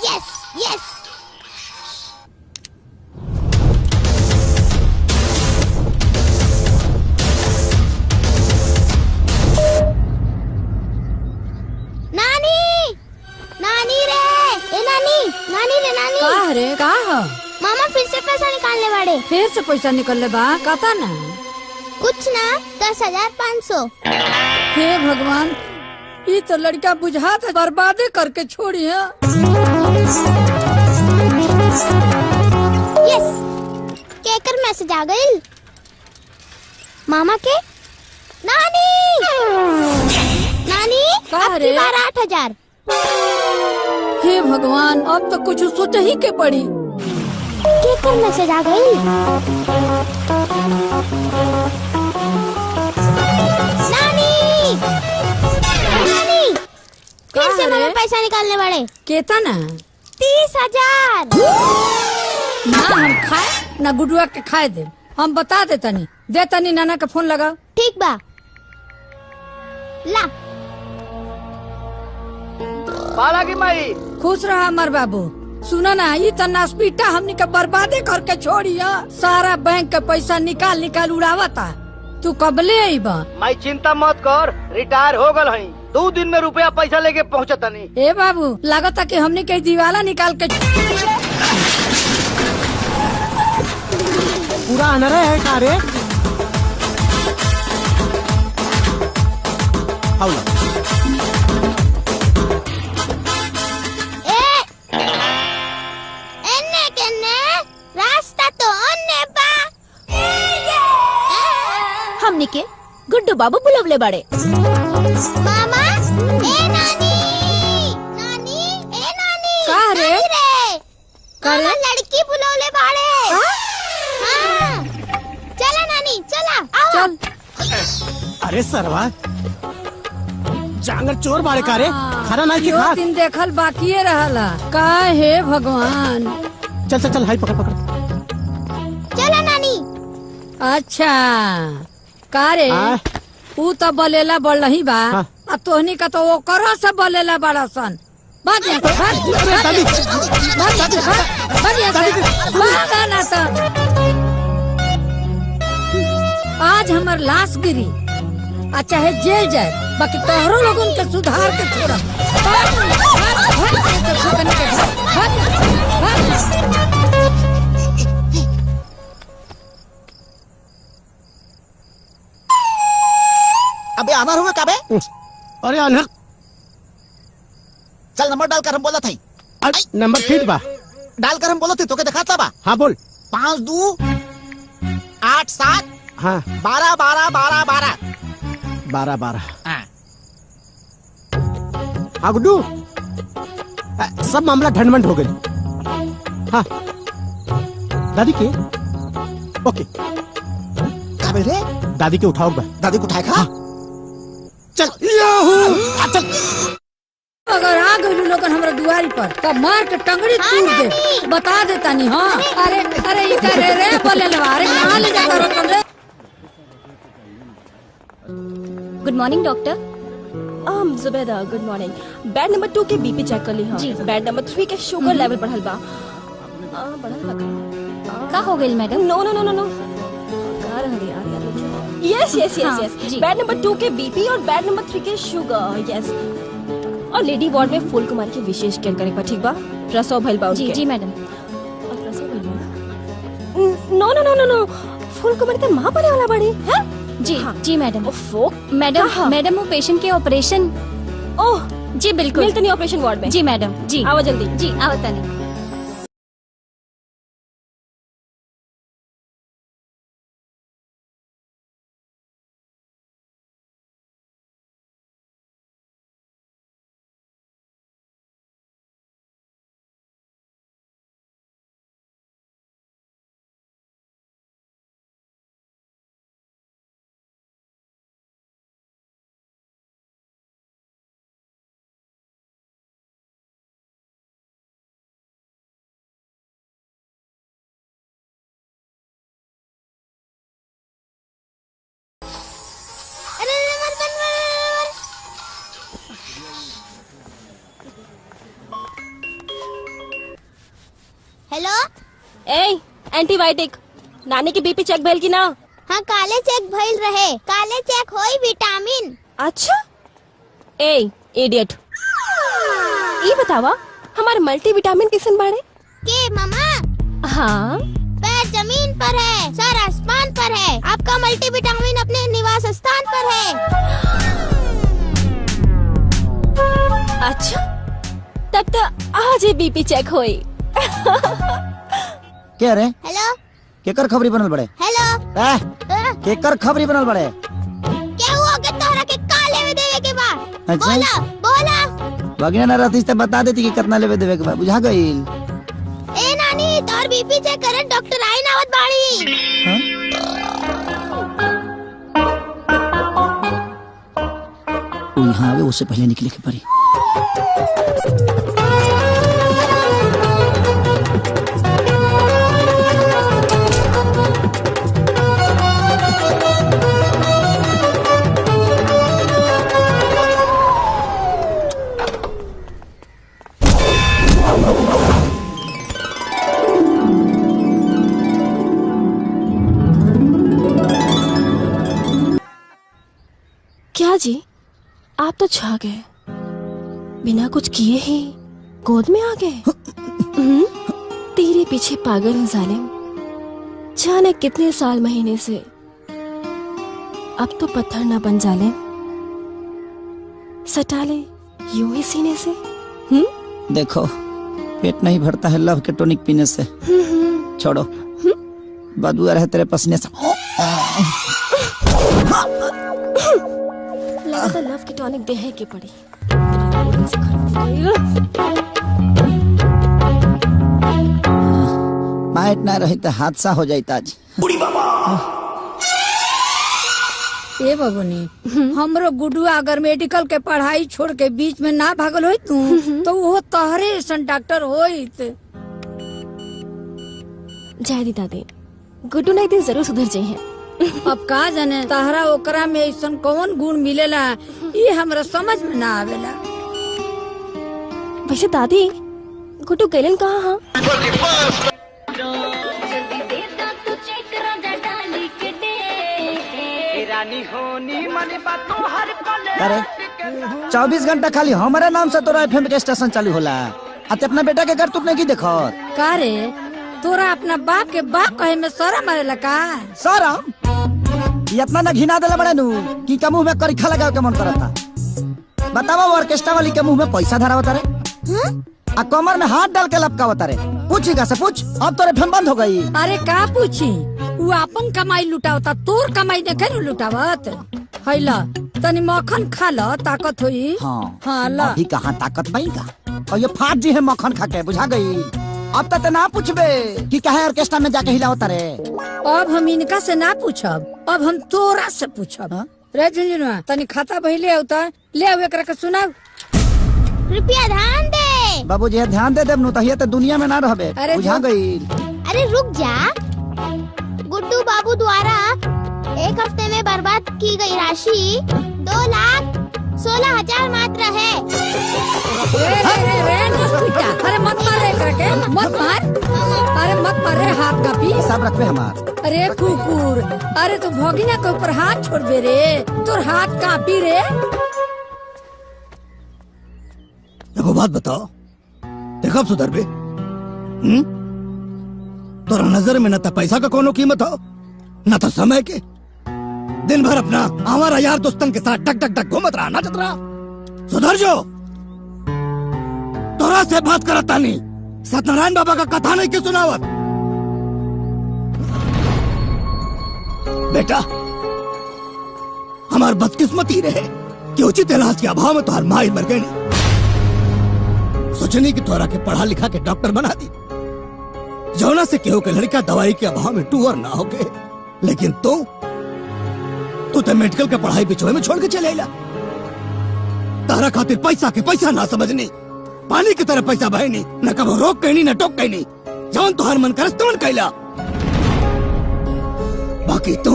Yes yes. नानी नानी रे, ए नानी नानी रे नानी। का रे का हो? मामा फिर से पैसा निकालने वाले। फिर से पैसा निकलने बा कता ना? कुछ ना 10,500। हे भगवान, ये तो लड़का बुझात बर्बादे करके छोड़ी है। यस, केकर मैसेज आ गई मामा के। नानी नानी अब की बार 8,000। हे भगवान, अब तो कुछ सोच ही के पड़ी। केकर मैसेज आ गई। नानी नानी फिर से मामा पैसा निकालने वाले। केता ना 30,000। ना हम खाए ना गुडुआ के खाए दे। हम बता देतनी, देतनी नाना का फोन लगा। ठीक बा, ला। बाला की माई खुश रहा हमार बाबू। सुना ना, ये तो नासपीटा हमनी का बर्बादे करके छोड़ी है। सारा बैंक का पैसा निकाल निकाल उड़ावता। तू कब ले आई बा? माई चिंता मत कर, रिटायर हो गल हई। 2 दिन में रुपया पैसा लेके पहुँचता नहीं। ए बाबू, लागता कि हमनी के दीवाला निकाल के पूरा अनर है का रे? एन्ने केन्ने रास्ता तो अन्ने बा। हमनी के गुड्डू बाबू बुलवले बड़े। मामा ए नानी नानी ए नानी। का रे? नानी रे, का रे? मामा लड़की बुलवले बाड़े। हाँ, चला नानी चला आओ। चल। अरे सरवा, जांगर चोर बाड़े का रे? खाना नहीं की खा। दिन देखल बाकी रहला। का हे भगवान। चल चल चल, हाई पकड़ पकड़। चला नानी। अच्छा का रे? ऊ तो बलेला बढ़लही बा। हाँ। आ तोहनी का तो ओकरो से बलेला बड़ा सन। भाग यहाँ से, भाग। दादी, भाग यहाँ से, भाग। भाग यहाँ से, भाग ना तो। आज हमार लाश गिरी आ चाहे जेल जाए, बाकी तोहरो लोगन के सुधार के छोड़ा। भाग, भाग, भाग यहाँ से, ठोकने के भाग, भाग, भाग। अबे अमर हुए कबे? अरे अनहर, चल नंबर डालकर हम बोला था। नंबर ठीक बा। डालकर हम बोला थे तो के दिखाता बा। हाँ बोल। 52 87 हाँ 12 12 12 12। 12 12। हाँ। हाँ गुड्डू, सब मामला ढंढमंड हो गई। हाँ दादी के ओके। कबे रे? दादी के उठाओ बा। दादी को उठाए खा। हाँ। चल चल। अगर आ गई लोगन हमरा दुआरी पर तब मार के टंगड़ी तोड़ दे। बता देता नहीं। हाँ अरे अरे ये करे रे बोले लवा रे, कहाँ ले जा करो तुम रे? Good morning doctor. Zubaida good morning. Bed number 2 के बीपी चेक कर ली। हाँ जी। बेड नंबर 3 के शुगर लेवल बढ़ल बा। बढ़ल बा का हो गई मैडम? नो नो नो नो नो। कार हरी यार यस यस यस हाँ, यस। जी। बेड नंबर 2 के बीपी और बेड नंबर 3 के शुगर। यस। और लेडी वार्ड में फूल कुमार की विशेष केयर करे बा। ठीक बा? प्रसव भइल बा जी उनके। जी मैडम। और प्रसव भइल बा। नो नो नो नो नो। फूल कुमार के मां बने वाला बड़ी है। जी हाँ। जी मैडम। ओफो मैडम कहाँ? मैडम वो पेशेंट के ऑपरेशन। ओह जी बिल्कुल। मिलते नहीं ऑपरेशन वार्ड में। जी मैडम जी। आओ जल्दी। जी आवता नहीं। हेलो। ए एंटीबायोटिक नानी की बीपी चेक भइल की ना? हाँ काले चेक भइल रहे। काले चेक होई विटामिन। अच्छा ए इडियट, ये बतावा हमारे मल्टीविटामिन किसन बाड़े? के मामा? हाँ पैर जमीन पर है, सर आसमान पर है। आपका मल्टीविटामिन अपने निवास स्थान पर है। अच्छा तब तो आज ही बीपी चेक होई। क्या रे? हेलो। केकर खबरी बनल बड़े? हेलो। केकर खबरी बनल बड़े? क्या हुआ कि तोहरा के काले में देवे के बा? अच्छा। बोला बोला। बगिना ना रहती तो बता देती कि कितना लेवे देवे के बा। बुझा गईल। ए नानी तोर बीपी चेक करे डॉक्टर आई नावत बाड़ी। वो यहाँ आवे उससे पहले निकले के पड़ी। क्या जी आप तो छा गए, बिना कुछ किए ही गोद में आ गए। तेरे पीछे पागल हूँ जालिम, जाने कितने साल महीने से। अब तो पत्थर न बन जालिम, सटा ले यूं ही सीने से। देखो पेट नहीं भरता है लव के टॉनिक पीने से। छोड़ो बदबू आ रहा है तेरे पसीने से। लगा लव की टॉनिक देहे की पड़ी। माइट ना रही तो हादसा हो जाता आज। ए बबुनी, हमरो गुडुआ अगर मेडिकल के पढ़ाई छोड़ के बीच में ना भागल होई तू तो वो तोहरे ऐसन डॉक्टर होइत। जय दी दादी, गुड्डू ना एक दिन जरूर सुधर जाए हैं। अब का जाने तहरा ओकरा में ऐसन कौन गुण मिलेला, ये हमरा समझ में ना आवेला। वैसे दादी गुड्डू गैलन कहाँ? हाँ अरे 24 घंटा खाली हमारे नाम से तोरा एफएम के स्टेशन चालू होला। अते अपना बेटा के घर तू नहीं देखो का रे? तोरा अपना बाप के बाप कहे में शर्म आवेला का? शरम? ये इतना ना घिना देला बड़े नु कि का मुंह में करीखा लगावे के मन करता। बतावा ऑर्केस्ट्रा वाली के मुंह में पैसा धरावता रे, आ कमर में हाथ डाल के लपकावता रे। पूछी का से पूछ, अब तो एफएम बंद हो गई। अरे का पूछी, वो अपन कमाई लुटावता, तोर कमाई देखे न लुटावत। हैला तनी मक्खन खा ल, ताकत होई। हाँ ला अभी कहाँ ताकत पाई का, और ये फाट जी है मक्खन खा के। बुझा गई? अब तक ना पूछबे कि कहे ऑर्केस्ट्रा में जाके हिलावता रे। अब हम इनका से ना पूछब, अब हम तोरा से पूछब। रे झुंझुनुआ तनी खाता बहिले होता ले आवे एकरा के सुनाओ। कृपया ध्यान दे। बाबूजी ध्यान दे देब नु तहिया त दुनिया में ना रहबे। अरे बुझा गई? अरे रुक जा। गुड्डू बाबू द्वारा एक हफ्ते में बर्बाद की गई राशि 2,16,000 मात्र है। अरे मत मार रे एकरा के, मत मार। अरे मत मार रे, हाथ कापी। सब रखबे हमार। अरे कुकुर, अरे तू भोगिना के ऊपर हाथ छोड़ बे रे, तोर हाथ कापी रे। एगो बात बताओ, देखब सुधर बे? तोरा नजर में न तो पैसा का कोनो कीमत हो, न तो समय के। दिन भर अपना हमारा यार दोस्तन के साथ टक टक टक घूमत रहा, नाचत रहा। सुधर जो। तोरा से बात करता नहीं, सत्यनारायण बाबा का कथा नहीं क्यों सुनावत? बेटा हमार बदकिस्मती रहे कि उचित इलाज के अभाव में तोहर माई मर गई। सोचनी कि तोरा के पढ़ा लिखा के डॉक्टर बना दी, जौना से केहू के लड़का दवाई के अभाव में टूअर ना हो गए। लेकिन तू तो मेडिकल के पढ़ाई बिचोए में छोड़ के चले आइला। तारा खातिर पैसा के पैसा ना समझनी, पानी की तरह पैसा बहनी, न कबो रोक कहनी न टोक कहनी। जौन तुहार मन करस तौन कैला। बाकी तू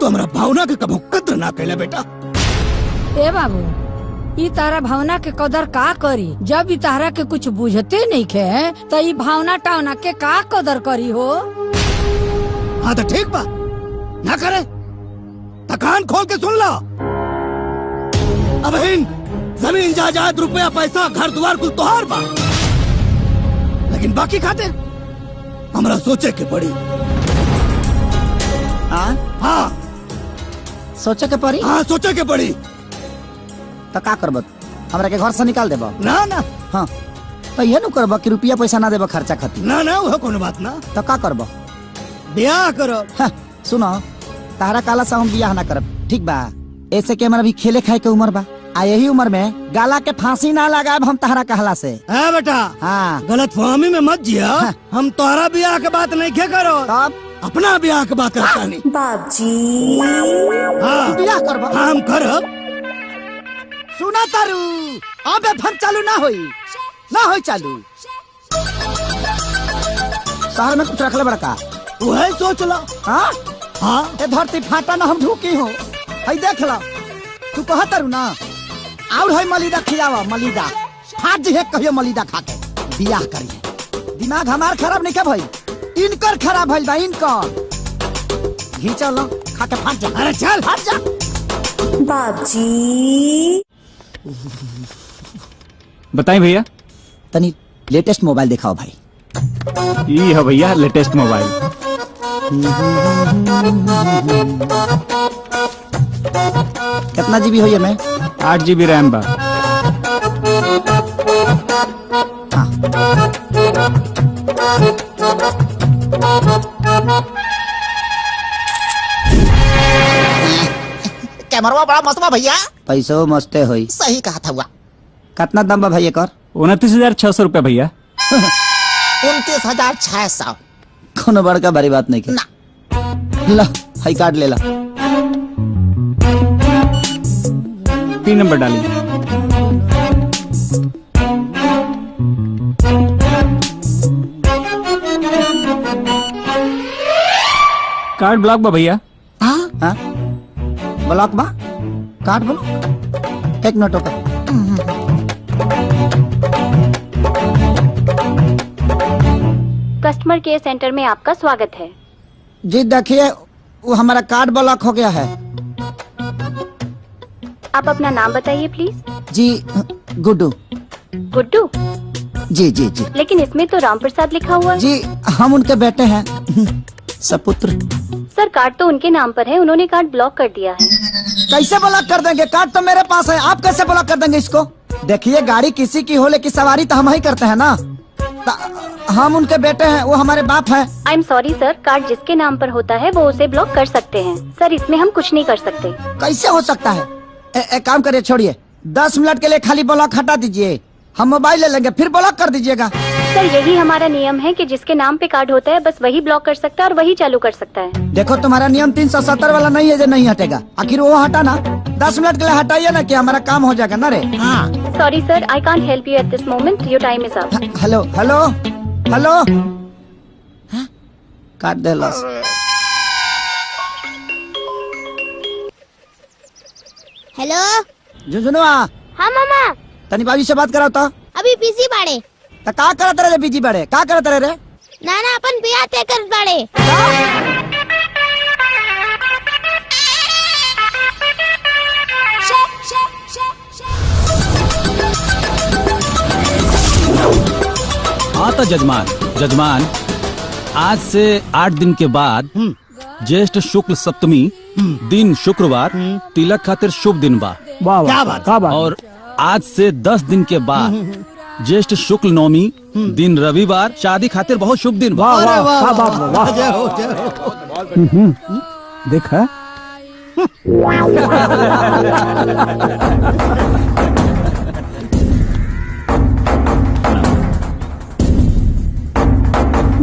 हमरा भावना के कबो कद्र ना कैला बेटा। ए बाबू ई तारा भावना के कदर का करी? जब ई तारा के कुछ बुझते नहीं खे तो ई भावना टावना के का कदर करी हो? हाँ तो ठीक बा, ना करे तो कान खोल के सुन लो। अब इन जमीन जायदाद रुपया पैसा घर द्वार कुल तोहार बा, लेकिन बाकी खातिर हमरा सोचे के पड़ी। हाँ सोचे के पड़ी। हाँ सोचे के पड़ी। तो का करब? हमरा के घर से निकाल देब? ना ना। हाँ तो ये नु करब कि रुपया पैसा ना देब खर्चा खातिर? ना ना वो कोनो बात ना। तो का करब? ब्याह करो। हाँ, सुनो तारा काला से हम बियाह ना करब, ठीक बा? ऐसे के हमारा भी खेले खाए के उम्र बा, आ यही उम्र में गाला के फांसी ना लगाएब हम तहरा कहला से। है बेटा। हाँ गलत फहमी में मत जिया। हम तोहरा ब्याह के बात नहीं क्या करो, तब अपना ब्याह के बात करता नहीं। बाबूजी हाँ बियाह करब? हम करब। सुना तारू, अब एफएम चालू ना होई चालू। शहर में कुछ रखले बड़का वही सोच लो। हाँ हाँ ए धरती फाटा ना हम ढूकी हो। हई देख लो, तू कह तारू ना और हई मलिदा खियावा, मलिदा फाट जी है कहियो मलिदा खा के बियाह करिए। दिमाग हमार खराब नहीं क्या भाई, इनकर खराब भइल बा, इनकर। घींचा लो खा के फाट जा। अरे चल फाट जा। बाबूजी बताएं भैया। तनी लेटेस्ट मोबाइल दिखाओ भाई। ये है भैया लेटेस्ट मोबाइल। कितना जीबी हो ये में? 8 GB रैम बा। कैमरा बड़ा मस्त बा भैया। पैसो मस्ते होई। सही कहा था हुआ। कितना दाम बा भाई एकर? 29,600 रुपया भैया। 29,600। कोनो बड़का भारी बात नहीं के ना। ला हाई कार्ड ले ला। पिन नंबर डालिए। कार्ड ब्लॉक बा भैया। हाँ ब्लॉक बा? Card block? एक मिनट होगा। कस्टमर केयर सेंटर में आपका स्वागत है। जी देखिए वो हमारा कार्ड ब्लॉक हो गया है। आप अपना नाम बताइए प्लीज। जी गुड्डू। गुड्डू? जी जी जी। लेकिन इसमें तो राम प्रसाद लिखा हुआ है। जी हम उनके बेटे हैं, सपुत्र। सर कार्ड तो उनके नाम पर है, उन्होंने कार्ड ब्लॉक कर दिया है। कैसे ब्लॉक कर देंगे? कार्ड तो मेरे पास है, आप कैसे ब्लॉक कर देंगे इसको? देखिए गाड़ी किसी की हो लेकिन सवारी तो हम ही करते हैं ना। हम उनके बेटे हैं, वो हमारे बाप हैं। I am sorry sir, card जिसके नाम पर होता है वो उसे ब्लॉक कर सकते हैं। सर इसमें हम कुछ नहीं कर सकते। कैसे हो सकता है? एक काम करिए, छोड़िए 10 मिनट के लिए खाली ब्लॉक हटा दीजिए, हम मोबाइल ले लेंगे फिर ब्लॉक कर दीजिएगा। सर यही हमारा नियम है कि जिसके नाम पे कार्ड होता है बस वही ब्लॉक कर सकता है और वही चालू कर सकता है। देखो तुम्हारा नियम 370 वाला नहीं है जो नहीं हटेगा, आखिर वो हटा ना। 10 मिनट के लिए हटाइए ना कि हमारा काम हो जाएगा ना रे। हाँ sorry sir, I can't help you at this moment, your time is up. Hello hello hello, काट दे लॉस। हेलो झुनझुनुआ, हाँ मामा, तनी बाबी से बात कराओ तो। अभी बिजी बाड़े। तो का करत रहे बीजी बड़े, का करत रहे रे? नाना अपन बियाह तय कर बाड़े। हाँ तो जजमान आज से 8 दिन के बाद ज्येष्ठ शुक्ल सप्तमी दिन शुक्रवार तिलक खातिर शुभ दिन बा। क्या बात? और आज से 10 दिन के बाद ज्येष्ठ शुक्ल नवमी दिन रविवार शादी खातिर बहुत शुभ दिन बा। अरे वाह, जय हो, जय हो। देखा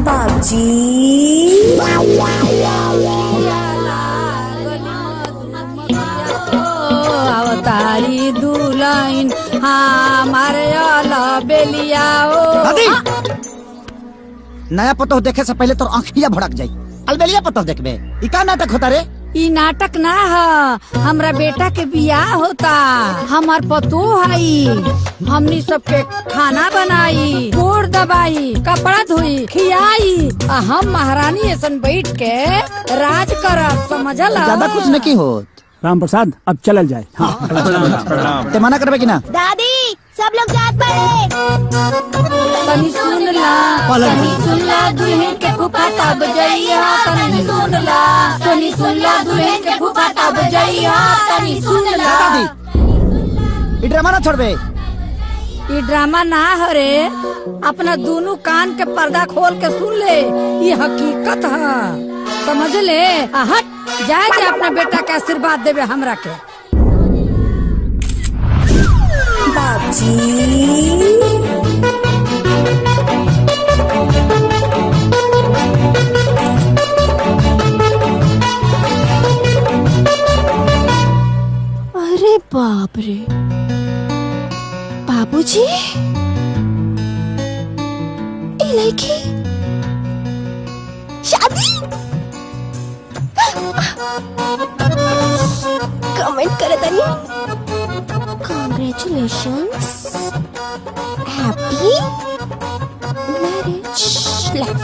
बाबूजी अवतारी दुल्हन हमारे बेलिया दादी, नया पतो देखे से पहले तो आँखिया भड़क जाई। अलबेलिया पतो देखबे, ई का नाटक होता रे? ई नाटक ना है, हमरा बेटा के बियाह होता। हमार पतो हई, हमनी सबके खाना बनाई, गोड़ दबाई, कपड़ा धोई, खियाई, आ हम महारानी ऐसन बैठ के राज करब, समझला? ज्यादा कुछ नहीं हो। राम प्रसाद अब चलल जाए। हाँ। ते मना करबे कि ना? दादी सब लोग जात पड़े। तनी सुन ला, तनी सुन ला, दुल्हन के फूफा तब जइया, तनी सुन ला, तनी सुन ला, दुल्हन के फूफा तब जइया, तनी सुन ला। दादी ई ड्रामा ना छोड़बे। ये ड्रामा ना हरे, अपना दोनों कान के पर्दा खोल के सुन ले, ये हकीकत है, समझ ले। हट जाए के अपना बेटा के आशीर्वाद देवे हमरा के। अरे बाप रे, बाबूजी, ये लड़की शादी। कमेंट करे तनी। Congratulations, happy marriage life।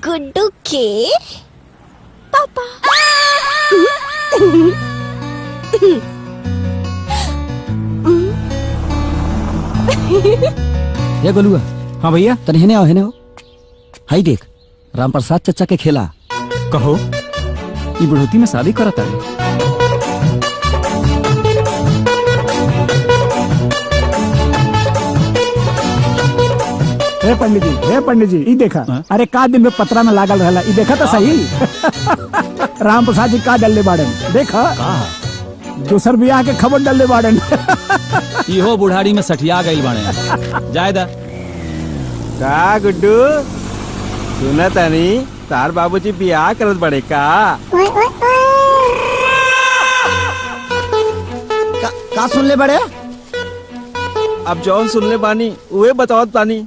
Guddu के पापा। ये गोलुआ। हाँ भैया। तनी हेने आओ, हेने आओ। हाई देख, राम प्रसाद चचा के खेला। कहो ये बुढ़ोती में शादी करता है। हे पंडित जी ई देखा। अरे का दिन में पतरा में लागल रहला, ई देखा तो सही। राम प्रसाद जी का डलले बाड़न, देखा दूसर बियाह के खबर डलले बाड़न। इहो बुढ़ारी में सठिया गइल बाड़े। जायदा का गुड्डू सुना तानी तार बाबूजी बियाह करत बड़े का? का सुन ले बड़े? अब जौन सुन ले बानी उहे बतावत बानी।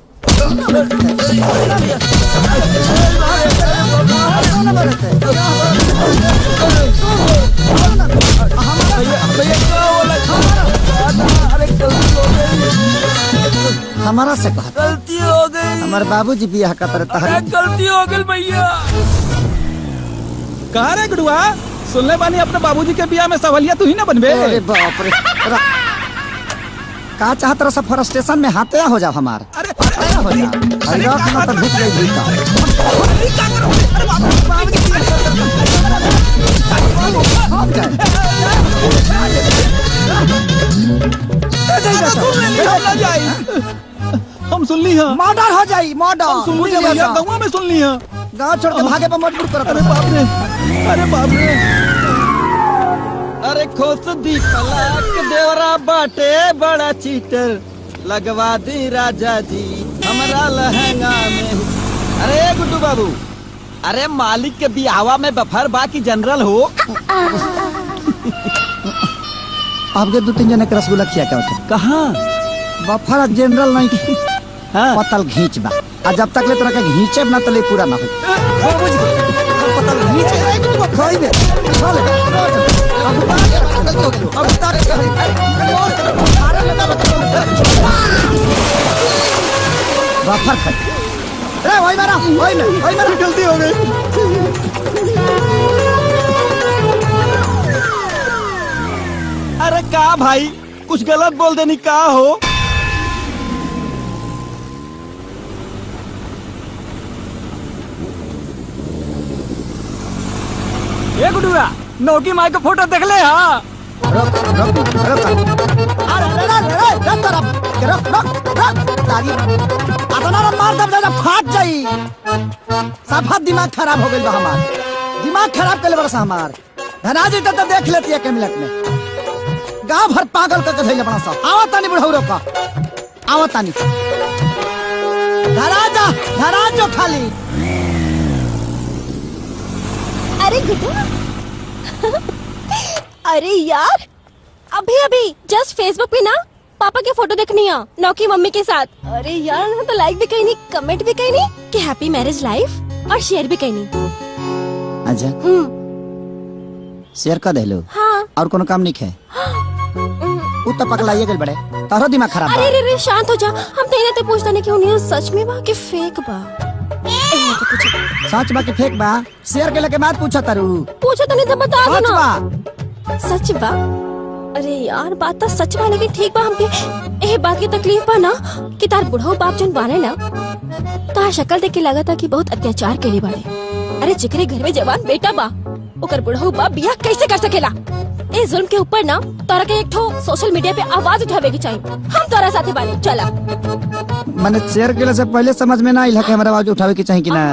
हमारा से कहा गलती हो गई, हमारे बाबूजी बियाह का तरह गलती हो गई भैया। कहाँ रे गुडुआ? सुनले बानी अपने बाबूजी के बियाह में सवलिया तू ही ना बनबे। अरे बाप रे, का चाहत रहा सब फॉरेस्टेशन में हाथे हो जाओ हमार। अरे हो जाओ अरे ना तो ढुक गई हम सुन ली है, मर्डर हो जाई, मर्डर मुझे गाँव में सुन ली है। गाँव छोड़ के भागे पर मजबूर कर। अरे बाप रे, अरे बाप रे। अरे खोस दी पलाक देवरा बाटे बड़ा चीटर, लगवा दी राजा जी हमारा लहंगा में। अरे गुड्डू बाबू, अरे मालिक के बियाहवा में बफर बाकी जनरल हो। आपके 2-3 जने के रसगुल्ला खिया क्या होता? कहाँ बफर जनरल नहीं, पतल घींच बा। आ जब तक ले तरह के घींचे ना तले पूरा ना हो। पतल घींचे खाई दे बफर खाई। अरे वही मेरा गलती हो गई। अरे का भाई कुछ गलत बोल देनी का हो? ये गुडुआ नौकी माई का फोटो देख ले। हाँ फाट जाई। साफा दिमाग खराब हो गई बा हमार, दिमाग खराब कर ले बरसा हमार। धनाजी तो देख लेती है के मिनट में। गाँव भर पागल करके धैले बड़ा सा। आवतानी बुढ़ौरो का, आवतानी धराजा धराजो खाली। अरे गुड्डू, अरे यार अभी अभी जस्ट फेसबुक पे ना पापा के फोटो देखनी है नौकी मम्मी के साथ। अरे यार उन्होंने तो लाइक भी कहीं नहीं, कमेंट भी कहीं नहीं कि हैप्पी मैरिज लाइफ। और शेयर भी कहनी। अच्छा शेयर कर देलो। हाँ। और कोनो काम नहीं है? उ तो पगलाइए गइल बड़े, तारो दिमाग खराब बा। अरे रे शांत हो जा, हम तेरे ते पूछता नहीं क्यों नहीं सच में बा कि फेक बा। सच बा कि फेक बा? शेयर के लेके बात पूछा तारू। पूछा तो नहीं तो बता दो सच ना। बा। सच बा? अरे यार बात तो सच बा लेकिन ठीक बा हमके ए बात की तकलीफ बा ना कि तार बुढ़ऊ बाप जन बाने ना तार शक्ल देख के लगा था कि बहुत अत्याचार के लिए बाड़े। अरे जिकरे घर में जवान बेटा बा ओकर बुढ़ऊ बाप बियाह कैसे कर सकेला? ए जुल्म के ऊपर ना तोरा के एक ठो सोशल मीडिया पे आवाज उठावे के चाहिए। हम तोरा साथे बानी चला। मैंने शेयर के से पहले समझ में ना आइल कि हमारा आवाज उठावे के चाहिए कि ना।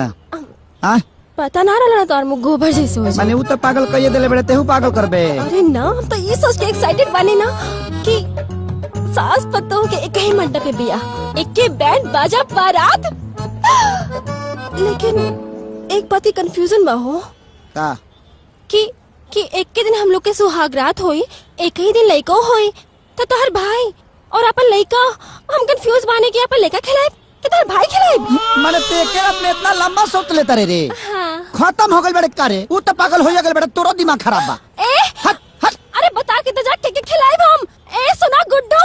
हां पता ना रहला तोर मुंह गोबर जैसे हो जाए। माने उ तो पागल कहिए देले बड़े तेहू पागल करबे। अरे ना हम तो ये सोच के एक्साइटेड बने ना कि सास पतोह के एक ही मंडप पे बियाह, एक के बैंड बाजा बारात। लेकिन एक बात की कंफ्यूजन बा हो का कि एक के दिन हम लोग के सुहागरात होई, एक ही दिन लइको होई, तो तोहर भाई और अपन लइका हम कंफ्यूज बाने कि अपन लइका खिलाए कि तोहर भाई खिलाए। माने ते के अपने इतना लंबा सोच लेता रे। हाँ। खत्म हो गइल बड़े कारे, उ तो पागल हो गइल बड़े, तोरो दिमाग खराब बा। हट हट। अरे बता के तो जा के खिलाए हम। ए सुना गुड्डू,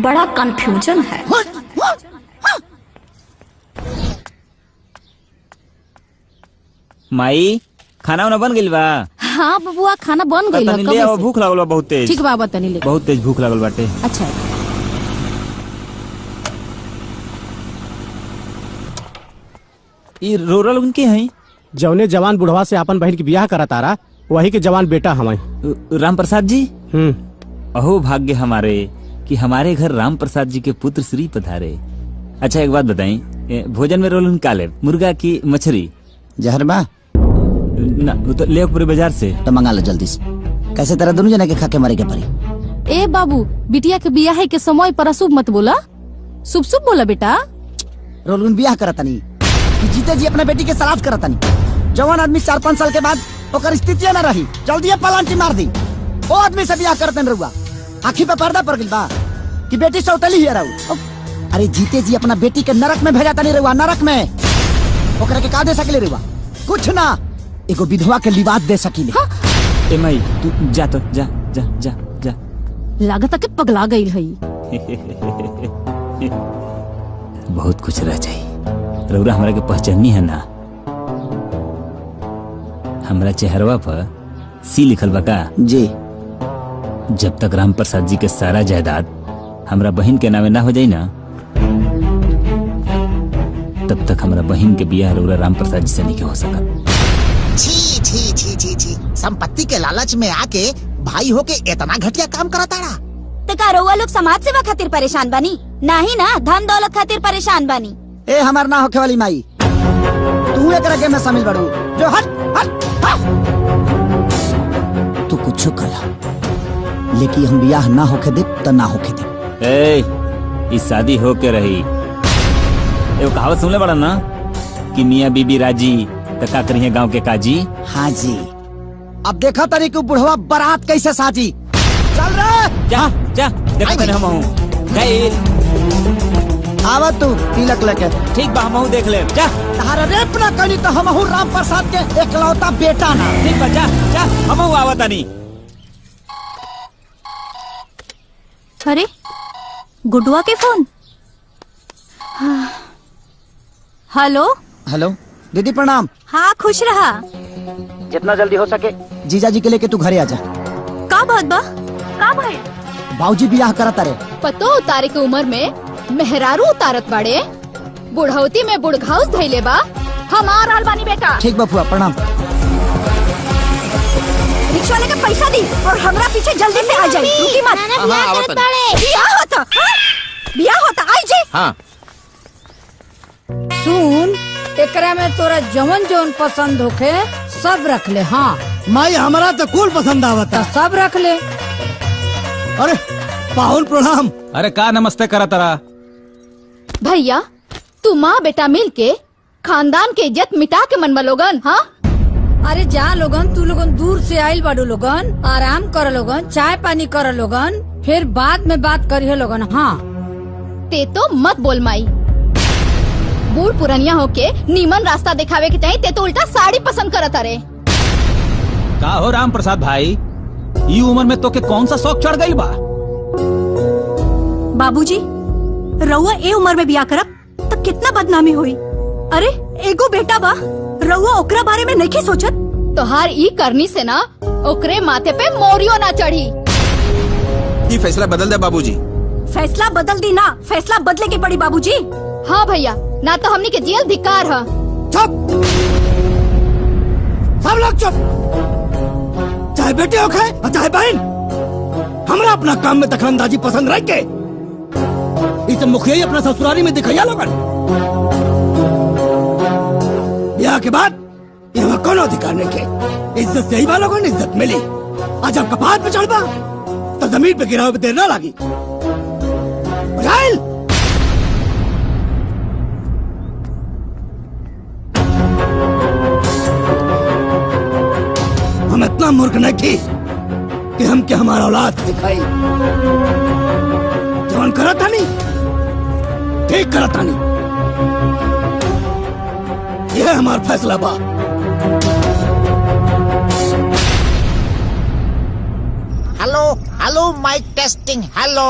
बड़ा कंफ्यूजन है। माई खाना वाना बन गइल बा? हाँ बबुआ खाना बन गइल तनी ले आओ, भूख लागल बा बहुत तेज। ठीक बा तनी ले। बहुत तेज भूख लागल बाटे। अच्छा ई रोरा लोगन के हैं? जौने जवान बुढ़वा से अपन बहन की बियाह करा तारा वही के जवान बेटा हमारे राम प्रसाद जी। अहो भाग्य हमारे कि हमारे घर राम प्रसाद जी के पुत्र श्री पधारे। अच्छा एक बात बताई, भोजन में रोलन का ले, मुर्गा की मछली? जहर बा ना तो ले पूरे बाजार से तो मंगा लो जल्दी से। कैसे तरह दोनों जना के खा के मरे के पड़ी। ए बाबू बिटिया के बियाह के समय पर अशुभ मत बोला, शुभ शुभ बोला बेटा। रोलगुन बियाह करता नहीं, जीते जी अपने बेटी के सलाद करता नहीं। जवान आदमी 4-5 साल के बाद ओकर स्थिति न रही, जल्दी पलांटी मार दी। वो आदमी से बियाह करते रहुआ, आँखी पे पर्दा पड़ गइल बा कि बेटी सौतली है रहू। अरे जीते जी अपना बेटी के नरक में भेजा नहीं रहुआ, नरक में। ओकरा के का दे सकेले रहुआ? कुछ ना, एगो विधवा के लिबास दे सकीले। ए माई तू जा तो जा जा जा जा। लागत के पगला गई है। बहुत कुछ रह जाई। रउरा हमरा के पहचानी है ना? हमरा चेहरवा पर सी लिखल बा का? जी। जब तक राम प्रसाद जी के सारा जायदाद हमरा बहन के नामे ना हो जाई ना, तब तक हमरा बहन के बियाह रउरा राम प्रसाद जी से नहीं हो सकत। छी छी छी छी छी, संपत्ति के लालच में आके भाई होके इतना घटिया काम करता रहा। तो का रउआ लोग समाज सेवा खातिर परेशान बानी? नहीं ना धन दौलत खातिर परेशान बानी। ए हमार ना होखे वाली माई, तू एकरा के में शामिल बड़ू जो हट हट हट। तू कुछ कला, लेकिन हम बियाह ना होके दे तो ना होके दे। ए इस शादी होके रही। एगो कहावत सुनले बड़ा ना कि मियाँ बीबी राजी तो का करी है गाँव के काजी। हाँ जी। अब देखा तारी कि बुढ़वा बारात कैसे साजी। चल रे जा जा, देखो तने हम हूँ आवा तू तिलक लेके। ठीक बा हम देख ले। जा तारा रेप ना करी तो हम राम प्रसाद के एकलौता बेटा ना। ठीक बा जा जा, हम आवा तानी। अरे गुडुआ के फोन। हेलो हेलो दीदी प्रणाम। हाँ खुश रहा। जितना जल्दी हो सके जीजा जी के लेके तू घरे आ जा। का बात बा? का भाई? बाबूजी बियाह करता रे। पतो उतारे के उम्र में मेहरारू उतारत बाड़े, बुढ़ौती में बुढ़घाउस धैले बा। हमार हाल बानी बेटा। ठीक बा फुआ प्रणाम। रिक्शा लेके पैसा दी और हमरा पीछे जल्दी से आ जाई, रुकी मत। बियाह होता, बियाह होता, आई जे। हाँ सुन, एकरा में तोरा जवन जवन पसंद होखे सब रख ले। हाँ माई हमारा तो कुल पसंद आवता, सब रख ले। अरे पाहुन प्रणाम। अरे का नमस्ते करा तारा? भैया तू माँ बेटा मिल के खानदान के इज्जत मिटा के मनवा लोगन। हाँ अरे जा लोगन, तू लोगन दूर से आइल बाडू लोगन, आराम कर लोगन, चाय पानी कर लोगन, फिर बाद में बात करिए लोगन। हाँ ते तो मत बोल माई, बूढ़ पुरनिया होके नीमन रास्ता दिखावे के चाहिए, ते तो उल्टा साड़ी पसंद करत अरे। का हो राम प्रसाद भाई, ये उम्र में तो के कौन सा शौक चढ़ गई बा? बाबूजी, रउआ ए उम्र में बिया करब तो कितना बदनामी हुई। अरे एगो बेटा बा, रउआ ओकरा बारे में नहीं सोचत। तोहार ई करनी से ना ओकरे माथे पे मोरियो ना चढ़ी। ये फैसला बदल दे बाबूजी। फैसला बदल दी ना, फैसला बदले की पड़ी बाबूजी। हाँ भैया, ना तो हमनी के जेल धिक्कार है। चुप, सब लोग चुप, चाहे बेटे हो खाए और चाहे बहन। हमरा अपना काम में दखलंदाजी पसंद रह के इसे मुखिया ही अपना ससुराली में दिखाया लोगन। ब्याह के बाद यहाँ कोनो अधिकार नहीं के, इज्जत से ही वालों को इज्जत मिली। आज जब कपाट पे चढ़ बा तो जमीन पे गिराव पे देर ना लगी। हम इतना मूर्ख नहीं थी कि हम क्या हमारा औलाद सिखाई। जवान करा था नहीं, ठीक करा था नहीं। यह हमारा फैसला बा। Hello hello mike testing. Hello.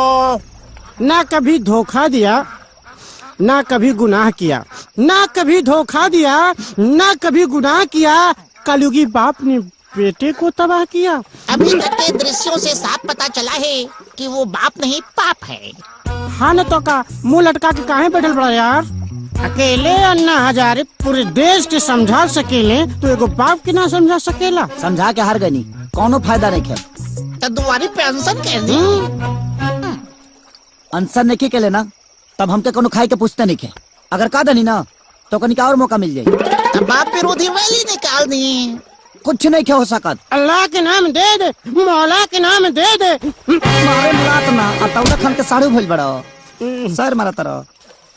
ना कभी धोखा दिया, ना कभी गुनाह किया, ना कभी धोखा दिया, ना कभी गुनाह किया। कलयुगी बाप ने बेटे को तबाह किया। अभी तक के दृश्यों से साफ पता चला है कि वो बाप नहीं पाप है। हाँ न तो का मुंह लटका के काहे बैठल बड़ा यार। अकेले अन्ना हजारे पूरे देश के समझा सकेले तो एगो बाप के ना समझा सकेला। समझा के हार गनी, कोनो फायदा नहीं है। तो दुआरी पे अनशन कर दी। अनशन नहीं के लेना, तब हमके कोनो खाई के पूछते नहीं के। अगर का दनी ना तो कनिका और मौका मिल जाये। तब बाप विरोधी वैली निकाल दी। कुछ नहीं क्या हो सकत। अल्लाह के नाम दे दे, मौला के नाम दे दे। मारे मुलात ना अतौला खान के साड़ू भइल बड़ा सर मारा तरह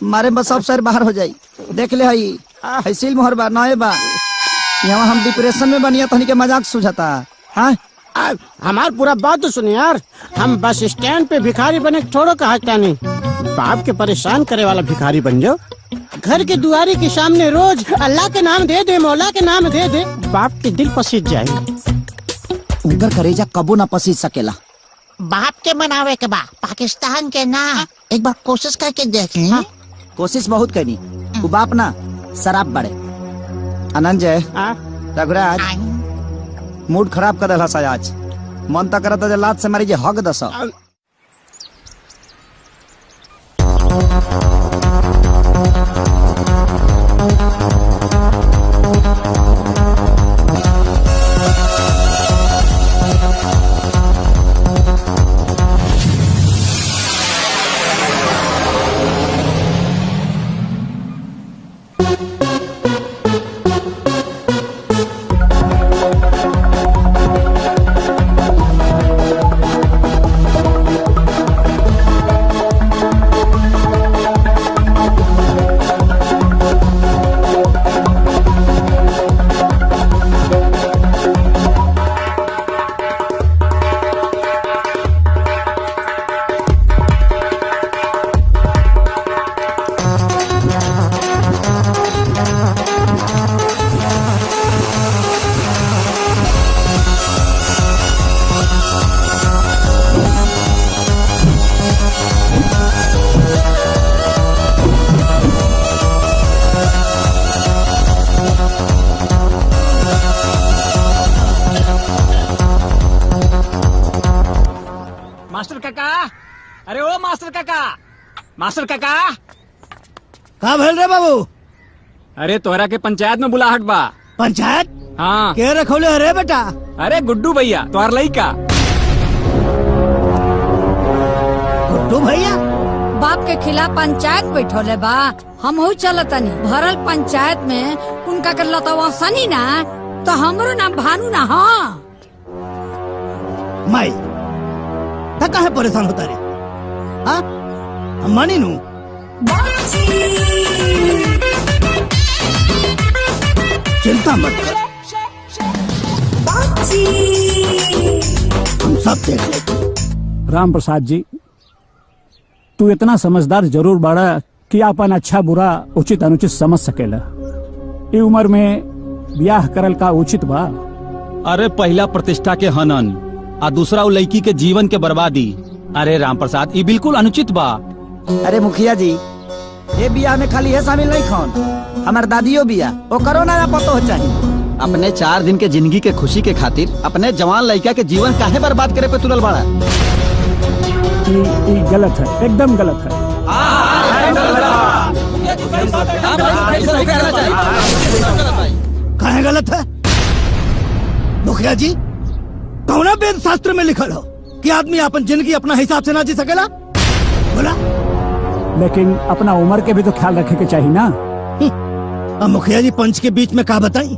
मारे बस सब सर बाहर हो जाई। देख ले हई हसील मोहर बा नए बा। यहाँ हम डिप्रेशन में बनिया तहनी के मजाक सुझाता। हाँ हमार पूरा बात तो सुनिए यार। हम बस स्टैंड पे भिखारी बने छोड़ो कहा नहीं, बाप के परेशान करे वाला भिखारी बन जाओ। घर के दुआरे के सामने रोज अल्लाह के नाम दे दे, मौला के नाम दे दे, बाप के दिल पसीज जाएगा। उनकर करेजा कबो ना पसीज सकेला। बाप के मनावे के बा, पाकिस्तान के ना। एक बार कोशिश करके देख ली। हाँ। कोशिश बहुत करी। वो बाप ना शराब बड़े। अनंजय रघुराज मूड खराब कर दला आज। मन तक करता जे लात से मारी जे हक दस। मास्टर काका, अरे ओ मास्टर काका, मास्टर काका। का भेल रे बाबू? अरे तोहरा के पंचायत में बुलाहट बा। पंचायत? हाँ। के रखोले अरे बेटा? अरे गुड्डू भैया तोहर लइका। गुड्डू भैया? बाप के खिलाफ पंचायत बैठोले बा। हम हो चलतनी भरल पंचायत में उनका कर लतवा सनी ना तो हमरो नाम भानु ना। हाँ माई थका है परेशान होता रे। हाँ हम मानी नू। चिंता मत कर, हम सब देख लेंगे। राम प्रसाद जी, तू इतना समझदार जरूर बाड़ा कि अपन अच्छा बुरा उचित अनुचित समझ सकेला। ई उम्र में ब्याह करल का उचित बा? अरे पहला प्रतिष्ठा के हनन आ दूसरा उ लड़की के जीवन के बर्बादी। अरे राम प्रसाद ये बिल्कुल अनुचित बा। अरे मुखिया जी, ये बियाह में खाली है शामिल नहीं खौन, हमार दादियों बियाह वो करो ना पतो हो चाहिए। अपने 4 दिन के जिंदगी के खुशी के खातिर अपने जवान लड़का के जीवन काहे बर्बाद करे पे तुलल बाड़ा? ये गलत है, एकदम गलत है। काहे गलत है? मुखिया जी, कौना वेद शास्त्र में लिखल हो कि आदमी अपन जिंदगी अपना हिसाब से ना जी सकेला? बोला। लेकिन अपना उम्र के भी तो ख्याल रखे के चाहिए ना। अब मुखिया जी पंच के बीच में का बताई?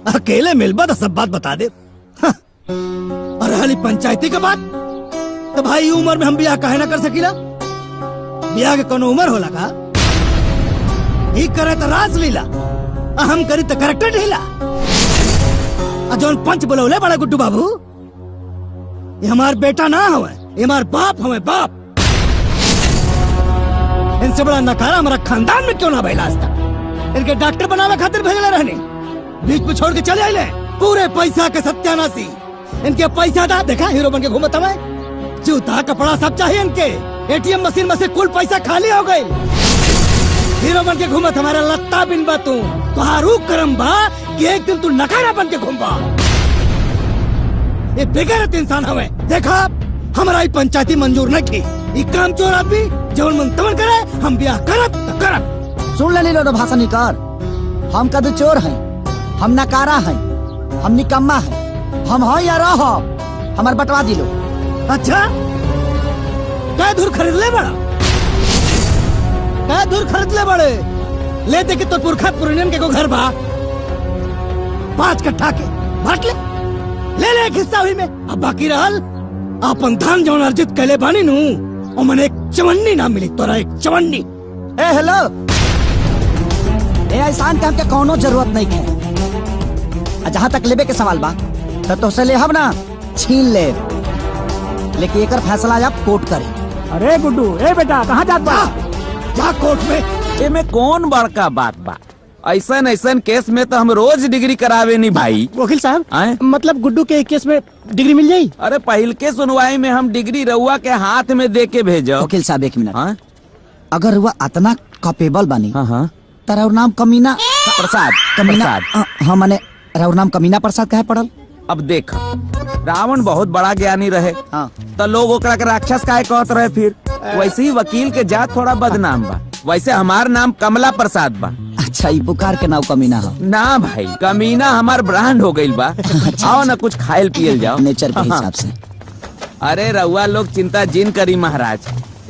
अकेले मिलबा तो सब बात बता दे। और हाली पंचायती के बात तो भाई उम्र में हम ब्याह काहे ना कर सकीला? ब्याह के कोनो उम्र होला का? ही करे तो रास लीला, हम करी तो करेक्टर ढीला। जौन पंच बोलौले बड़ा गुड्डू बाबू, ये हमार बेटा ना हवे, ये हमार बाप हवे, बाप। इनसे बड़ा नकारा हमारा खानदान में क्यों ना भइला आज तक? इनके डॉक्टर बनावे खातिर भेजले रहनी, बीच में छोड़ के चले आइले। पूरे पैसा के सत्यानाशी। इनके पैसा दा देखा हीरो बन के घूमत हवे, जूता कपड़ा सब चाहिए इनके। एटीएम मशीन में से कुल पैसा खाली हो गई। हीरो बन के घूमत हमारा लत्ता बिन बा तू। तुहारू करम बा कि एक दिन तू नकारा बन के घूमबा। ये बेगैरत इंसान हवे। देखा हमारा ही पंचायती मंजूर नहीं की। ये काम चोर आदमी जवन मन तवन करे, हम ब्याह करब तो करब। सुन ले लो भाषा निकार, हम कद चोर हैं, हम नकारा हैं, हम निकम्मा हैं, हम हैं या रहो, हमार बटवा दिलो। अच्छा क्या दूर खरीद ले बड़ा? क्या दूर खरीद ले बड़े? ले दे कि तो पुरखा पुरनियन के को घर बा 5 कट्ठा के बांट ले ले एक हिस्सा हुई में। अब बाकी रहल अपन धान जौन अर्जित कैले बानी नू, और मन एक चवन्नी ना मिली तोरा, एक चवन्नी। ए हेलो, ए एहसान के हमके कोनो जरूरत नहीं है। जहाँ तक लेबे के सवाल बा तो से ले हम ना छीन ले, लेकिन एकर फैसला आप कोर्ट करे। अरे गुड्डू, ए बेटा कहाँ जात बा? जा कोर्ट में। ए में कौन बड़का बात बा? ऐसन ऐसन केस में तो हम रोज डिग्री करावे नहीं भाई। वकील साहब, मतलब गुड्डू के केस में डिग्री मिल जाई? अरे पहल के सुनवाई में हम डिग्री रउआ के हाथ में दे के भेजो। वकील साहब 1 मिनट, अगर रुआ इतना कैपेबल बनी तो राउर नाम कमीना प्रसाद। कमीना हाँ माने राउर नाम कमीना प्रसाद काहे पड़ल? अब देख, रावण बहुत बड़ा ज्ञानी रहे तो लोग ओकरा के राक्षस काहे कहत रहे। फिर वैसे ही वकील के जात थोड़ा बदनाम बा। वैसे हमार नाम कमला प्रसाद बा। अच्छा, ये पुकार के नाम कमीना हो ना भाई, कमीना हमार ब्रांड हो गई बा। आओ ना कुछ खायल पियल जाओ नेचर के हिसाब से। अरे रउआ लोग चिंता जिन करी महाराज,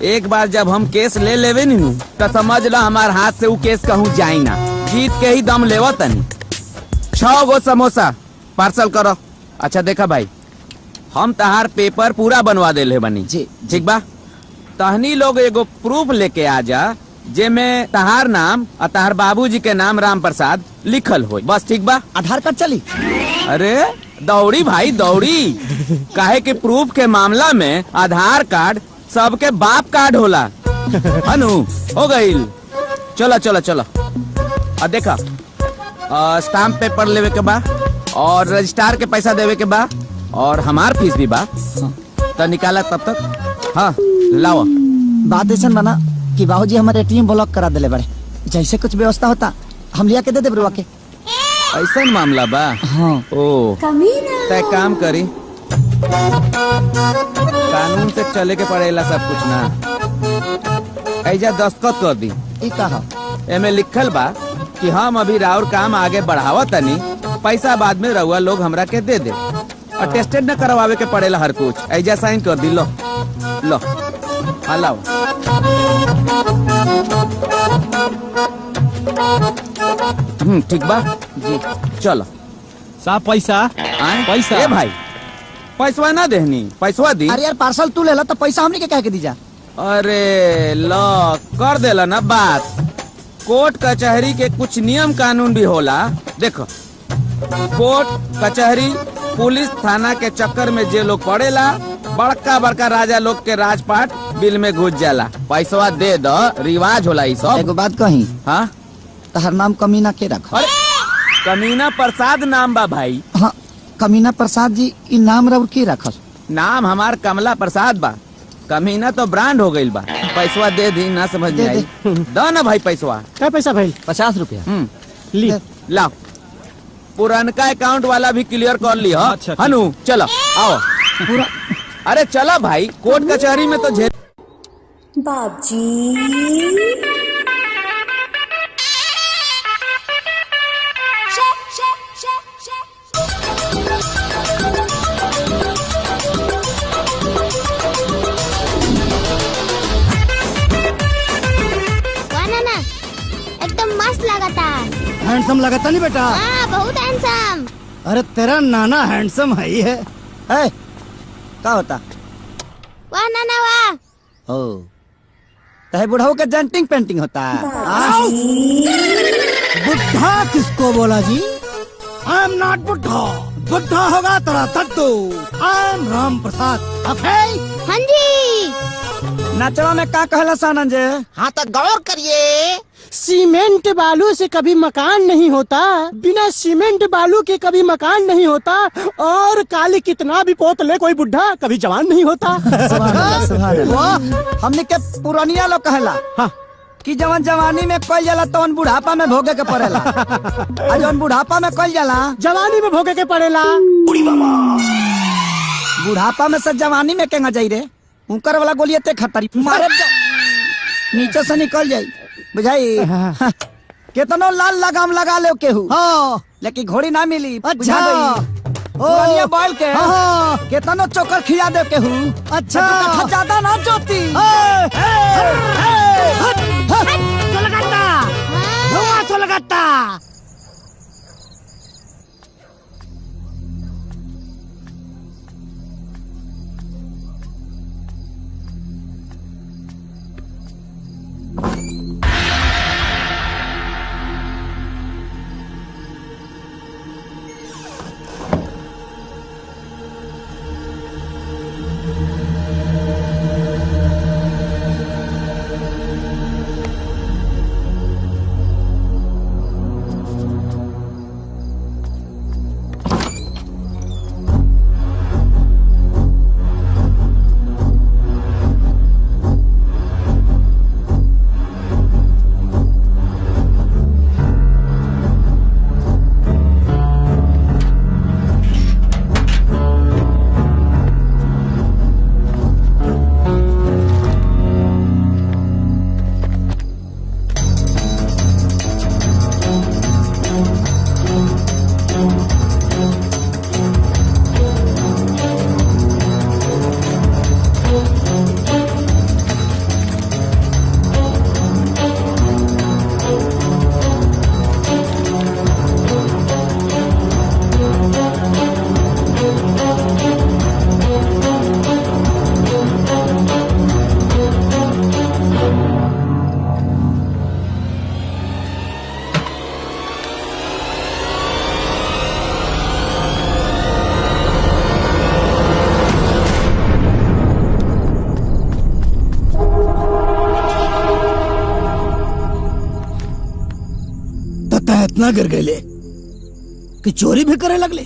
एक बार जब हम केस ले लेवे नी तो समझ लो हमार हाथ से वो केस कहूँ जाई ना। जीत के ही दम लेवा तनी। 6 गो समोसा पार्सल करो। अच्छा देखा भाई, हम तहार पेपर पूरा बनवा देले बनी जी, ठीक बा? तहनी लोग एगो प्रूफ लेके आ जा जेमे तहार नाम और तहार बाबूजी के नाम राम प्रसाद लिखल हो, बस ठीक बा? आधार कार्ड चली? अरे दौड़ी भाई दौड़ी, काहे के प्रूफ के मामला में आधार कार्ड सबके बाप कार्ड होला। अनु हो गईल। चलो चलो चलो। और देखा स्टाम्प पेपर लेवे के बा और रजिस्ट्रार के पैसा देवे के बा और हमार फीस भी बा। तो निकाला तब तक। हाँ लाओ। बात ऐसा बना कि बाबूजी हमारे एटीएम ब्लॉक करा दिले बड़े, जैसे कुछ व्यवस्था होता हम लिया के दे दे बुआ के। ऐसा मामला बा? हाँ। ओ तय काम करी, कानून से चले के पड़ेला सब कुछ ना। ऐजा दस्तखत कर दी। एमे लिखल बा कि हम अभी राउर काम आगे बढ़ावा तनी, पैसा बाद में रउआ लोग हमरा के दे दे। और टेस्टेड न करवावे के पड़ेला हर कुछ। ऐजा साइन कर दी। लो लो लाओ। ठीक बा जी, चलो। साहब पैसा पैसा। ए भाई पैसा ना देहनी, पैसा दी। अरे यार पार्सल तू लेला तो पैसा हमने के कह के दीजा। अरे लो कर देला ना बात। कोर्ट कचहरी के कुछ नियम कानून भी होला। देखो, कोर्ट कचहरी पुलिस थाना के चक्कर में जे लोग पड़ेला, बड़का बड़का राजा लोग के राजपाट बिल में घुस जाला। पैसवा दे दो, रिवाज होला ई सब। एगो बात कही, हाँ तहर नाम कमीना के रखा? अरे कमीना प्रसाद नाम बा भाई। हाँ कमीना प्रसाद जी, ई नाम रउर के रखल? नाम हमार कमला प्रसाद बा। कमीना तो ब्रांड हो गईल बा। पैसवा दे दी, ना समझ में आई। दो ना भाई पैसवा। क्या पैसा भाई? 50 रुपया। ली लाओ। पुरानका अकाउंट वाला भी क्लियर कर ली। अच्छा, हनु चलो आओ। अरे चलो भाई, कोर्ट कचहरी में तो झेल। एकदम मस्त लगाता। हैंडसम लगाता नहीं बेटा? हाँ बहुत हैंडसम। अरे तेरा नाना हैंडसम है ही है। क्या होता? वाह नाना वाह। ओ तहे बुढ़ाऊ के जेंटिंग पेंटिंग होता है। बुढ़ा किसको बोला जी? आई एम नॉट बुढ़ा। बुढ़ा होगा तेरा दद्दू। I am Ram Prasad. ओके? हाँ जी। नाचवा में का कहला सानन जे? हाँ तो गौर करिए। सीमेंट बालू से कभी मकान नहीं होता, बिना सीमेंट बालू के कभी मकान नहीं होता, और काली कितना भी पोत ले कोई बुढ़ा कभी जवान नहीं होता। हमने के पुरानिया लोग कहला कि जवन जवानी में कल जाला तो बुढ़ापा में भोगे के पड़ेला। और जवन बुढ़ापा में कल जाला जवानी में भोगे के पड़ेला। बुढ़ापा में से जवानी में केंगा जाई रे? उनकर वाला गोलियां ते खतरी मारे नीचे से निकल जाई, बुझाई? कितनो लाल लगाम लगा ले केहू, लेकिन घोड़ी ना मिली। अच्छा पुरानिया बैल के कितनो चोकर खिया दे केहू। अच्छा ज्यादा ना जोती। लगाता इतना गिर गए कि चोरी भी करे लगले।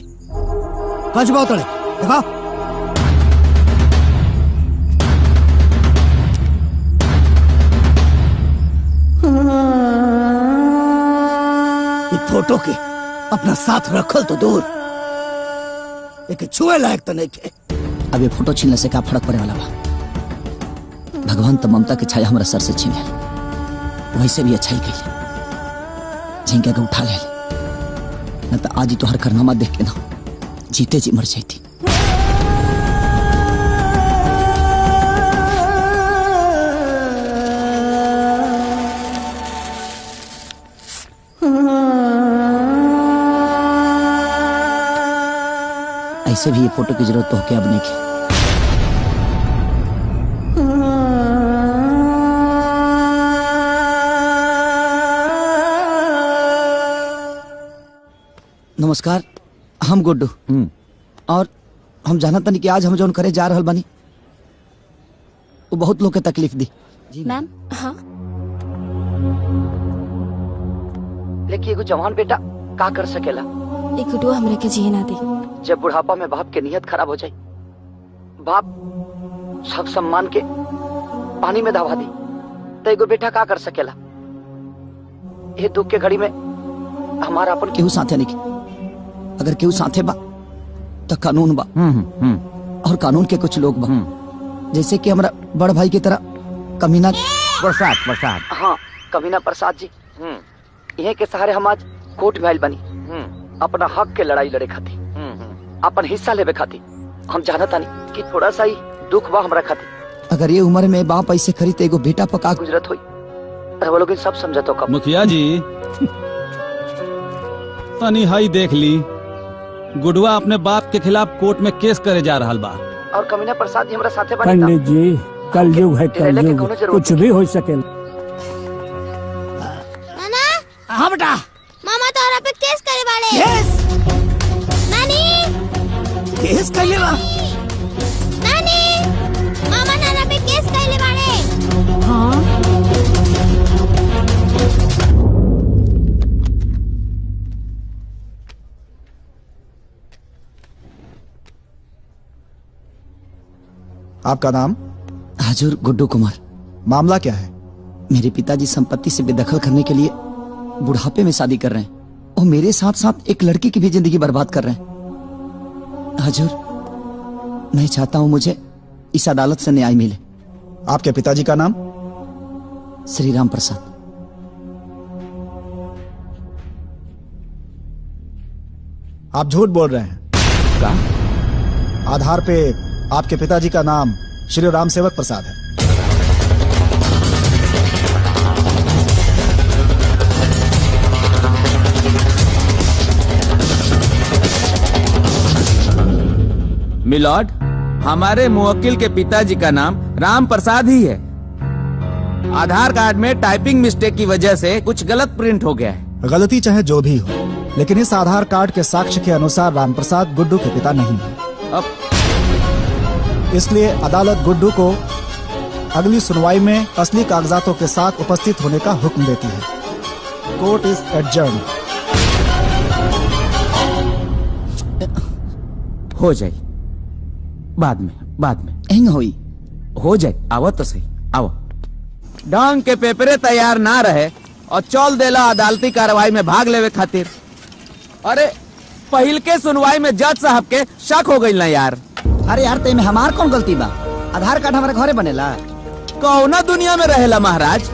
कच बात देखा फोटो के अपना साथ रखल तो दूर, एक छुए लायक तो नहीं थे। अब ये फोटो छीनने से क्या फर्क पड़े वाला बा? भगवान तो ममता की छाया हमारा सर से छीने, वैसे भी अच्छा ही कही झिंके के उठा ले, न तो आज ही तो हर करनामा देख के ना जीते जी मर जाती। ऐसे भी ये फोटो की जरूरत तो हो क्या अपने की। नमस्कार, हम गुड्डू और हम जाना तनी कि आज हम जोन करे जा रहल बानी वो बहुत लोग के तकलीफ दी। मैम। हाँ लेकिन एगो जवान बेटा का कर सकेला? एक गुडुआ हमरे के जिए ना दे। जब बुढ़ापा में बाप के नियत खराब हो जाए, बाप सब सम्मान के पानी में दबा दी, तो एगो बेटा का कर सकेला? ये दुख के घड़ी में हमारा अपन केहू साथे नहीं, अगर केहू साथे बा तो कानून बा। और कानून के कुछ लोग बा, जैसे कि हमारा बड़ भाई की तरह कमीना प्रसाद। हाँ, कमीना प्रसाद जी। यही के सहारे हम आज कोर्ट में आयल बनी, अपना हक के लड़ाई लड़े खाती, अपन हिस्सा लेवे खाती। हम जानता नहीं कि थोड़ा सा ही दुख बा हमरा खाती। अगर ये उम्र में बाप ऐसे करी तो एगो बेटा पका गुजरत हुई, वो लोग सब समझतो कब। मुखिया जी तनी हाई देख ली, गुडुआ अपने बाप के खिलाफ कोर्ट में केस करे जा रहा बा। और कमीना प्रसाद जी हमरा साथे बनी। पंडित जी कलयुग है, कलयुग, कुछ भी हो सके। हाँ बेटा। मामा तोहरा पे केस करे बाड़े। नानी केस कैले बा? नानी मामा नाना पे केस करे बाड़े। हाँ आपका नाम? हजूर गुड्डू कुमार। मामला क्या है? मेरे पिताजी संपत्ति से बेदखल करने के लिए बुढ़ापे में शादी कर रहे हैं, और मेरे साथ साथ एक लड़की की भी जिंदगी बर्बाद कर रहे हैं। हजूर मैं चाहता हूं मुझे इस अदालत से न्याय मिले। आपके पिताजी का नाम? श्री राम प्रसाद। आप झूठ बोल रहे हैं। क्या? आधार पे आपके पिताजी का नाम श्री राम सेवक प्रसाद है। मिलॉर्ड, हमारे मुवक्किल के पिताजी का नाम राम प्रसाद ही है। आधार कार्ड में टाइपिंग मिस्टेक की वजह से कुछ गलत प्रिंट हो गया है। गलती चाहे जो भी हो, लेकिन इस आधार कार्ड के साक्ष्य के अनुसार राम प्रसाद गुड्डू के पिता नहीं है। अब इसलिए अदालत गुड्डू को अगली सुनवाई में असली कागजातों के साथ उपस्थित होने का हुक्म देती है। Court is adjourn. हो जाए बाद में हुई हो जाए। आवो तो सही, आवो। डांग के पेपरे तैयार ना रहे और चौल देला अदालती कार्रवाई में भाग लेवे खातिर। अरे पहिल के सुनवाई में जज साहब के शक हो गई ना यार। अरे यार ते में हमार कौन गलती बा? आधार कार्ड हमारे घरे बनेला। कौना दुनिया में रहेला महाराज?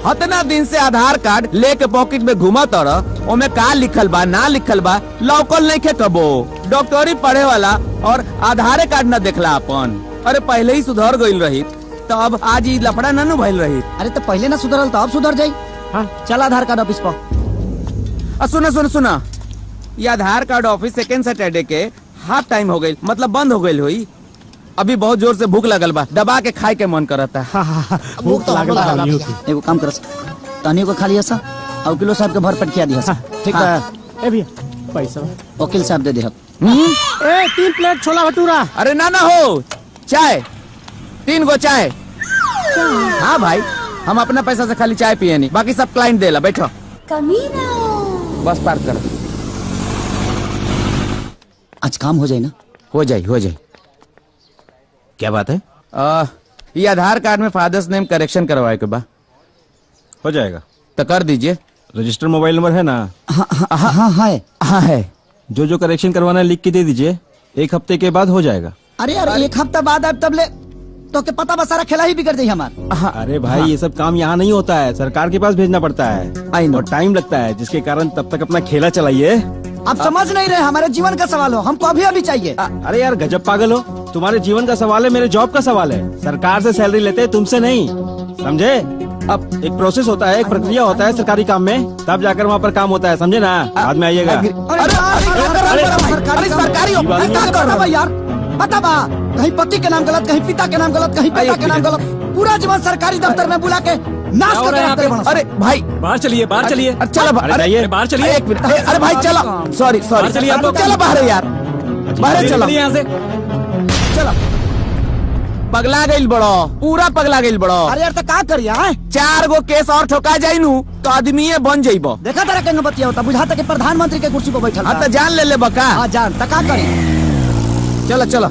हतना दिन से आधार कार्ड लेके पॉकेट में घुमा तोड़ा, ओमे का लिखल बा ना लिखल बा लौकल नहीं खे कबो। डॉक्टरी पढ़े वाला और आधार कार्ड न देखला अपन। अरे पहले ही सुधर गईल रही तो अब आज ही लफड़ा न भइल रही। अरे तो पहले ना सुधरल तो अब सुधर जाई। हाँ चल आधार कार्ड ऑफिस पर। सुना ये आधार कार्ड ऑफिस सेकेंड सैटरडे के हाफ टाइम हो गई, मतलब बंद हो गई हुई। अभी बहुत जोर से भूख लगल बा, दबा के खाए के मन करता है। भूख लागल। एगो काम करस, तानियो को खा लिया सा और किलो साहब के भर पेट खिया दिया। ठीक है। ए भैया पैसा वकील साहब दे दे। ए 3 प्लेट छोला भटूरा। अरे ना हो, चाय 3 गो चाय। हाँ भाई, हम अपना पैसा से खाली चाय पिए नहीं, बाकी सब क्लाइंट देला। बैठो। कमीना। बस पार्क कर। आज काम हो जाए ना? हो जाए। क्या बात है? ये आधार कार्ड में फादर्स नेम करेक्शन करवाए के बा। हो जाएगा तो कर दीजिए। रजिस्टर मोबाइल नंबर है ना? हाँ है। जो करेक्शन करवाना है लिख के दे दीजिए, 1 हफ्ते के बाद हो जाएगा। अरे यार 1 हफ्ता बाद अब तब ले तो के पता बस सारा खेला ही बिगड़ जाए हमारा। अरे भाई ये सब काम यहाँ नहीं होता है, सरकार के पास भेजना पड़ता है और टाइम लगता है, जिसके कारण तब तक अपना खेला चलाइए। आप समझ नहीं रहे, हमारे जीवन का सवाल हो, हमको अभी चाहिए। अरे यार गजब पागल हो, तुम्हारे जीवन का सवाल है, मेरे जॉब का सवाल है। सरकार से सैलरी लेते हैं, तुमसे नहीं, समझे? अब एक प्रोसेस होता है, एक प्रक्रिया होता है सरकारी काम में, तब जाकर वहाँ पर काम होता है, समझे ना? बाद में आइएगा। सरकारी यार बता बा, कहीं पति के नाम गलत, कहीं पिता के नाम गलत, कहीं पिता के नाम गलत, पूरा जीवन सरकारी दफ्तर में बुला के नाश कर रहे हैं। अरे भाई बाहर चलिए, बाहर चलिए। चलो अरे बाहर चलिए। एक मिनट। अरे भाई चलो, सॉरी चलिए आप लोग। चलो बाहर यार, बाहर चलो यहाँ से। चलो पगला गइल बड़ो, पूरा पगला गइल बड़ो। अरे यार तो का करिया 4 गो केस और ठोका जाई नु तो आदमी बन जाइबो। देखा तेरा केंगे बतिया होता बुझाता कि प्रधानमंत्री के कुर्सी पर बैठल। हाँ तो जान ले ले बका। हाँ जान तो का करी। चलो चलो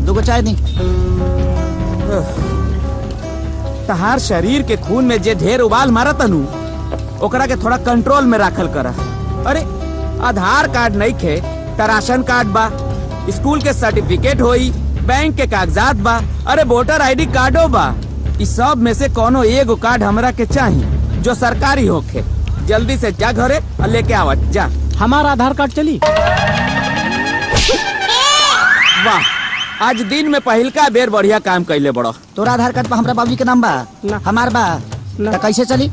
2 गो चाय दी। तहार शरीर के खून में जे ढेर उबाल मारा तनु ओकरा के थोड़ा कंट्रोल में राखल करा। अरे आधार कार्ड नहीं खे त राशन कार्ड बा, स्कूल के सर्टिफिकेट होई, बैंक के कागजात बा, अरे वोटर आईडी कार्डो बा। इस सब में से कोनो एगो कार्ड हमरा के चाहिए जो सरकारी होखे। जल्दी से जा घरे और लेके आवा जा। हमारा आधार कार्ड चली। वाह आज दिन में पहिलका बेर बढ़िया काम कैले बड़ो। तोरा आधार कार्ड पर हमरा बाबूजी के नाम बा? हमार बा। तो कैसे चली?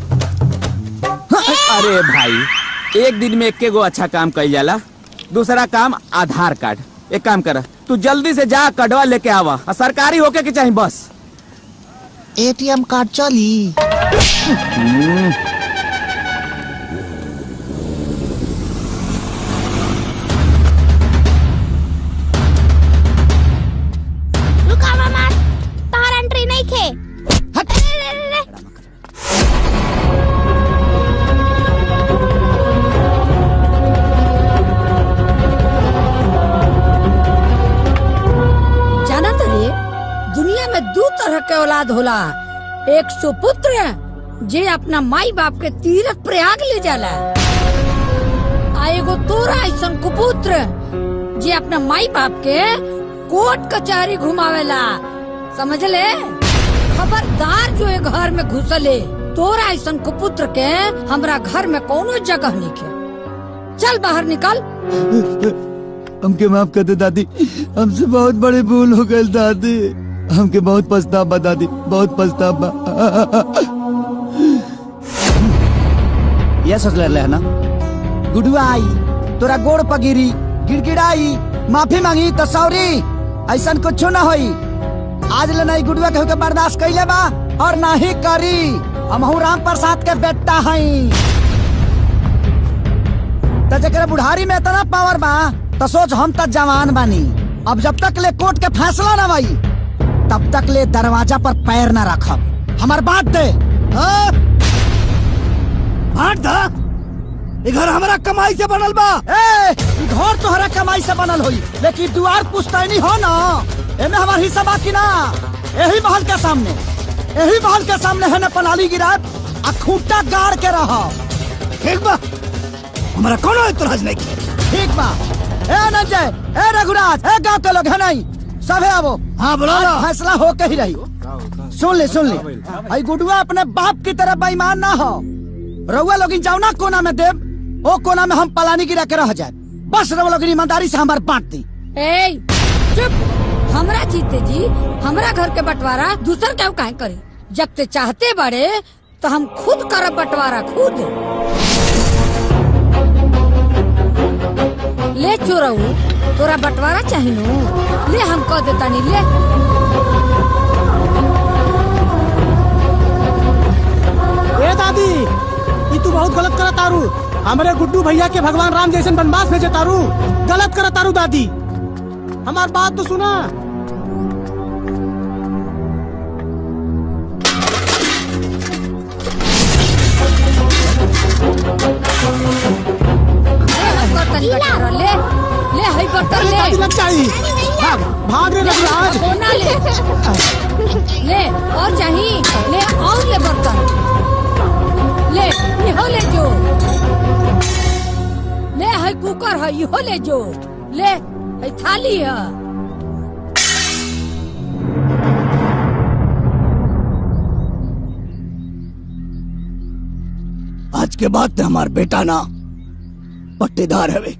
अरे भाई एक दिन में एक गो अच्छा काम कइल जाला। दूसरा काम आधार कार्ड। एक काम कर तू जल्दी से जा कटवा लेके आवा, सरकारी होके के चाहिए बस। एटीएम कार्ड चली। रुका मामा, तार एंट्री नहीं खे। जाना तरे दुनिया में 2 तरह के औलाद होला। एक सुपुत्र जे अपना माई बाप के तीर्थ प्रयाग ले जाला, आ एगो तोरा ऐसन कुपुत्र जे अपना माई बाप के कोर्ट कचहरी घुमावेला। समझ ले? खबरदार जो ये घर में घुसले। तोरा ऐसन कुपुत्र के हमरा घर में कोनो जगह नहीं खे। चल बाहर निकल। हमके माफ कर दे दादी, हमसे बहुत बड़ी भूल हो गई दादी। हमके बहुत पछतावा दादी, बहुत पछतावा। ये सोच ले है ना गुडुआ आई तोरा गोड़ पगिरी गिड़गिड़ाई माफी मांगी तो सॉरी ऐसा कुछ ना होई। आज ले नहीं गुडुआ के बर्दाश्त कैले बा और ना ही करी। हमहू राम प्रसाद के बेटा हई। तो जरा बुढ़ारी में इतना पावर बा तो सोच हम तक जवान बानी। अब जब तक ले कोर्ट के फैसला ना भाई तब तक ले दरवाजा पर पैर ना रखब। हमार बात दे। बांट दा। ये घर हमारा कमाई से बनल बा। घर तोहरा कमाई से बनल होई लेकिन दुआर पुश्तैनी हो ना एमे हमार हिस्सा बाकी ना। यही महल के सामने है ना पनाली गिरा आ खूंटा गाड़ के रहा। ठीक बा हमारा कोनो एतराज नहीं किया। ठीक बा। ए नंजय, ए रघुराज, ए गांव के लोग है नहीं सबे आवो। हाँ बोलो फैसला हो के ही रही। सुन ले आई गुडुआ अपने बाप की तरह बेईमान ना हो। रउआ लोग जाओ ना कोना में देव ओ कोना में हम पलानी गिरा के रह जाए। बस रउआ लोग ईमानदारी से हमार बांट दी। चुप। हमरा जीते जी हमरा घर के बंटवारा दूसर क्यों काहे करी? जब ते चाहते बड़े तो हम खुद करब बंटवारा खुद। ले चोरऊ तोरा बंटवारा चाहिए नु ले हम कह देता नहीं ले। ए दादी ये तू बहुत गलत करत तारू। हमारे गुड्डू भैया के भगवान राम जैसे बनवास भेजे तारू। गलत करत तारू दादी। हमार बात तो सुना। ले ले हई बर्तन ले। लग जाई। भाग रे रघुराज। कोना ले ले और चाहिए ले और ले बर्तन ले इहो ले जो ले हई कुकर है इहो ले जो ले हई थाली है। आज के बाद ते हमार बेटा ना पट्टेदार है वे।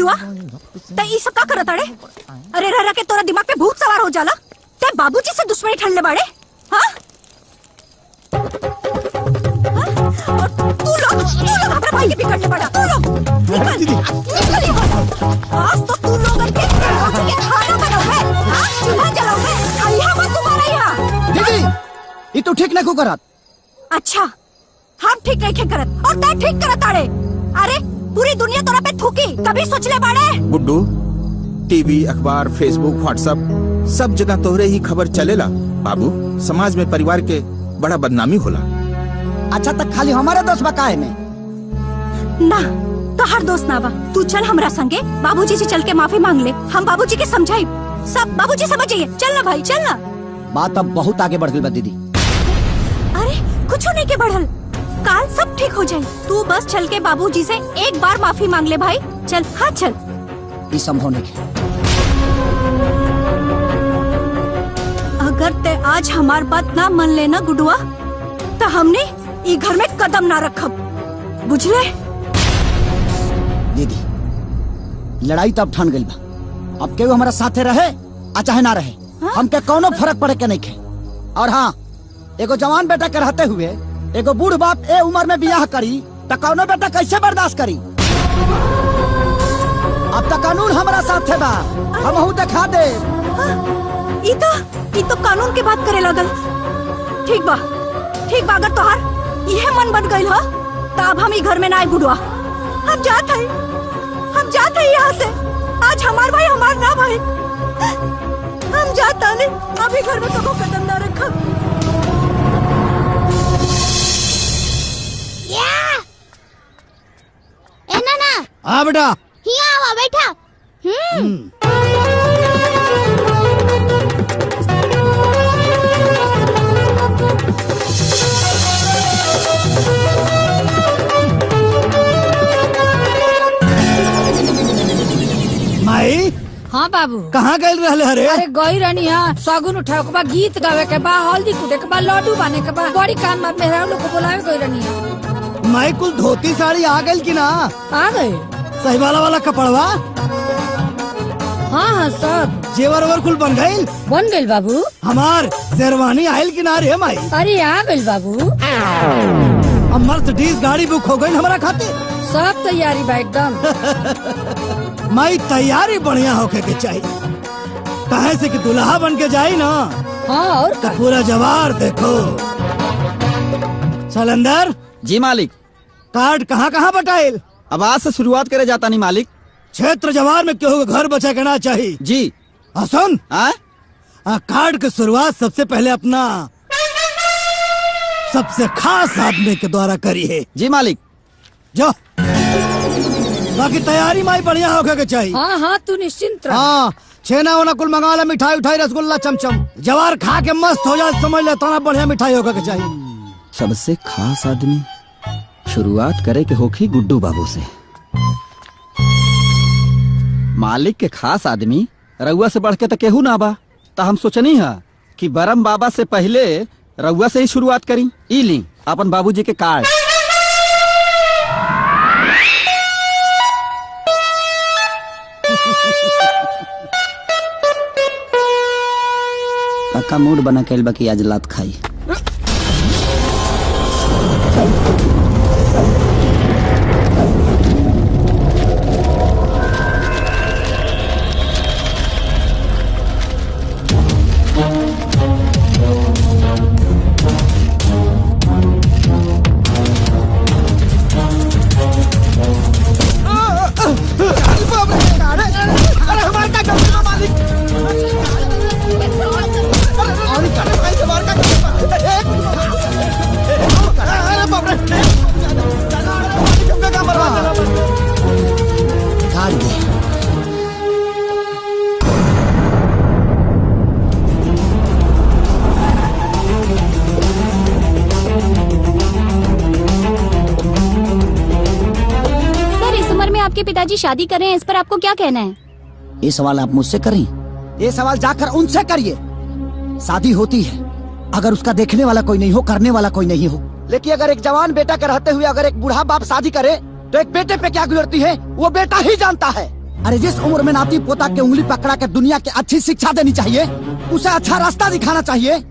गुडुआ ते ई सब का करत अड़े? अरे रह के तोरा दिमाग पे भूत सवार हो जाला। ते बाबूजी से दुश्मनी ठंडले बाड़े? हाँ? और तू लोग अपने भाई के बिगड़ने पड़ा। तू लोग निकल यहाँ से। आज तो तू लोग के खाना बनाओ है, हाँ? चूल्हा जलाओ है। यहाँ मत तुम्हारा यहाँ। दीदी, ये तो ठीक नहीं करत। अच्छा, हम ठीक नहीं करत और ते ठीक करत आड़े। अरे पूरी दुनिया तोरा पे थूकी, कभी सोच ले बाड़े? गुड्डू, टीवी, अखबार, फेसबुक, व्हाट्सएप सब जगह तोहरे ही खबर चलेला। बाबू, समाज में परिवार के बड़ा बदनामी होला। अच्छा तक खाली हमारे दोस्त बकाए में ना, तो हर दोस्त ना बा। तू चल हमरा संगे, बाबूजी से चल के माफी मांग ले। हम बाबूजी के समझाई, सब बाबूजी समझिए। चल ना भाई, चल ना। बात अब बहुत आगे बढ़ गई बा दीदी। अरे कुछ नहीं के बढ़ल, काल सब ठीक हो जाए। तू बस चल के बाबूजी से एक बार माफी मांग ले भाई। चल, हाँ चल। ये संभव नहीं। अगर ते आज हमार बात ना मान लेना गुडुआ, तो हमने ये घर में कदम ना रखब, बुझले? दीदी, लड़ाई तो अब ठान गई बा। अब केहू हमारा साथे रहे आ चाहे ना रहे, हमके कोनो फर्क पड़े के नहीं खे। और हाँ, एगो जवान बेटा के रहते हुए एगो बूढ़ बाप ए उम्र में बियाह करी तो कौनो बेटा कैसे बर्दाश्त करी? अब तक कानून हमारा साथे बा, हमहू दिखा दे। ई तो कानून के बात करे लगल। ठीक बा, अगर तोहार यह मन बन गई हो तो अब हम ही घर में ना आए गुडुआ। हम जाते हैं यहाँ से। आज हमार भाई हमार ना भाई, हम जाता नहीं। अभी घर में कबो कदम ना रखा। ए नाना। हाँ बेटा। यहाँ आवा बैठा। माई। हाँ बाबू। कहाँ गए रहले हरे? अरे गई रहनी है, शगुन उठावे के बा, गीत गावे के बा, हल्दी कूटे के बा, लड्डू बने के बा, बड़ी काम बा। मेहरा लोग को बुलावे गई रहनी है। माई कुल धोती साड़ी आ गई कि ना? आ गए। सही वाला कपड़वा? हाँ सब। जेवर कुल बन गई बाबू। हमार शेरवानी आयल कि ना रे माई? अरे आ गई बाबू। अब मर्सिडीज गाड़ी बुक हो गई हमारा खाते। सब तैयारी बा एकदम। माई तैयारी बढ़िया होके के चाहिए, कहे से कि दुल्हा बन के जाई ना। हाँ और तो पूरा जवार देखो। सलंदर जी मालिक। कार्ड कहाँ बटाइल? अब आज से शुरुआत करे जाता नहीं मालिक। क्षेत्र जवार में केहू के घर बचा के ना चाहिए जी। सुन, कार्ड की शुरुआत सबसे पहले अपना सबसे खास आदमी के द्वारा करी है। जी मालिक। जो बाकी तैयारी माई बढ़िया होके के चाहिए। हाँ तू निश्चिंत रह। हाँ, छेना वोना कुल मंगा ले, मिठाई उठाई, रसगुल्ला, चमचम। जवार खा के मस्त हो जाए, समझ ले तो बढ़िया मिठाई होके के चाहिए। सबसे खास आदमी शुरुआत करे के होखी गुड्डू बाबू से। मालिक के खास आदमी रउआ से बढ़ के तो केहू ना बा। तो हम सोचनी है कि बरम बाबा से पहले रउआ से ही शुरुआत करी। ई ली अपन बाबूजी के कार्ड। पक्का मूड बना के बाकी आज लात खाई। आपके पिताजी शादी कर रहे हैं, इस पर आपको क्या कहना है? ये सवाल आप मुझसे करें, ये सवाल जाकर उनसे करिए। शादी होती है अगर उसका देखने वाला कोई नहीं हो, करने वाला कोई नहीं हो। लेकिन अगर एक जवान बेटा के रहते हुए अगर एक बूढ़ा बाप शादी करे तो एक बेटे पे क्या गुजरती है वो बेटा ही जानता है। अरे जिस उम्र में नाती पोता के उंगली पकड़ा के दुनिया की अच्छी शिक्षा देनी चाहिए, उसे अच्छा रास्ता दिखाना चाहिए,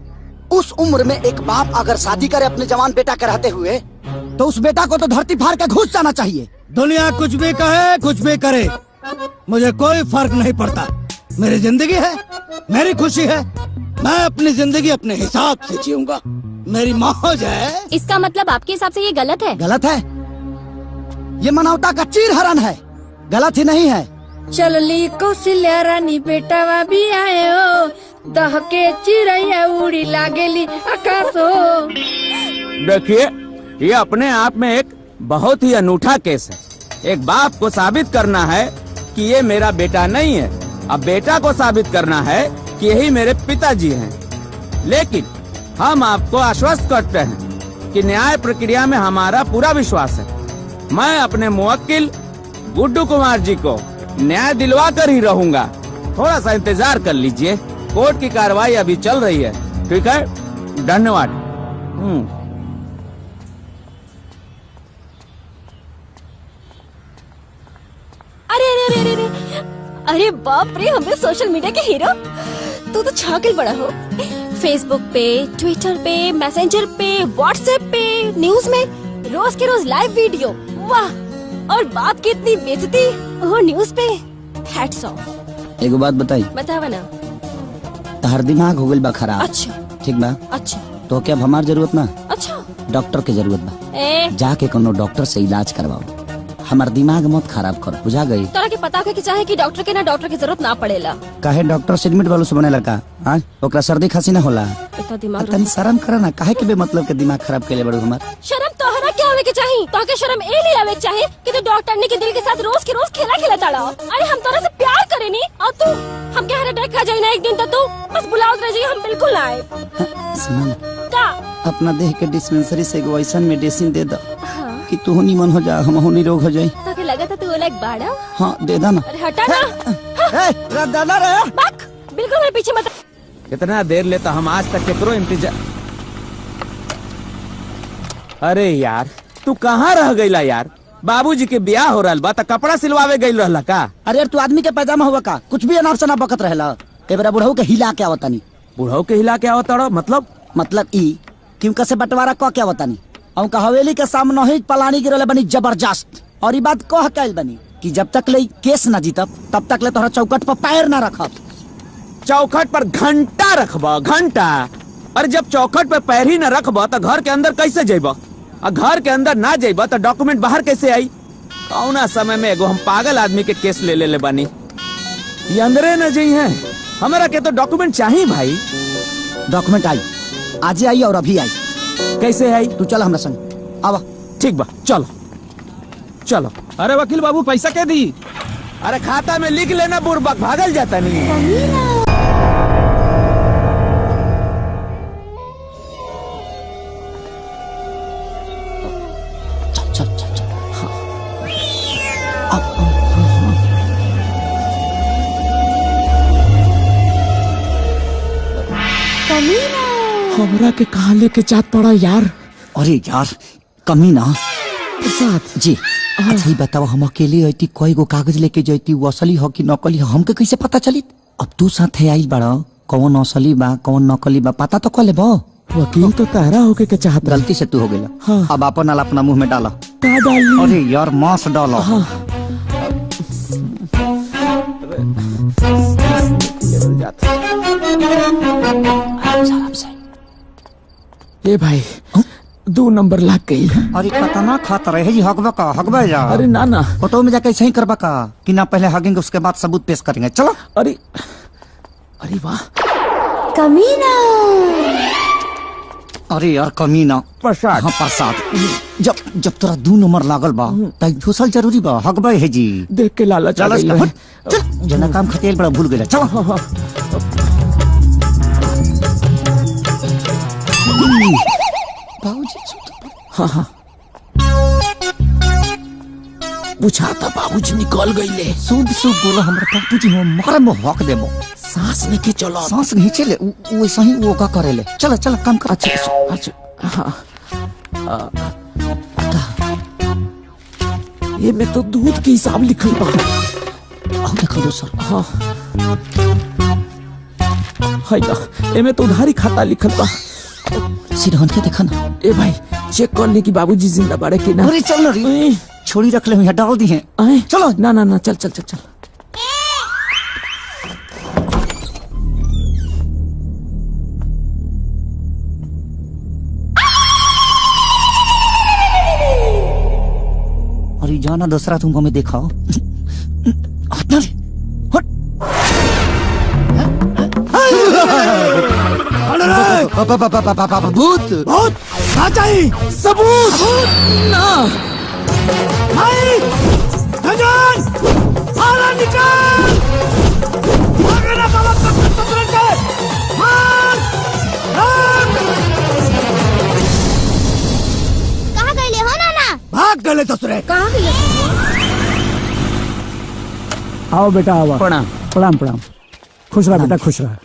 उस उम्र में एक बाप अगर शादी करे अपने जवान बेटा के रहते हुए, तो उस बेटा को तो धरती फाड़ के घुस जाना चाहिए। दुनिया कुछ भी कहे कुछ भी करे, मुझे कोई फर्क नहीं पड़ता। मेरी जिंदगी है, मेरी खुशी है, मैं अपनी जिंदगी अपने हिसाब से जीऊंगा। मेरी मौज है। इसका मतलब आपके हिसाब से ये गलत है? गलत है, ये मानवता का चीर हरण है, गलत ही नहीं है। चलली कौशल्या रानी बेटावा भी आए हो, दहके चिड़ैया उड़ी लागेली आकाश हो। देखिए, ये अपने आप में एक बहुत ही अनूठा केस है। एक बाप को साबित करना है कि ये मेरा बेटा नहीं है, अब बेटा को साबित करना है कि यही मेरे पिताजी हैं। लेकिन हम आपको आश्वस्त करते हैं कि न्याय प्रक्रिया में हमारा पूरा विश्वास है। मैं अपने मुवक्किल गुड्डू कुमार जी को न्याय दिलवा कर ही रहूंगा। थोड़ा सा इंतजार कर लीजिए, कोर्ट की कार्रवाई अभी चल रही है। ठीक है, धन्यवाद। अरे अरे अरे अरे अरे बाप रे, हमें सोशल मीडिया के हीरो। तू तो छागल बड़ा हो। फेसबुक पे, ट्विटर पे, मैसेंजर पे, व्हाट्सएप पे, न्यूज में रोज के रोज लाइव वीडियो। वाह, और बाप की इतनी बेइज्जती वो न्यूज पे। Hats off. एगो बात बताई, बतावा ना। तहर दिमाग हो गइल बा खराब। अच्छा ठीक बा। अच्छा तो क्या अब हमार जरूरत ना, अच्छा डॉक्टर के जरूरत बा। ए जाके कोनो डॉक्टर से इलाज करवाओ, हमार दिमाग मत खराब करो, बुझा गई? तोरा के पता के चाहे कि डॉक्टर के ना डॉक्टर की जरूरत ना पड़ेला। काहे डॉक्टर सीमेंट वालों से बनेला का? हाँ, ओकरा सर्दी खांसी ना होला? इतना दिमाग तनी शर्म करा ना, काहे के बेमतलब के दिमाग खराब केले बड़ू हमार? शर्म तोहरा क्या आवे के चाही? तोहके शर्म ए नहीं आवे के चाही कि तू डॉक्टर के दिल के साथ रोज के रोज खेला खेला ताड़ा। अरे हम तोरा से प्यार करेनी और तू हम के हार्ट अटैक खा जाई ना एक दिन, तो तू बस बुलाओ रह जाई, हम बिल्कुल ना आए। सुना ना, का अपना देह के डिस्पेंसरी से एगो ऐसा मेडिसिन दे दो कि तू निमन हो जा, हम निरोग हो जाई। ताके लगा था तू लाइक बाड़ा। हाँ दे दा ना। अरे हटा ना। दादा रे बक, बिल्कुल मेरे पीछे मत। कितना देर लेता, हम आज तक केकरो इंतजार। अरे यार, तू कहाँ रह गईला यार? बाबूजी के ब्याह हो रहा बा, त कपड़ा सिलवावे गई रहला का? अरे यार, तू आदमी के पैजामा हुआ का? कुछ भी अनाप शनाप बकत रहला। ए बड़ा बुढ़ऊ के हिला के आवतानी। बुढ़ऊ के हिला के आवताड़ा मतलब ई क्यों कसे बंटवारा क के आवतानी? औ का हवेली के सामने ही पलानी गिरले बनी जबरदस्त। और ई बात कह कैल बनी कि जब तक ले केस ना जीतब तब तक ले तोहरा चौकट पर पैर ना रखब। चौखट पर घंटा रखबा, घंटा? और जब चौखट पर पैर ही न रखबा तो घर के अंदर कैसे जेबा? और घर के अंदर ना जेबा तो डॉक्यूमेंट बाहर कैसे आई? कौना समय में एगो हम पागल आदमी के केस ले बानी, ये अंदरे न जई है। हमरा के तो डॉक्यूमेंट चाहिए भाई। डॉक्यूमेंट आई, आज आई और अभी आई। कैसे आई? तू चल हमरा संग, आवा। ठीक बा, चलो चलो। अरे वकील बाबू, पैसा क्या दी? अरे खाता में लिख लेना, बुरबक भागल जाता नहीं। हमरा के कहाँ लेके जात पड़ा यार? अरे यार, कमीना साथ जी। अच्छा ही बताओ, हम अकेले आईती, कोई गो कागज लेके जाती, वो असली हो कि नकली हो, हमके कैसे पता चली? अब तू साथे आई बड़ा, कौन असली बा कौन नकली बा पता तो कर लेबो। वकील तो तारा होके के चाहत। गलती से तू हो गेला। हाँ। अब अपन नाल अपना मुंह में डाला। का डाली? अरे यार, मांस डालो। हाँ। ए भाई, 2 नंबर लाग गई। अरे खतना खाता रहे जी, हगबा का हगबा जा। अरे ना ना, फोटो में जाके सही करबा का कि ना पहले हगेंगे उसके बाद सबूत पेश करेंगे। चलो। अरे अरे वाह, कमीना। अरे यार कमीना, प्रसाद। हाँ प्रसाद। जब तोरा 2 नंबर लागल बा त घुसल जरूरी बा, हगबा है जी। देख के लालच आ गइल है। चल, जना काम खतेल बड़ा भूल गेला। चलो। हाँ। बाबूजी हाँ। बुझाता बाबूजी निकल गईले। शुद्ध शुद्ध बोला, हमरा बाबूजी हम मारे में हक देबो। सांस नहीं चलो, सांस नहीं चले, वैसा ही वो का करेले। चलो चलो काम कर। अच्छा हाँ। ये में तो दूध के हिसाब लिखल बा। देखो दोसर। हाँ हाय दा एमे तो उधारी खाता लिखल बा। सिरहन के देखा ना। ए भाई चेक कर ले कि बाबूजी जिंदा बाड़े कि ना। अरे चल ना रे, छोड़ी रख ले, यहाँ डाल दी है। चलो ना ना ना चल चल चल चल। अरे जाना दूसरा तुमको मैं दिखाओ। भूत भूत ना चाहिए सबूत ना भाई धनजन बाहर निकल भागे ना बाबा पकड़ के मार कहाँ गए हो नाना? भाग गए ससुरे। कहाँ गए? आओ बेटा आओ। प्रणाम प्रणाम प्रणाम। खुश रहा बेटा खुश रहा।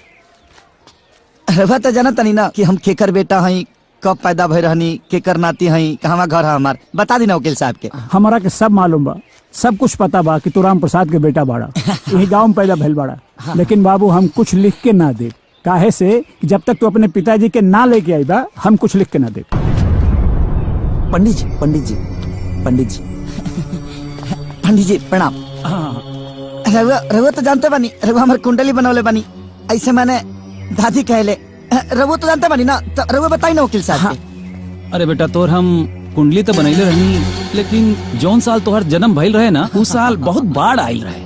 रवा तो जाना तनी ना कि हम केकर बेटा हई, कब पैदा भई रहनी, केकर नाती हई, कहवा घर है हमार, बता दी ना वकील साहब के। हमारा के सब मालूम बा, सब कुछ पता बा कि तू राम प्रसाद के बेटा बाड़ा, यही गांव में पैदा भइल बाड़ा। लेकिन बाबू हम कुछ लिख के ना दे, काहे से कि जब तक तू अपने पिताजी के ना लेके आई बा हम कुछ लिख के ना दे। पंडित जी पंडित जी पंडित जी पंडित जी प्रणाम। रवा तो जानते बानी, रवा हमार कुंडली बनवले बानी, ऐसे मैंने दादी कहले। रवा तो जानते बानी ना, तो रवा बताई ना वकील साहब के। अरे बेटा तोर हम कुंडली तो बनैले रही, लेकिन जौन साल तोहर जन्म भइल रहे ना उस साल बहुत बाढ़ आयल रहे।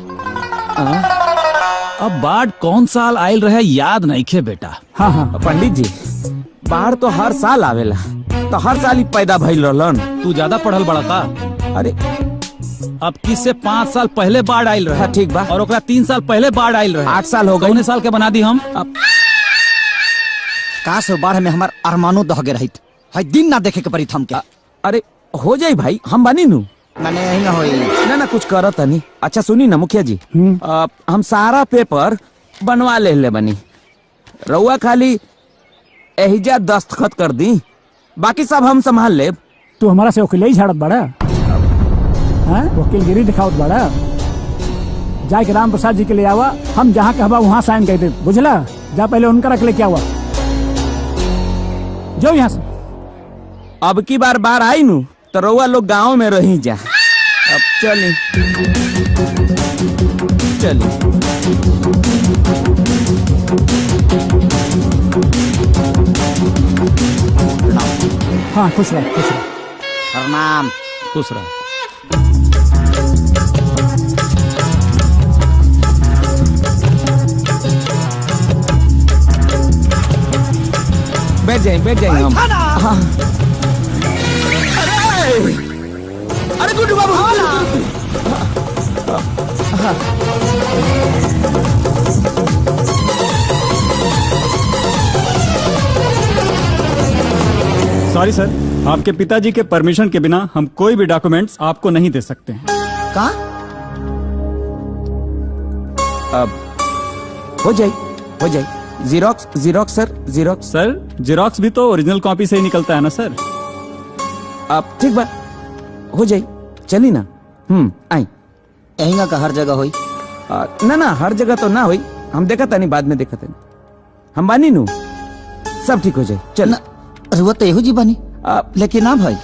अब बाढ़ कौन साल आयल रहे याद नहीं खे बेटा। हाँ हाँ पंडित जी बाढ़ तो हर साल आवेला, तो हर साल ही पैदा भइल रहलन। तू ज्यादा पढ़ल बड़ा का? अरे अब किससे 5 साल पहले बाढ़ आयल रहे। ठीक बा। और ओकरा 3 साल पहले बाढ़ आयल रहे। 8 साल हो गए। कौने साल के बना दी हम? काश बाढ़ में हमार अरमानो दह गए रहित, है दिन ना देखे के पड़ी हमके। अरे हो जाई भाई, हम बनी नू मैंने यही ना होई ना ना कुछ करत नहीं। अच्छा सुनी ना मुखिया जी, हम सारा पेपर बनवा ले बनी, रउआ खाली एहिजा दस्तखत कर दी, बाकी सब हम संभाल ले। तू हमारा से वकील ही झाड़त बड़ा, हाँ वकीलगिरी दिखावत बड़ा। जाके राम प्रसाद जी के ले आवा, हम जहाँ कहवा वहाँ साइन कर दे, बुझला? जा पहले उनका रख ले क्या हुआ, जो यहाँ से। अब की बार बार आई नू तो रउआ लोग गांव में रही जा। अब चली चली। हाँ खुश रह खुश रह। प्रणाम। खुश रह। बैठ जाए हम। हाँ। अरे गुड्डू बाबू सॉरी सर, आपके पिताजी के परमिशन के बिना हम कोई भी डॉक्यूमेंट्स आपको नहीं दे सकते हैं। का? अब हो जाए जीरोक्स सर जीरोक्स भी तो ओरिजिनल कॉपी से ही निकलता है ना सर। अब ठीक बा, हो जाए, चली ना। आई यही का हर जगह होई? ना हर जगह तो ना होई, हम देखा था नहीं, बाद में देखा था, हम बानी नू, सब ठीक हो जाए। चल रहुआ तो एहो जी बानी, लेकिन ना भाई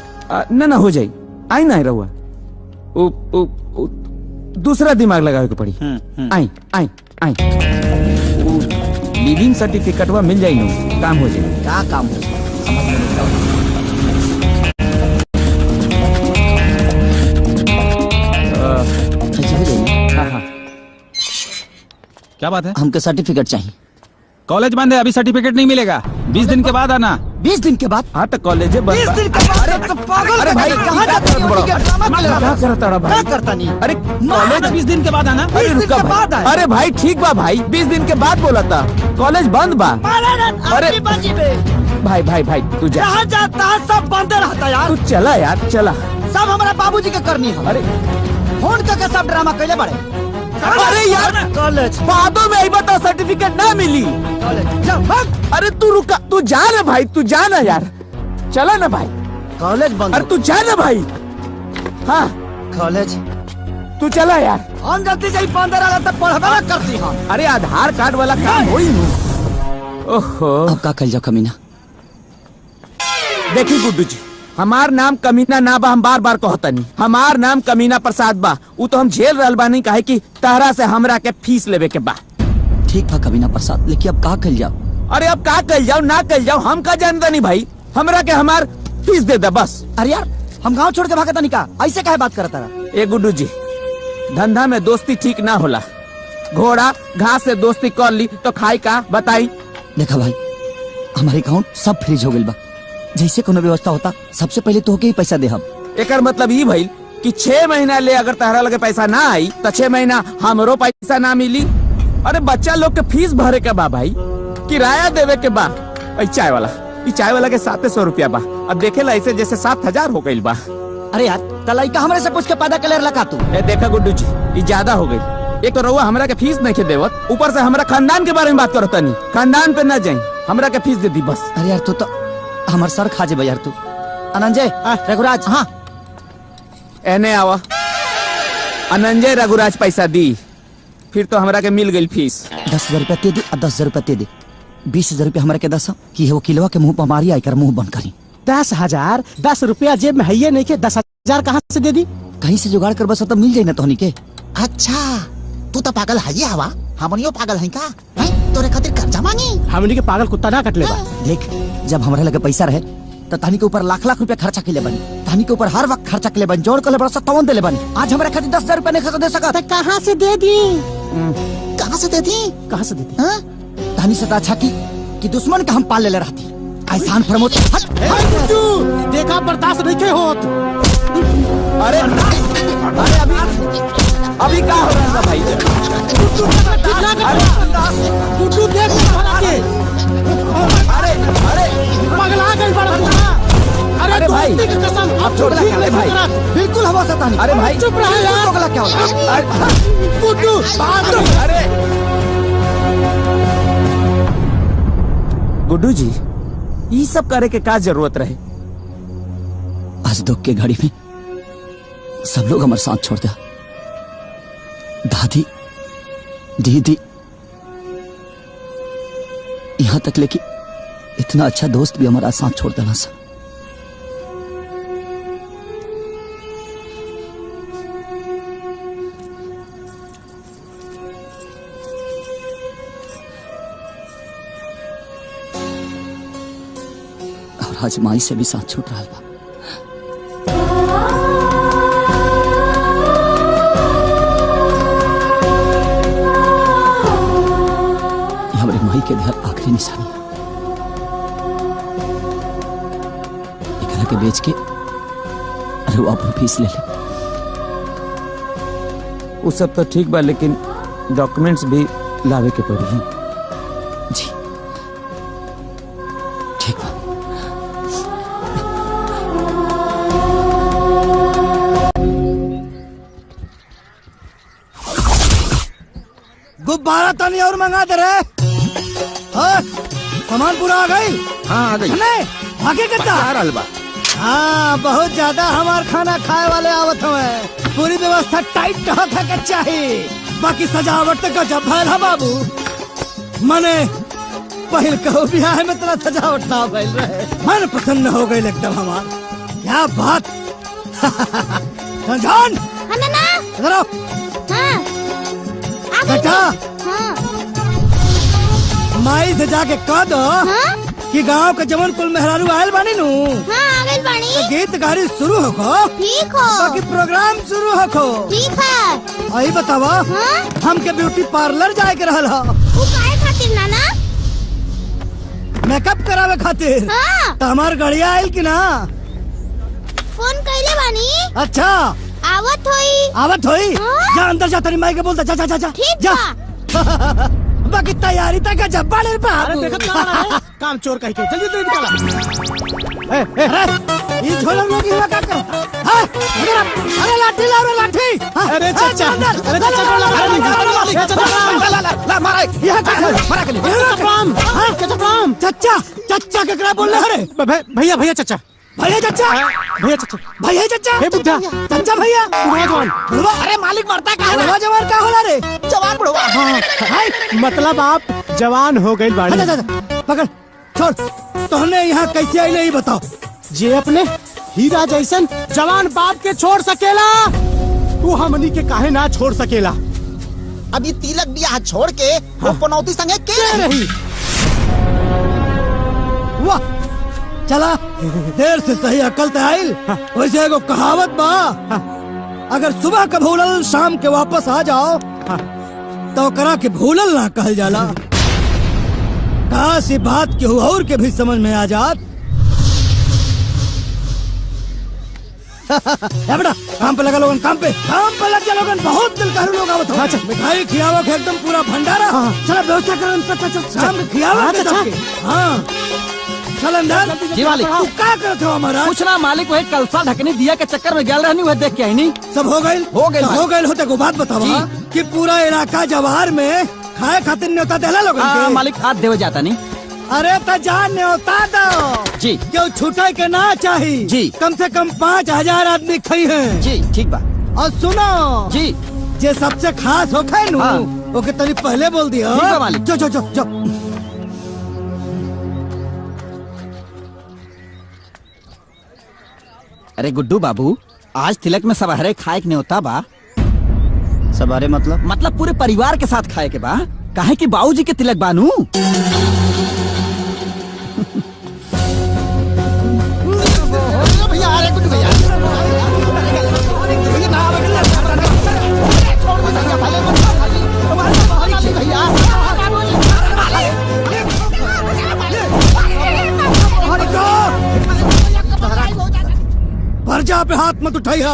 ना हो जाए, आई ना रहुआ, दूसरा दिमाग लगावे के पड़ी। आई लिविंग सर्टिफिकेटवा मिल जाई नू, काम हो जाए। क्या काम हो जाए? हाँ। क्या बात है? हमको सर्टिफिकेट चाहिए। कॉलेज बंद है, अभी सर्टिफिकेट नहीं मिलेगा, 20 दिन के बाद आना। 20 दिन के बाद? हाँ तो कॉलेज बंद। 20 दिन के बाद? अरे तो पागल। अरे भाई कहाँ जाता है? क्या करता भाई? क्या करता नहीं? अरे कॉलेज 20 दिन के बाद आना। अरे रुका भाई। अरे भाई ठीक बा भाई, 20 दिन के बाद बोला था, कॉलेज बंद बा। अरे भाई तू जा। जहाँ जाता है सब बंद रहता यार। तू चला यार, चला। सब हमारा बाबूजी के करनी है। अरे फोन करके सब ड्रामा कैले बड़े। अरे यार कॉलेज बादों में आई बता, सर्टिफिकेट ना मिली। अरे तू रुका, तू जा ना भाई, तू जा ना यार, चला ना भाई। कॉलेज बंद। अरे तू जा ना भाई। हाँ कॉलेज तू चला यार। हम जल्दी जाई 15 तक पढ़बे ना करती हम। अरे आधार कार्ड वाला काम होई नु। ओहो अब का कल जाओ कमीना। देखी गुड्डू जी, हमार नाम कमीना ना बा, हम बार बार कहतनी। हमार नाम कमीना प्रसाद बा। ऊ तो हम झेल रहल बानी काहे कि तहरा से हमरा के फीस लेवे के बा। ठीक बा कमीना प्रसाद, लेकिन अब का कल जाओ। अरे अब का कल जाओ ना कल जाओ हम का जानता नहीं भाई। हमरा के हमार फीस दे दे बस। अरे यार हम गांव छोड़ के भागता नहीं का, ऐसे काहे बात करता रहा। ए गुड्डू जी, धंधा में दोस्ती ठीक ना होला। घोड़ा घास से दोस्ती कर ली तो खाई का बताई। देखा भाई, हमारे अकाउंट सब फ्रीज हो गइल बा। जैसे कोनो व्यवस्था होता सबसे पहले तो ही पैसा दे हम। एकर मतलब ई भइल कि 6 महीना ले अगर तहरा लगे पैसा ना आई तो 6 महीना हमरो पैसा ना मिली। अरे बच्चा लोग के फीस भरे के बा भाई, किराया देवे के बा। चाय वाला के 700 रुपया बा। अब देखे ला ऐसे जैसे 7000 हो गइल बा। अरे यार तलाइका हमरे से पूछ के पैदा कलर लगा तू। ए देखा गुड्डू जी, ये ज्यादा हो गई। एक तो रउआ हमरा के फीस नहीं के देवत, ऊपर से हमरा खानदान के बारे में बात करता नहीं। खानदान पे न जाई, हमरा के फीस दे दी बस। अरे यार तू तो हमार सर खा जे यार तू। अनंजय रघुराज, हाँ एने आवा। अनंजय रघुराज पैसा दी, फिर तो हमरा के मिल गई फीस। 10,000 रुपया दे दे और 10,000 रुपया दे दे। 20,000 रुपया हमारे के दस कि वो किलवा के मुंह पर मारी आकर मुंह बंद करी। 10,000 10 रुपया जेब में है नहीं के 10,000 कहाँ से दे दी? कहीं से जुगाड़ कर बस तो मिल जाए ना तोहनी के। अच्छा तू तो पागल है हवा, हमनियो पागल है का? तोरे खातिर कर्जा मांगी? हमनी के पागल कुत्ता ना कटले बा। देख जब हमारे लगे पैसा रहे तो तहनी के ऊपर लाख लाख रुपया खर्चा के ले बनी। तहनी के ऊपर हर वक्त खर्चा के ले बनी, जोड़ कर ले बड़ा सत्तावन दे ले बनी। आज हमारे खातिर 10,000 रुपया नहीं दे सका। कहाँ से दे दी? कहाँ से दे दी? कहाँ से दे दी? तहनी से अच्छा कि दुश्मन का हम पाल ले रहती। ऐसान प्रमोद देखा बर्दाश्त नहीं के होत। अरे अभी क्या हो रहा है भाई? गुड्डू देख अरे पगला गई बड़ा। अरे भाई कसम आप छोड़ दे भाई। बिल्कुल हवा सता नहीं। अरे भाई चुप रहा यार। पगला क्या होता? गुड्डू अरे गुड्डू जी, ये सब करे के का जरूरत रहे? आज दुख के घड़ी में सब लोग हमारे साथ छोड़ दिया। दादी दीदी यहाँ तक लेके इतना अच्छा दोस्त भी हमारा साथ छोड़ देना सा। और आज माई से भी साथ छूट रहा बा। हमारे माई के घर आखिरी निशानी है। एकरा के बेच के अरे वो अपन फीस ले ले। वो सब तो ठीक बा, लेकिन डॉक्यूमेंट्स भी लावे के पड़ी। जी ठीक बा। गुब्बारा तनी और मंगा दे रे। हाँ, सामान पूरा आ गई? हाँ आ गई। आगे कितना? हाँ बहुत ज्यादा हमार खाना खाए वाले आवत हवे। पूरी व्यवस्था टाइट होके के चाहिए। बाकी सजावट तो गजब भइल है बाबू। मने पहल कहो बियाह में इतना सजावट ना भइल रहे। मन प्रसन्न हो गई एकदम हमार। क्या बात। संजान इधर आओ। बेटा माई से जाके कह दो कि गांव के जमन कुल मेहरारू आयल बानी नु। आगल बानी। तो गीत गाड़ी शुरू होको। ठीक हो। बाकी प्रोग्राम शुरू होको। ठीक है। आई बतावा हमके ब्यूटी पार्लर जाए के रहल हो। वो काहे खातिर नाना? मेकअप करावे खातिर। तो हमार गड़िया आयल की ना? फोन कइले बानी। अच्छा आवत होई। जा अंदर जा, तेरी माई के बोलता। जा जा जा जा। ठीक जा। बाकी तैयारी तक जब बाड़े अरे देखत ना रहा काम चोर कह के जल्दी जल्दी निकाला। ये झोला लोग ही क्या करता? अरे लाठी ला रे लाठी। अरे चाचा ला मारा यह मारा के लिए। चचा चचा केकरा बोल रहे? अरे भैया भैया चाचा भैया चचा, भैया चचा, भैया चचा, हे बुद्धा, चचा भैया, बुढ़वा जवान, बुढ़वा, अरे मालिक मरता कहाँ बुढ़वा जवान क्या होला रे? जवान बुढ़वा। हाय, मतलब आप जवान हो गए बाड़ी। पकड़, छोड़, तोहने यहाँ कैसे आइले ही बताओ। जे अपने हीरा जैसन जवान बाप के छोड़ सकेला, तू हमनी के काहे ना छोड़ सकेला? अभी तिलक बियाह छोड़ के वो पनौती संगे के रही। वाह, चला देर से सही अकल ते आइल। वैसे एगो कहावत बा, अगर सुबह का भूलल शाम के वापस आ जाओ तो ओकरा के भूलल ना कहल जाला। काश ये बात केहू और के भी समझ में आ जात। बेटा काम पे लगा लोगन, काम पे लग जा लोगन। बहुत दिल का लोग आवत हो। मिठाई खियावो के एकदम पूरा भंडारा। चला व्यवस्था करो, शाम में खियावो के सबके। हाँ चल अंदर। जी मालिक। तू क्या करते हो हमारा? कुछ ना मालिक, वही कलसा ढकनी दिया के चक्कर में गया रहनी, वह देख के आई नहीं। सब हो गए? हो गए होते को बात बतावा कि पूरा इलाका जवाहर में खाए खातिर न्योता देला लोगन के। मालिक हाथ देवे जाता नहीं। अरे तो जान न्योता दो जी। क्यों छूटे के ना चाहिए जी। कम से कम 5000 आदमी खाई है जी। ठीक बा। और सुनो जी, जे सबसे खास हो खाए नु ओके तनी पहले बोल दियो। ठीक बा मालिक। जो अरे गुड्डू बाबू, आज तिलक में सबहरे खाए के न्योता बा। सबहरे मतलब पूरे परिवार के साथ खाए के बा। काहे कि बाबूजी के तिलक बानू। पर्जा पे हाथ मत उठाइया।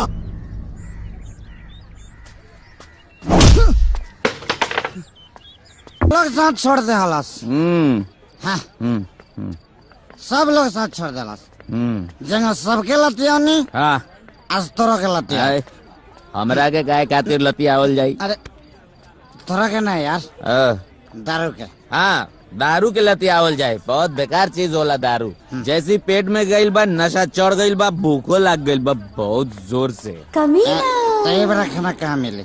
लोग साथ छोड़ दे हलास। हाँ। सब लोग साथ छोड़ दे हलास। जगह सबके लतियानी। हाँ। आज तोरा के लतिया। हमरा के गाय खातिर लतियावल जाई। अरे तोरा के ना यार, दारू के। हाँ, दारू के लतियावल जाए। बहुत बेकार चीज होला दारू। जैसी पेट में गईल बा, नशा चढ़ गईल बा, भूखो लाग गईल बा बहुत जोर से। तय बड़ा खाना कहाँ मिले?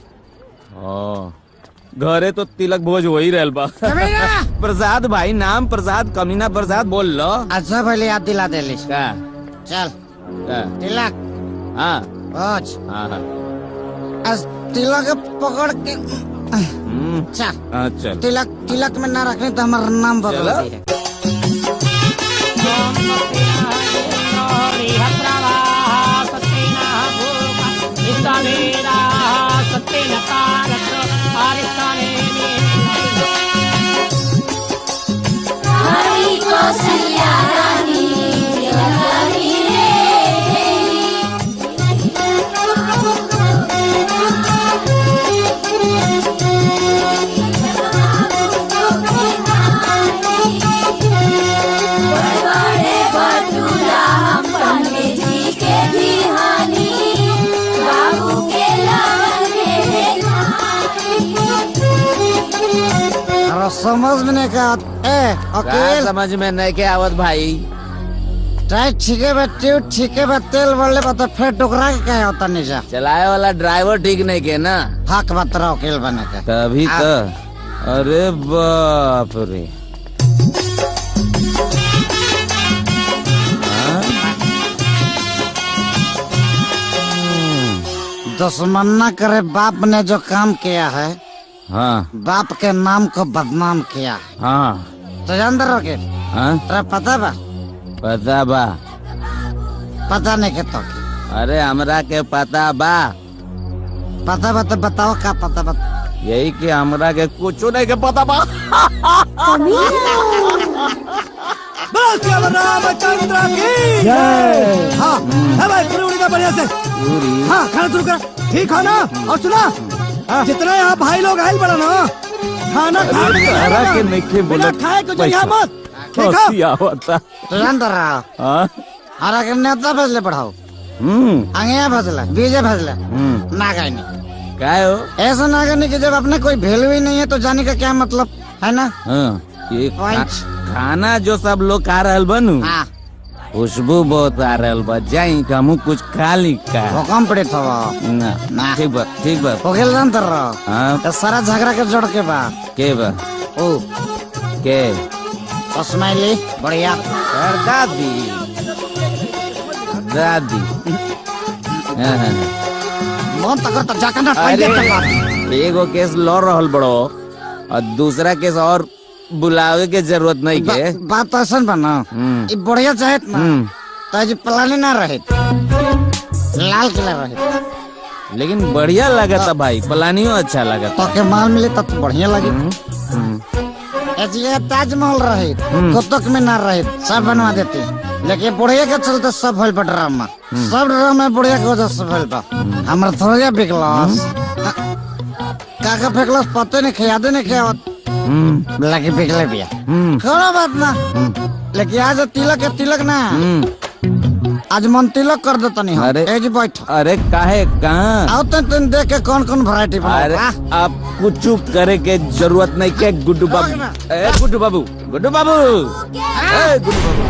घरे तो तिलक भोज हो ही रहल बा। प्रसाद भाई, नाम प्रसाद, कमीना प्रसाद बोल लो। अच्छा भले याद दिला देली। चल तिलक। हाँ भोज। हाँ। आज तिलक पकड़ के चल। तिलक में ना रखने तो हमारा नाम बदल दिए। समझ में नहीं का समझ में नहीं के आवत भाई। ठीक है तेल बढ़ले बता फिर टुकरा के क्या होता नीचे। चलाए वाला ड्राइवर ठीक नहीं के ना। हक बतरा वकील बने के तभी तो। अरे बाप रे। दुश्मन करे बाप ने जो काम किया है। हाँ। बाप के नाम को बदनाम किया। हाँ। तो अंदर रोके। हाँ? तेरा पता बा? पता नहीं के तो। अरे हमरा के पता बा। पता बा तो बताओ क्या पता बा? यही कि हमरा के कुछ नहीं के पता बा। बस रामचंद्र की जय। हाँ भाई पूरी का बढ़िया से। हाँ खाना शुरू कर। ठीक है ना? और सुना जितना यहाँ भाई लोग आये बड़ा ना खाना के नहीं बोला खाए कुछ यहाँ मत। ठीक है? तो अंदर रहा। हरा के नेता भजले पढ़ाओ। अंगे भजला, बीजे भजला, ना गए नहीं। क्या हो? ऐसा ना करने की जब अपने कोई वैल्यू ही नहीं है तो जाने का क्या मतलब है ना? ये खाना जो सब लोग खा रहल बनू। खुशबू बहुत आ रहल बा, जाई हमू कुछ खा ली का। हुकम पड़े था ना ना ठीक बा ठीक बा। ओकेल जान तर रहा हाँ तो सारा झगड़ा के जोड़ के बा के बा ओ के स्माइली बढ़िया दादी दादी। हाँ, हाँ। मन तकर तो जाकर ना अरे पहले एगो केस लड़ रहल बड़ो और दूसरा केस और बुलावे के जरूरत नहीं के। बात ऐसा बना ये बढ़िया चाहत ना तो जी प्लान ना रहे लाल किला रहे लेकिन बढ़िया लगा था भाई, प्लानियो अच्छा लगा तो के माल मिले तब तो बढ़िया लगे। ताजमहल रहे कतक में ना रहे सब बनवा देते लेकिन बुढ़िया के चलते सब भइल बा ड्रामा। सब ड्रामा बुढ़िया के वजह से भइल बा। हमरा थोड़ा बिकलस काका फेकलस पते नहीं खियादे नहीं खियावत लगे बिकले बिया कोनो बात ना। लेकिन आज तिलक ना आज मन तिलक कर देता नहीं। अरे एज बैठ अरे काहे कहाँ आओ तुम देख के कौन कौन वैरायटी अरे आप कुछ करे के जरूरत नहीं के गुड्डू बाबू। ए गुड्डू बाबू गुड्डू बाबू ए गुड्डू बाबू।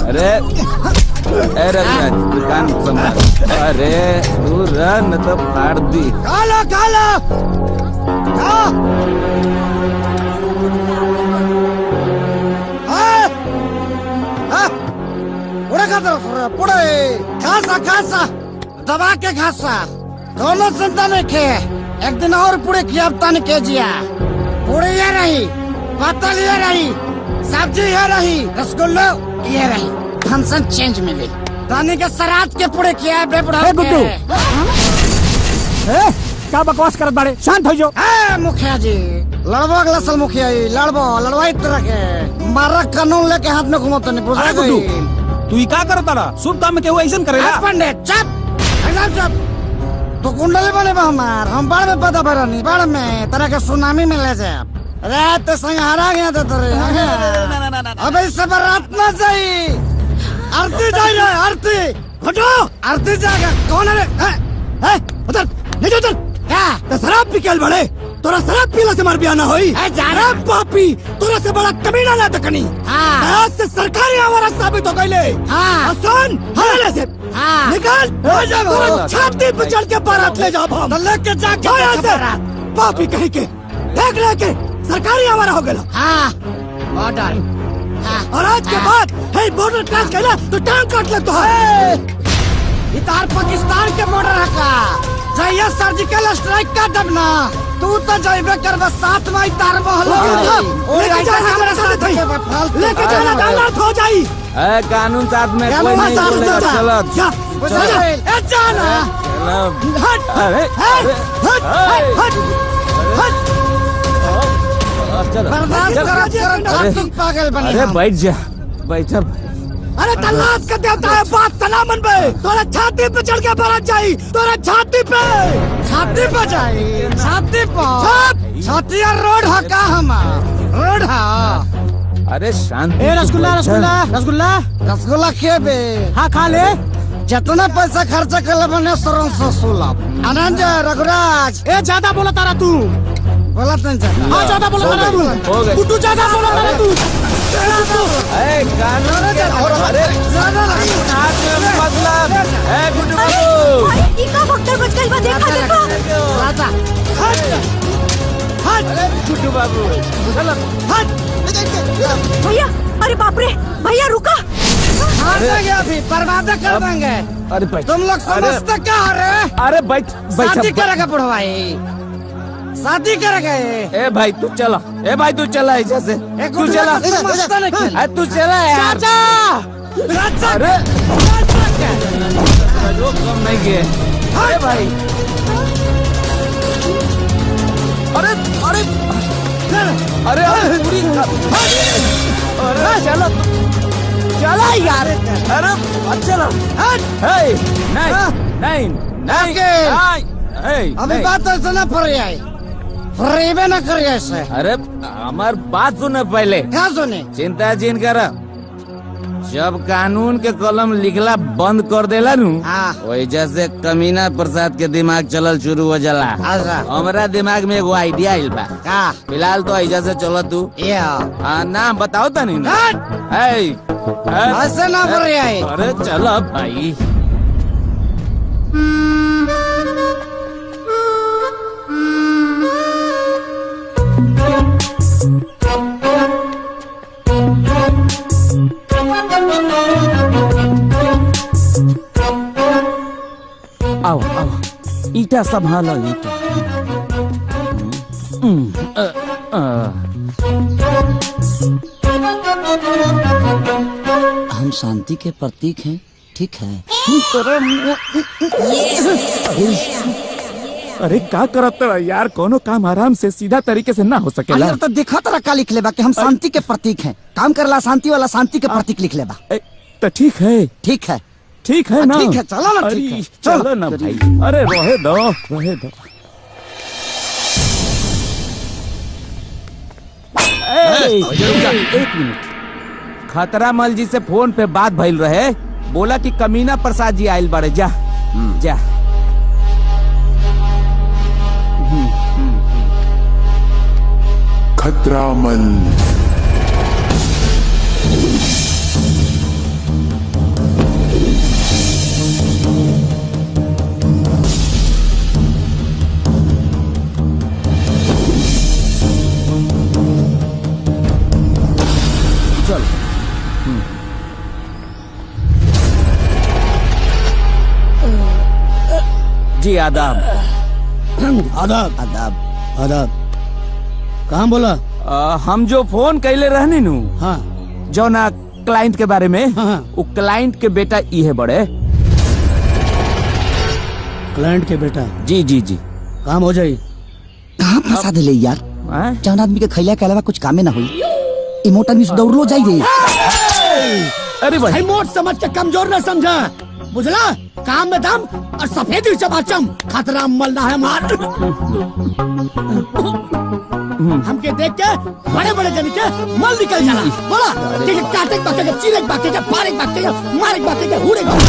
अरे रघुनाथ दुकान संभाल। अरे तू रह न तो फाड़ दी। काला काला खासा दबा के खासा दोनों चिंता नहीं खे। एक दिन और पूरे खियाबता नहीं के जिया पूरे ये रही पतल ये रही सब्जी ये रही रसगुल्लो ये रही फंक्शन चेंज मिली दानी के सरात के पूरे किया बेबड़ा क्या बकवास करत बाड़े? शांत हो जाओ। मुखिया जी लड़बो अगला साल मुखिया जी लड़वा इस तरह के मारा कानून लेके हाथ में घुमाते नहीं बुझा गई। तू ही का करता रहा? शुभ काम में केहू ऐसन करेला? पंडित चुप एकदम चुप। तो कुंडली बने बा हमार हम बाढ़ में पता भरनी बाढ़ में तरह के सुनामी में ले जाए रात संग हरा गया था तेरे। अब इससे बारात ना जाई आरती जाए आरती हटो आरती जाएगा कौन है उधर ले जाओ उधर क्या तो शराब पी के बड़े तोरा शराब पीला से मार बिया ना होई जारा पापी तोरा से बड़ा कमीना ना तकनी आज से सरकारी आवारा साबित हो गईले। आसान हले से निकाल ले जाओ छाती पे चढ़ के बारात ले जाओ हम लेके जाके बारात पापी कहीं के देख लेके सरकारी आवारा हो गया। ऑर्डर और आज के बाद हे बॉर्डर क्रॉस कैला तो टांग काट ले। तो इतार पाकिस्तान के बॉर्डर है का जैया सर्जिकल स्ट्राइक का दबना तू तो जाइबे कर बस साथ में इतार महलो लेके जाना हमारे साथ लेके जाना गलत हो जाई। ए कानून साथ में कोई नहीं बोलेगा। चलो ए जाना हट अरे बर्दाश्त कर पागल बनी। अरे बैठ जा बैठ जा। अरे तलाश कर देता है बात तना मन पे तोरा छाती पे चढ़ के बारात जाई तोरा छाती पे जाई छाती पे छाती रोड है का हमार रोड है। अरे शांति ए रसगुल्ला रसगुल्ला रसगुल्ला रसगुल्ला खेबे हाँ खा ले जितना पैसा खर्चा कर बने सरन से सुलभ आनंद रघुराज। ए ज्यादा बोला तारा तू बोला नहीं हाँ ज्यादा बोला तारा तू गुड्डू ज्यादा बोला तारा तू। कानून के अरे मतलब गुड्डू बाबू इका भक्तर बच गई बा देखा गुड्डू बाबू भैया अरे बाप रे भैया रुका अभी बर्बाद कर देंगे। अरे भाई तुम लोग समझते क्या रे? अरे बैठ शादी करेगा बुढ़वाई शादी करेगा। ए भाई तू चला ए भाई तू चला ऐसे से तू चला तू चला यार। अरे जो कम नहीं किए अरे भाई अरे अरे अरे पूरी अरे चलो चला यार। अरे चलो नहीं अभी बात ऐसे ना फरियाई फ्रीबे ना करिए ऐसे। अरे हमार बात सुने पहले क्या सुने चिंता जिन कर जब कानून के कलम लिखला बंद कर देला नु वैसे से कमीना प्रसाद के दिमाग चलल शुरू हो जाला। हमारा दिमाग में एगो आइडिया आइल बा फिलहाल तो ऐसा से चलो तू नाम बताओ तनी ना ऐसे ना बोल रहे हैं। अरे चल अब भाई। आओ आओ, ईटा संभालो ईटा। हम शांति के प्रतीक हैं, ठीक है। अरे का करत यार, कोनो काम आराम से सीधा तरीके से ना हो सकेला। यार तो देखा तरा का लिख लेबा कि हम शांति के प्रतीक हैं। काम करला शांति वाला शांति के प्रतीक लिख लेबा। तो ठीक है, ठीक है, ठीक है ना। ठीक है, चलो ना, ठीक है, चलो ना भाई। अरे रहे दो, रहे दो। एक मिनट, खतरा मल जी से फोन पे बात भइल रहे, बोला कि कमीना प्रसाद जी आयल बड़े। जा जा। खतरा मल। जी आदाब। आदाब आदाब आदाब। कहाँ बोला? हम जो फोन कैले रहनी नु, हाँ, जो ना क्लाइंट के बारे में, हाँ, वो क्लाइंट के बेटा ये बड़े। क्लाइंट के बेटा? जी जी जी। काम हो जाये। कहाँ फंसा दिले यार? जौन आदमी के खैला के अलावा कुछ कामे ना हुई, इमोटर में दौड़लो जाइए। अरे भाई मोट समझ के कमजोर न समझा, बुझला? काम में दम और सफेदी चमाचम। खतरा मल ना है मार। हमके देख के बड़े बड़े जन के मल निकल जाला। बोला कि काटे बाके के, चीरे बाके के, पारे बाके के, मारे बाके के, हुड़े बाके।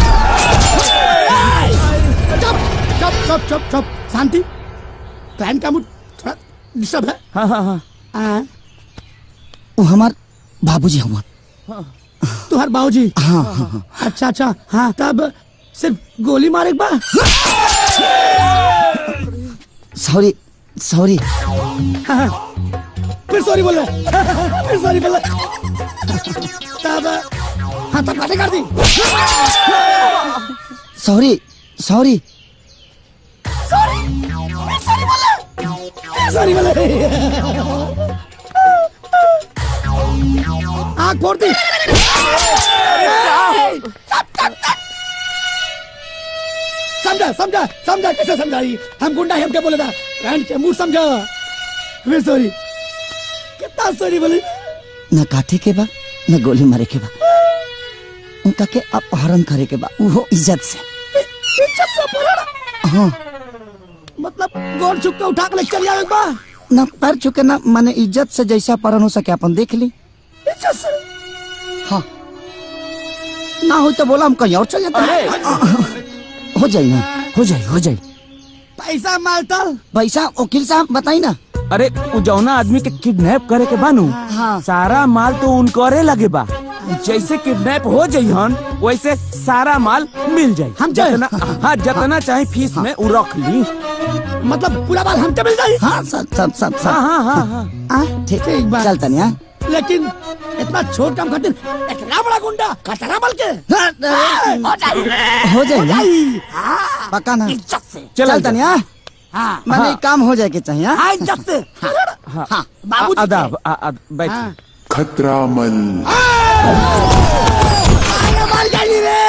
चुप चुप चुप चुप चुप, शांति। क्लाइंट का मूड थोड़ा डिस्टर्ब है। हाँ हाँ हाँ। वो हमार बाबूजी हमार। तुहार बाबूजी? हाँ हाँ हाँ। अच्छा अच्छा, हाँ। तब सिर्फ गोली मारे बा? Sorry sorry. हाँ, फिर सॉरी बोल रहे, फिर सॉरी बोल रहे। तब हाँ, तब काटे कर दी। सॉरी सॉरी सॉरी, सॉरी बोले, सॉरी बोले। आँख फोड़ दी। समझा समझा समझा, कैसे समझा रही? हम गुंडा हम क्या बोले था? क्लाइंट के मूड समझा। फिर सॉरी। कितना सॉरी बोले? न काटे के बा, न गोली मारे के बा, उनका के अपहरण करे के बा, वो इज्जत से। इज्जत से अपहरण? हाँ। मतलब गोड़ छुप के उठा के ले चल जावे बा? न पैर छुके, न माने इज्जत से जैसा अपहरण हो सके अपन देख ली। इज्जत से? हाँ। ना हो तो बोला हम कहीं और चल जाते। हो जाए ना, हो जाए हो जाए। पैसा मालता? पैसा वकील साहब बताई ना। अरे जौना आदमी के किडनैप करे के बानू, हाँ, सारा माल तो उनकरे लगे बा। जैसे किडनैप हो जाइहन वैसे सारा माल मिल जाये। हम जितना, हाँ, जितना चाहे फीस में वो रख ली। मतलब पूरा माल हमके मिल जाये? हाँ, सब सब सब सब। हाँ हाँ हाँ हाँ, ठीक है, चलता नहीं। लेकिन इतना छोट काम खातिर इतना बड़ा गुंडा खतरा मल के हो जाए पक्का ना? चलता नहीं। हाँ, मैंने काम हो जाए के चाहिए। हाँ, बाबूजी आदाब बैठ। खतरा मल। मार गई रे।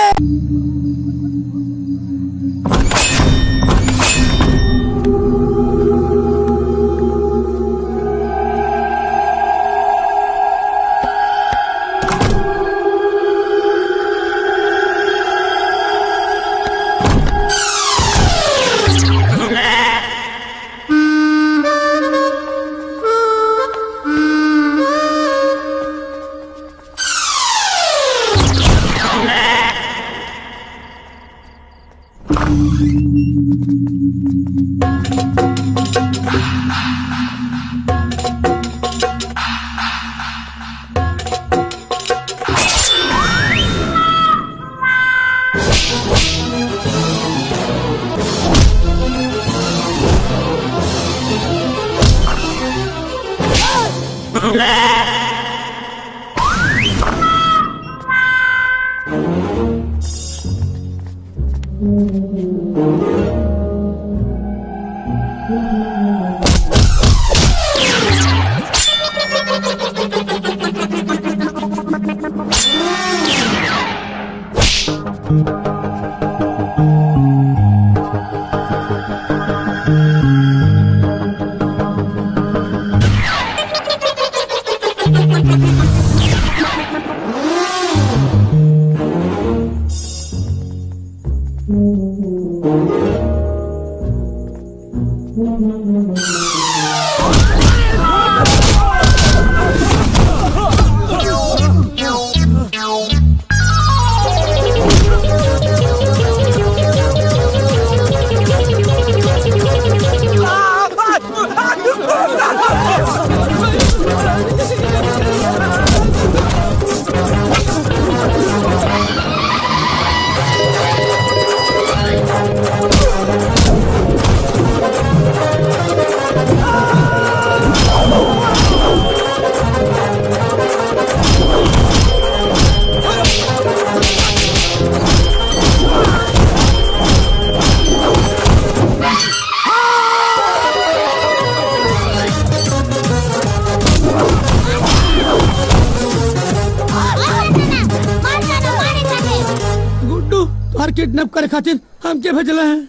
किडनैप करे खातिर हमके भेजले हैं।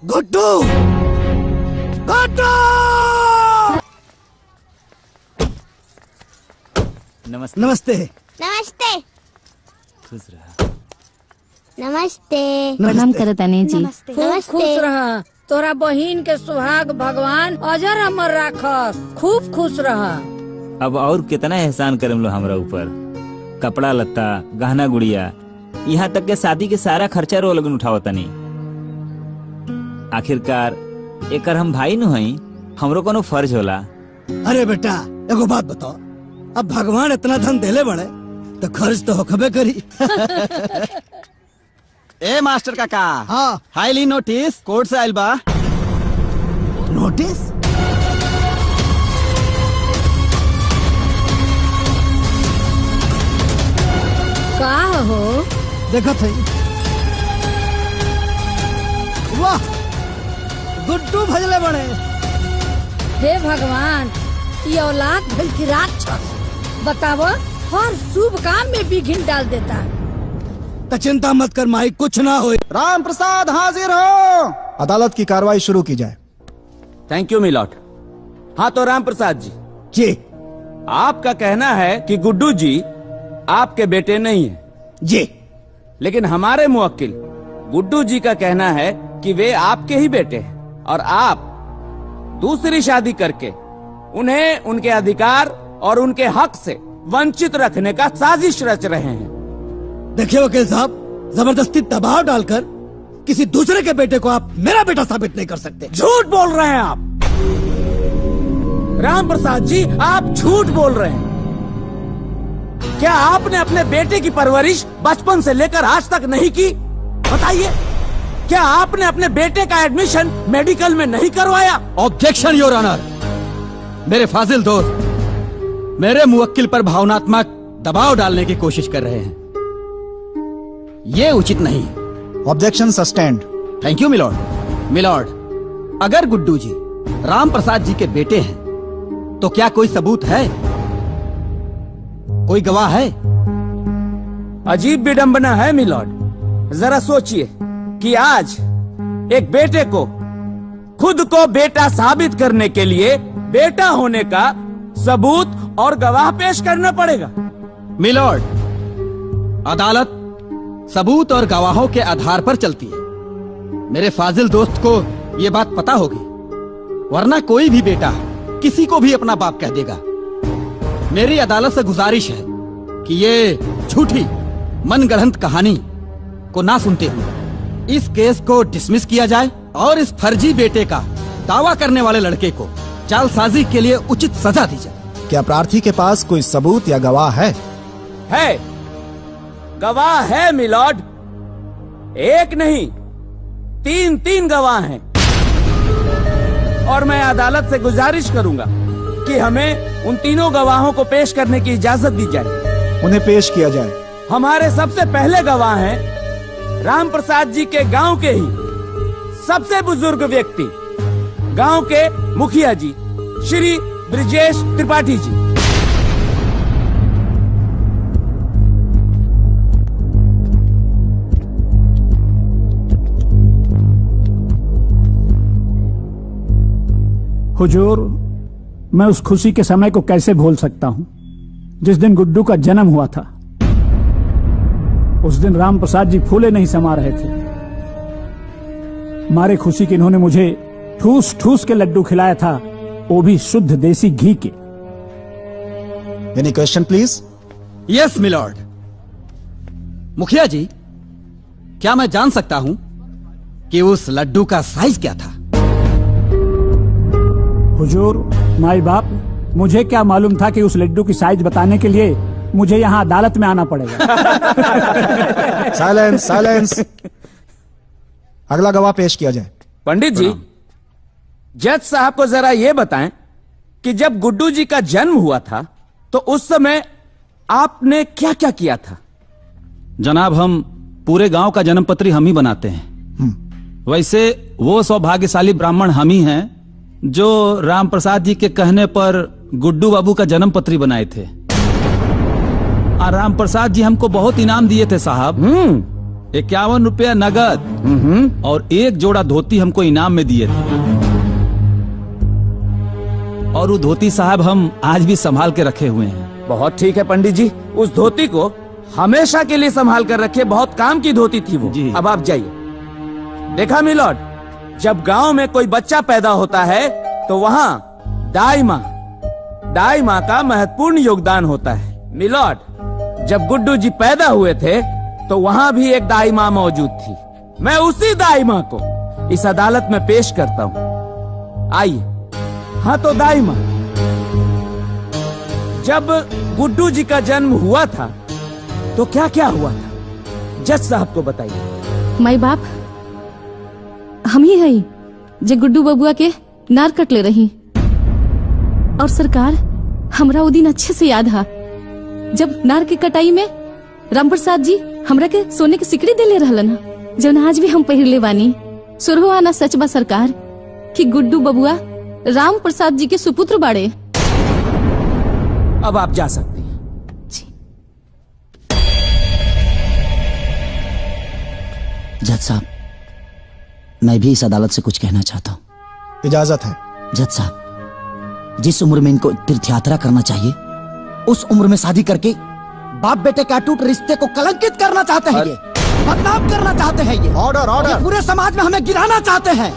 गुड्डू गुड्डू नमस्ते नमस्ते नमस्ते खुश रहा। नमस्ते प्रणाम करतानी जी। नमस्ते। खूब नमस्ते। खुश रहा। तोरा बहिन के सुहाग भगवान अजर अमर राखस। खूब खुश रहा। अब और कितना एहसान करम लो हमरा ऊपर। कपड़ा लत्ता गहना गुड़िया यहाँ तक के शादी के सारा खर्चा रो लगन उठावत तनी। आखिरकार एकर हम भाई न हई, हमरो कोनो फर्ज होला। अरे बेटा एगो बात बताओ, अब भगवान इतना धन देले बड़े तो खर्च तो होखबे करी। ए मास्टर काका, हाँ हाईली नोटिस कोर्ट से आइल बा। नोटिस? का हो देखा थे। वाह गुड्डू भजले बड़े। हे भगवान, ये औलाद भइल की राक्षस। बतावो, हर शुभ काम में विघ्न डाल देता। तो चिंता मत कर माई, कुछ ना हो। राम प्रसाद हाजिर हो। अदालत की कार्रवाई शुरू की जाए। Thank you milord. हाँ तो राम प्रसाद जी, जी आपका कहना है कि गुड्डू जी आपके बेटे नहीं है। जी, लेकिन हमारे मुवक्किल गुड्डू जी का कहना है कि वे आपके ही बेटे हैं और आप दूसरी शादी करके उन्हें उनके अधिकार और उनके हक से वंचित रखने का साजिश रच रहे हैं। देखिए वकील साहब, जबरदस्ती दबाव डालकर किसी दूसरे के बेटे को आप मेरा बेटा साबित नहीं कर सकते। झूठ बोल रहे हैं आप। राम प्रसाद जी, आप झूठ बोल रहे हैं। क्या आपने अपने बेटे की परवरिश बचपन से लेकर आज तक नहीं की? बताइए, क्या आपने अपने बेटे का एडमिशन मेडिकल में नहीं करवाया? Objection your honour. मेरे फाजिल दोस्त मेरे मुवक्किल पर भावनात्मक दबाव डालने की कोशिश कर रहे हैं, ये उचित नहीं है। Objection sustained. Thank you milord. Milord, अगर गुड्डू जी राम प्रसाद जी के बेटे हैं तो क्या कोई सबूत है, कोई गवाह है? अजीब विडंबना है मिलॉर्ड। जरा सोचिए कि आज एक बेटे को खुद को बेटा साबित करने के लिए बेटा होने का सबूत और गवाह पेश करना पड़ेगा। मिलॉर्ड, अदालत सबूत और गवाहों के आधार पर चलती है। मेरे फाजिल दोस्त को यह बात पता होगी, वरना कोई भी बेटा किसी को भी अपना बाप कह देगा। मेरी अदालत से गुजारिश है कि ये झूठी मनगढ़ंत कहानी को ना सुनते हुए इस केस को डिसमिस किया जाए और इस फर्जी बेटे का दावा करने वाले लड़के को जालसाजी के लिए उचित सजा दी जाए। क्या प्रार्थी के पास कोई सबूत या गवाह है? है, गवाह है मिलॉर्ड। एक नहीं, तीन गवाह हैं। और मैं अदालत से गुजारिश करूंगा कि हमें उन तीनों गवाहों को पेश करने की इजाजत दी जाए। उन्हें पेश किया जाए। हमारे सबसे पहले गवाह हैं राम प्रसाद जी के गांव के ही सबसे बुजुर्ग व्यक्ति, गांव के मुखिया जी श्री ब्रिजेश त्रिपाठी जी। हुजूर, मैं उस खुशी के समय को कैसे भूल सकता हूं जिस दिन गुड्डू का जन्म हुआ था। उस दिन राम प्रसाद जी फूले नहीं समा रहे थे। मारे खुशी के इन्होंने मुझे ठूस ठूस के लड्डू खिलाया था, वो भी शुद्ध देसी घी के। Any question please? Yes milord. मुखिया जी, क्या मैं जान सकता हूं कि उस लड्डू का साइज क्या था? हुजूर, माई बाप, मुझे क्या मालूम था कि उस लड्डू की साइज बताने के लिए मुझे यहाँ अदालत में आना पड़ेगा। Silence, silence. अगला गवाह पेश किया जाए। पंडित जी, जज साहब को जरा ये बताएं कि जब गुड्डू जी का जन्म हुआ था तो उस समय आपने क्या क्या किया था? जनाब, हम पूरे गांव का जन्म पत्री हम ही बनाते हैं। वैसे वो सौभाग्यशाली ब्राह्मण हम ही हैं जो राम प्रसाद जी के कहने पर गुड्डू बाबू का जन्म पत्री बनाए थे। और राम प्रसाद जी हमको बहुत इनाम दिए थे साहब। 51 रुपया नगद और एक जोड़ा धोती हमको इनाम में दिए थे। और वो धोती साहब हम आज भी संभाल के रखे हुए हैं। बहुत ठीक है पंडित जी, उस धोती को हमेशा के लिए संभाल कर रखे। बहुत काम की धोती थी वो। अब आप जाइए। देखा मिलॉर्ड, जब गांव में कोई बच्चा पैदा होता है तो वहां दाई माँ का महत्वपूर्ण योगदान होता है। मिलॉर्ड, जब गुड्डू जी पैदा हुए थे तो वहां भी एक दाई माँ मौजूद थी। मैं उसी दाई माँ को इस अदालत में पेश करता हूँ। आइए। हाँ तो दाई माँ, जब गुड्डू जी का जन्म हुआ था तो क्या क्या हुआ था, जज साहब को बताइए। माई बाप, हम ही है जे गुड्डू बबुआ के नार कट ले रही। और सरकार, हमरा वो दिन अच्छे से याद है जब नार के कटाई में राम प्रसाद जी हमरा के सोने के सिकड़ी दे ले रहलन, जो आज भी हम पहिर ले बानी। सुरहो आना सच बा सरकार कि गुड्डू बबुआ राम प्रसाद जी के सुपुत्र बाड़े। अब आप जा सकते हैं। जज साहब, मैं भी इस अदालत से कुछ कहना चाहता हूँ। इजाजत है। जज साहब, जिस उम्र में इनको तीर्थ यात्रा करना चाहिए उस उम्र में शादी करके बाप बेटे के अटूट रिश्ते को कलंकित करना चाहते हैं, ये बदनाम करना चाहते हैं। ये ऑर्डर, ऑर्डर। पूरे समाज में हमें गिराना चाहते हैं।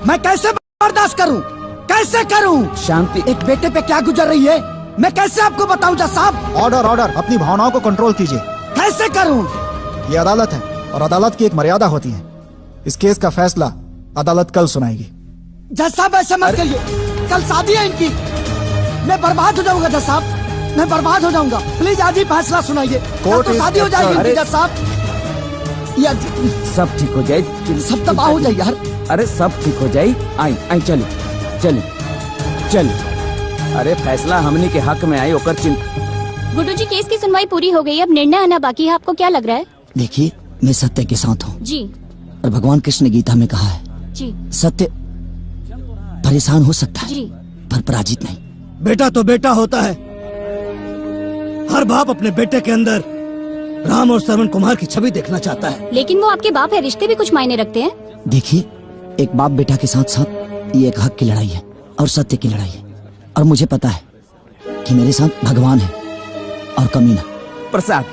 मैं कैसे बर्दाश्त करूं, कैसे करूं? शांति। एक बेटे पे क्या गुजर रही है मैं कैसे आपको बताऊं जज साहब? Order, order. अपनी भावनाओं को कंट्रोल कीजिए। कैसे करूं? ये अदालत है और अदालत की एक मर्यादा होती है। इस केस का फैसला अदालत कल सुनाएगी। जज साहब, ऐसे मत करिए। कल शादी है इनकी, मैं बर्बाद हो जाऊंगा जज साहब, मैं बर्बाद हो जाऊंगा। प्लीज आज ही फैसला सुनाइए। कल तो शादी हो जाएगी इनकी जज साहब। यार सब ठीक हो जाए, सब तबाह हो जाए यार। अरे सब ठीक हो जाए। आई चलिए चलिए चलिए। अरे फैसला हमनी के हक में आई, ओकर चिंता। गुड्डू जी, केस की सुनवाई पूरी हो गई, अब निर्णय आना बाकी है। आपको क्या लग रहा है? देखिए, मैं सत्य के साथ हूँ जी। और भगवान कृष्ण ने गीता में कहा है जी, सत्य परेशान हो सकता है जी, पर पराजित नहीं। बेटा तो बेटा होता है। हर बाप अपने बेटे के अंदर राम और श्रवण कुमार की छवि देखना चाहता है। लेकिन वो आपके बाप है, रिश्ते भी कुछ मायने रखते हैं। देखिए, एक बाप बेटा के साथ साथ ये एक हक की लड़ाई है और सत्य की लड़ाई है। और मुझे पता है कि मेरे साथ भगवान है और कमीना प्रसाद।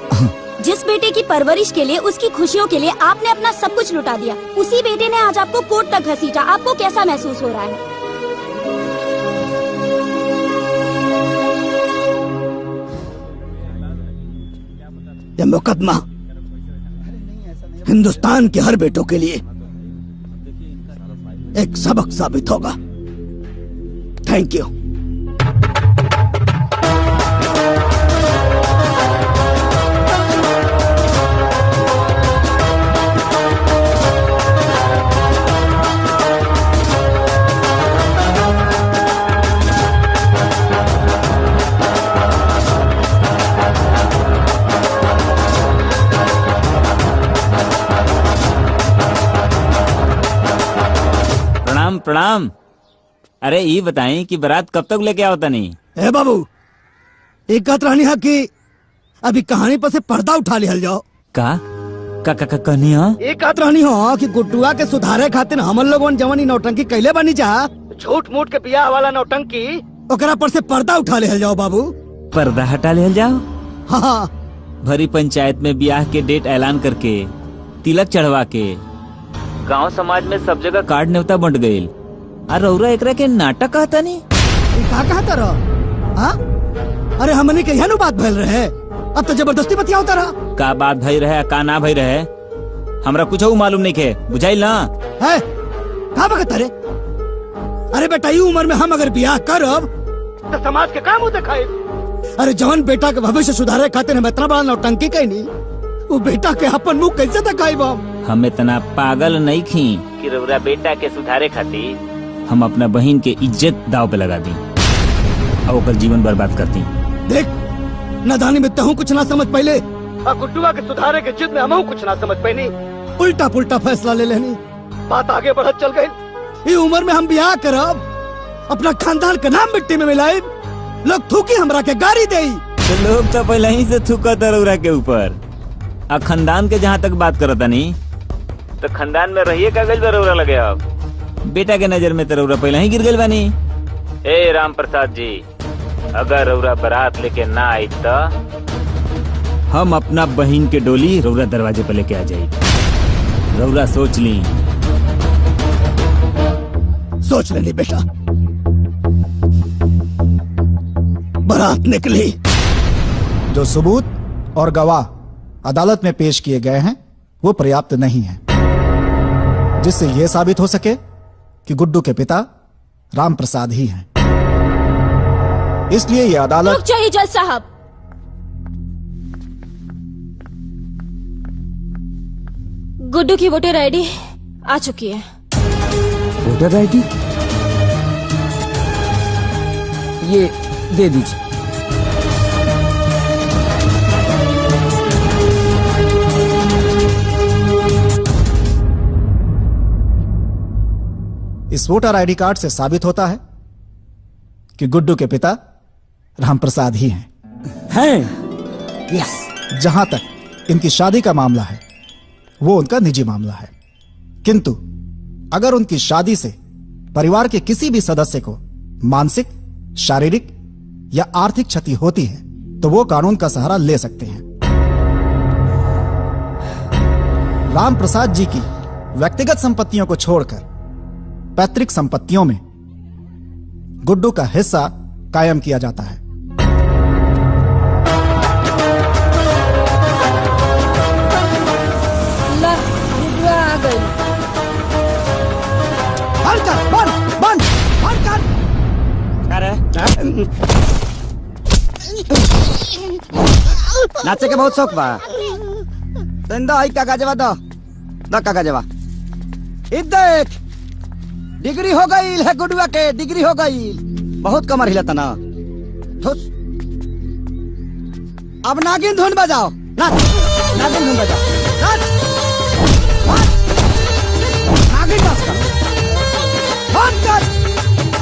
जिस बेटे की परवरिश के लिए, उसकी खुशियों के लिए आपने अपना सब कुछ लुटा दिया, उसी बेटे ने आज आपको कोर्ट तक घसीटा। आपको कैसा महसूस हो रहा है? यह मुकदमा हिंदुस्तान के हर बेटों के लिए एक सबक साबित होगा। Thank you. प्रणाम। अरे ये बताएं कि बारात कब तक लेके आओ तनी? ए बाबू, एक बात रहनी है कि अभी कहानी पर से पर्दा उठा लिहल जाओ। का कहनी हो? एक बात रहनी हो कि गुड्डुआ के सुधारे खातिर हमन लोगन जवानी नौटंकी कैले बनी जा, झूठ मूठ के बियाह वाला नौटंकी, ओकरा पर से पर्दा उठा लिहल जाओ बाबू। पर्दा हटा लिहल जाओ? हाँ। भरी पंचायत में ब्याह के डेट ऐलान करके, तिलक चढ़वा के, गांव समाज में सब जगह कार्ड न्योता बंट गईल। अरे रौरा एकरा के नाटक कहता नहीं? का कहता रहो? हाँ? अरे हमने के यह बात भइल रहे, अब तो जबरदस्ती बतिया होता रहा। का बात भई रहे का ना भई रहे हमरा कुछ मालूम नहीं के, बुझाइल ना? है का बकत रे? अरे बेटा ये उम्र में हम अगर ब्याह करब तो समाज के काम दिखाए। अरे जवान बेटा के भविष्य सुधारे खातिर हम इतना बड़ा नौटंकी कहनी, वो बेटा के अपन मुंह कैसे दिखाई? हम इतना पागल नहीं खी कि रौरा बेटा के सुधारे खातिर हम अपना बहन के इज्जत दाव पे लगा दी और ओकर जीवन बर्बाद कर दी। देख नादानी में तहु कुछ ना समझ पहले, गुड्डुआ के सुधारे के जिद में हम कुछ ना समझ पैनी, उल्टा पुल्टा फैसला ले लेनी, बात आगे बढ़त चल गई। ये उम्र में हम ब्याह करब, अपना खानदान का नाम मिट्टी में मिलाए, लोग थूकी हमरा के गाड़ी दे। तो लोग तो पहले ही से थूका रौरा के ऊपर। आ खानदान के जहाँ तक बात करता नहीं तो खानदान में रहिए कागज पर रौरा लगे। अब बेटा के नजर में तो रौरा पहले ही गिर गई बानी। ए राम प्रसाद जी, अगर रौरा बारात लेके ना आई तो हम अपना बहन के डोली रौरा दरवाजे पे लेके आ जाये। रौरा सोच ली। सोच लेनी बेटा। बारात निकली। जो सबूत और गवाह अदालत में पेश किए गए हैं वो पर्याप्त नहीं है, जिससे यह साबित हो सके कि गुड्डू के पिता राम प्रसाद ही हैं। इसलिए यह अदालत। रुक जाइए जज साहब। गुड्डू की वोटर आईडी आ चुकी है। वोटर आईडी ये दे दीजिए। इस वोटर आईडी कार्ड से साबित होता है कि गुड्डू के पिता रामप्रसाद ही हैं। यस। जहां तक इनकी शादी का मामला है वो उनका निजी मामला है, किंतु अगर उनकी शादी से परिवार के किसी भी सदस्य को मानसिक, शारीरिक या आर्थिक क्षति होती है तो वो कानून का सहारा ले सकते हैं। रामप्रसाद जी की व्यक्तिगत संपत्तियों को छोड़कर पैतृक संपत्तियों में गुड्डू का हिस्सा कायम किया जाता है। गुड्डुआ आ गई। बंद कर, बंद कर। नाचे के बहुत शौक बा। दंदा आई कागजवा दो कागजवा। देख डिग्री हो गई है गुड्डुआ के, डिग्री हो गई। बहुत कमर हिलता ना। अब नागिन धुन बजाओ। नागिन धुन बजाओ। नागिन डांस कर। बंद कर।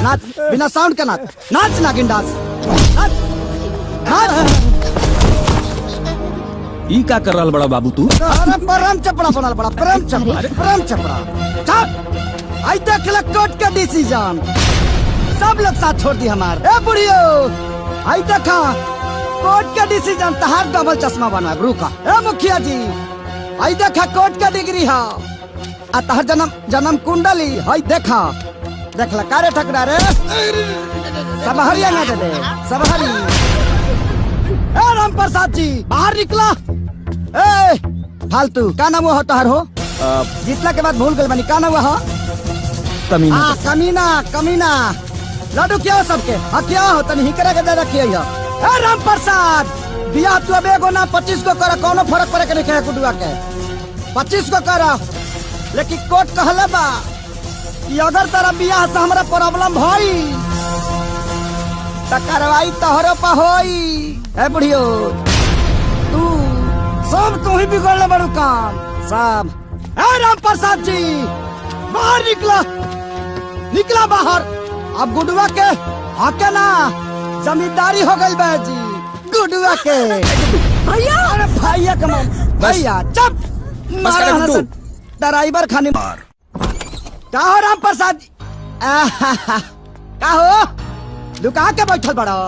नाच बिना साउंड का नाच। नाच नागिन डांस। नाच नाच। ई का कर रहल बड़ा बाबू तू? अरे परम चपड़ा बनल बड़ा, परम चपड़ा। चल आई देख ले कोर्ट का डिसीजन। सब लोग साथ छोड़ दी हमार। ए बुढ़ियो आई देखा कोर्ट का डिसीजन। तहार डबल चश्मा बनवा रुका। ए मुखिया जी आई देखा कोर्ट का डिग्री है। आ तहार जन्म कुंडली हई देखा। देख ला कारे ठकरा रे। सब हरिया ना दे सब हरी। ए राम प्रसाद जी बाहर निकला। ए फालतू का नाम हो तहार हो? जीतला के बाद भूल गए बनी। का नाम हो? कमीना। लड्डू क्या हो सबके? हाँ क्या हो तनी हिकरा के दे रखिए। राम प्रसाद बियाह तू अब एगो ना 25 को कर, कोनो फर्क पड़े के नहीं है गुड्डुआ के। 25 को कर, लेकिन कोर्ट कहले बा कि अगर तेरा बियाह से हमरा प्रॉब्लम भई त कार्रवाई तोहरे पर होई। ए बुढ़ियो तू सब तू ही बिगड़ले बड़ू काम सब। ए राम प्रसाद जी बाहर निकला। निकला बाहर। अब गुडुआ के आके ना जमींदारी हो गई बाजी गुडुआ के। भैया अरे भैया कमान भैया चुप। ड्राइवर खाने मार का हो राम प्रसाद जी? का हो लुका के बैठल बड़ो?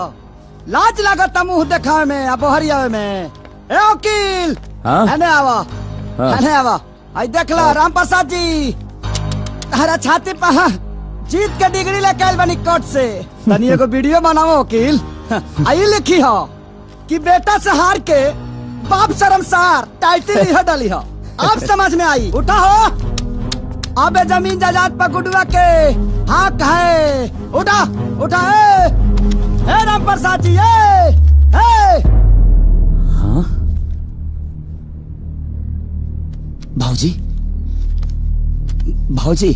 लाज लागत मुंह देखा में अब हरिया में। ए वकील हने आवा हने आवा। आई देखला राम प्रसाद जी हरा छाती पर जीत के डिग्री लेके आइल बनी कोर्ट से। तनी एगो वीडियो बनाओ वकील। आई लिखी हो कि बेटा से हार के बाप शर्मसार टाइटल लिह डाली हो। अब समझ में आई। उठा हो अब जमीन जायदाद पर गुडुआ के हक है। उठा उठा ए राम प्रसाद जी भाऊजी भाऊजी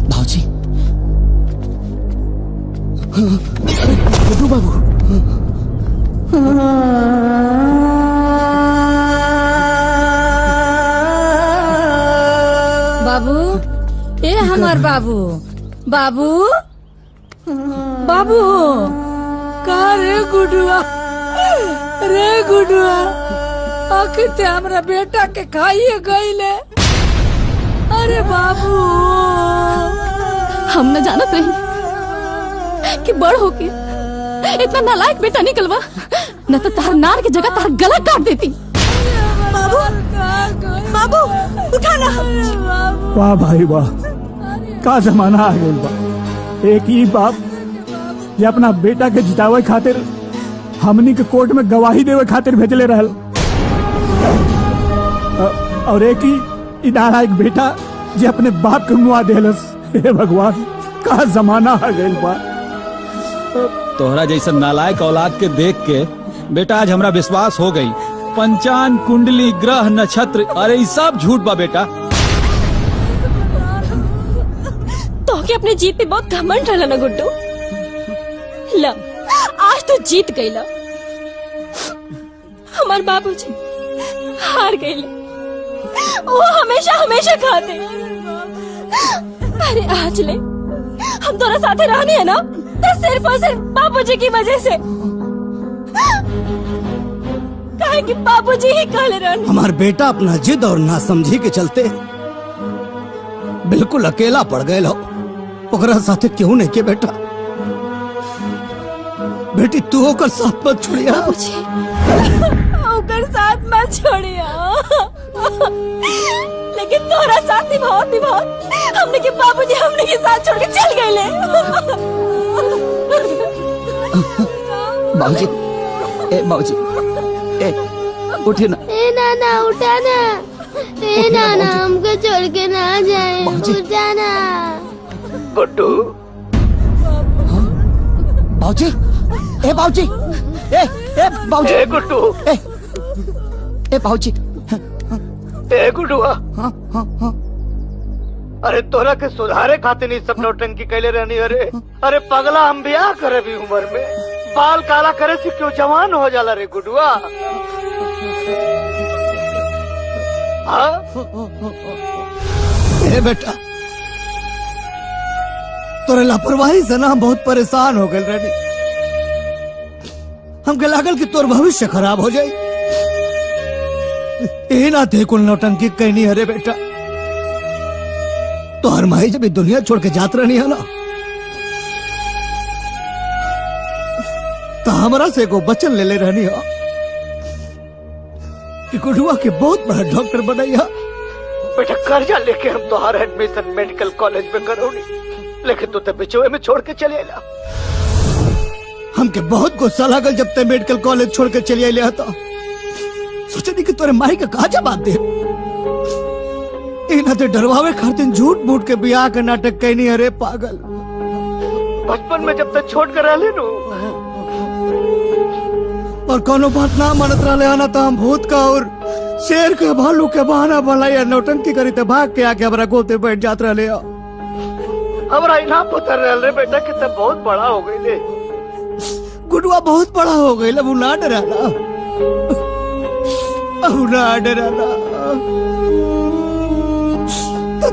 भाऊजी गुड्डू बाबू बाबू ए हमार बाबू बाबू बाबू का रे गुडुआ आखिर ते हमरा बेटा के खाइए गईले। अरे बाबू हम न जानत रही कि बड़ होके इतना नालायक बेटा निकलवा, न तो तार नार की जगह तार गला काट देती। बाबू बाबू उठाना। वाह भाई वाह, का जमाना आ गया बा। एक ही बाप ये अपना बेटा के जितावे खातिर हमनी के कोर्ट में गवाही देवे खातिर भेजले रहल, और एक ही इदारा एक बेटा जे अपने बाप के मुआ देलस। हे भगवान का जमाना आ गया बा। तोहरा जैसा नालायक औलाद के देख के बेटा आज हमरा विश्वास हो गई। पंचांग कुंडली ग्रह नक्षत्र अरे ये सब झूठ बा बेटा। तो के अपने जीत पे बहुत घमंड रहला ना गुड्डू। ला आज तो जीत गईला। हमार बाबूजी हार गईले, वो हमेशा हमेशा खाते। अरे आज ले हम दोनों साथे रहनी है ना, तो सिर्फ और सिर्फ बाबूजी की वजह से। काहे कि बाबूजी ही कहले रहनी। हमार बेटा अपना जिद और नासमझी के चलते बिल्कुल अकेला पड़ गए लो। ओकरा साथे क्यों नहीं के बेटा? बेटी तू ओकर साथ मत छोड़िया। ओकर साथ मत छोड़िया, लेकिन तोरा साथ निभाओ हमने के बाबूजी हमने के साथ छोड़ के चल गए। बाबूजी ए बाबूजी ए उठिए ना। ए नाना उठा ना। ए नाना हमको छोड़ के ना जाए। उठा ना गुड्डू। बाबूजी ए बाबूजी ए बाबूजी ए गुड्डू ए बाबूजी ए गुड्डुआ। अरे तोरा के सुधारे खातिर नहीं सब नौटंकी कैले रहनी। अरे पगला हम ब्याह करे भी उम्र में बाल काला करे से क्यों जवान हो जाला रे गुड्डुआ। ए बेटा तोरे लापरवाही से ना हम बहुत परेशान हो गए रेडी। हमके लागल कि तोर भविष्य खराब हो जाए। ए ना थे कुल नौटंकी कहनी। अरे बेटा तो हर माही जब दुनिया छोड़ के जात रहनी है ना, तो हमरा से को बचन ले ले रहनी है कि गुडुआ के बहुत बड़ा डॉक्टर बनैया। बेटा कर्जा लेके हम तुम्हारा एडमिशन मेडिकल कॉलेज में करोगी, लेकिन तू तो बिचौए में छोड़ के चले आया। हमके बहुत गुस्सा लागल जब ते मेडिकल कॉलेज छोड़ के चले आया था। सोचनी कि तोरे माई का कहा जवाब दे। इना ते डरवावे खातिर झूठ मूठ के बियाह का नाटक कहनी। अरे पागल बचपन में जब तक छोड़ कर रह नो और कोनो बात ना मानत रहे आना तो हम भूत का और शेर के भालू के बहाना बनाया नौटंकी करी ते भाग के आके हमारा गोते बैठ जात रहे। हमारा इना पुत्र रह रे बेटा कि तब बहुत बड़ा हो गई ले। गुडुआ बहुत बड़ा हो गई। अब ना डराना, अब ना डराना।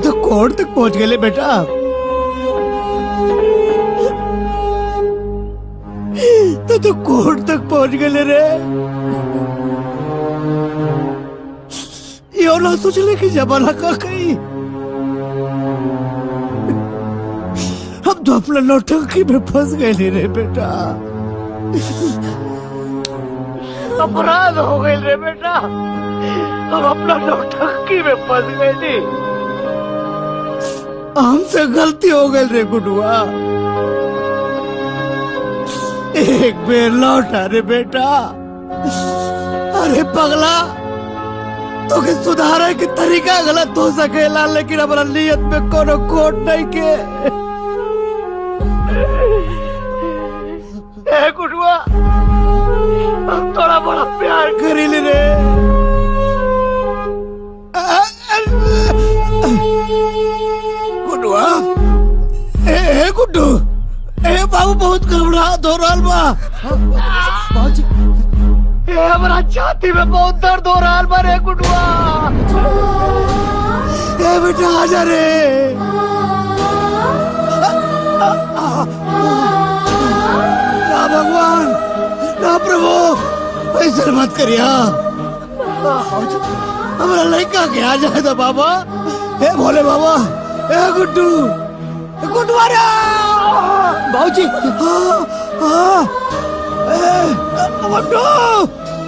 तो कोर्ट तक पहुंच गए बेटा। तो कोर्ट तक पहुंच गए रे। यो ना सोचले कि जमाना का कहीं हम तो अपना नौटंकी में फंस गए रे बेटा। अपराध हो गए रे बेटा, हम अपना नौटंकी में फंस गए थे। हमसे गलती हो गई रे गुडुआ, एक बेर लौटा रे बेटा। अरे पगला, तो के सुधारे की तरीका गलत हो सकेला, लेकिन हमारा नियत में कोनो खोट नहीं के। ए गुडुआ, हम थोड़ा बड़ा प्यार करी रे। गुडुआ, ए गुड्डू, ए बाबू बहुत घबराहट हो रहा बा। ए हमारा छाती में बहुत दर्द हो रहा बा रे गुडुआ। ए बेटा आजा रे। ना भगवान, ना प्रभु, ऐसा मत करिया। हमारा लड़का के आ जाए तो बाबा। ए भोले बाबा, ए गुड्डू, गुड्डुआ रे बाबूजी। गुड्डू,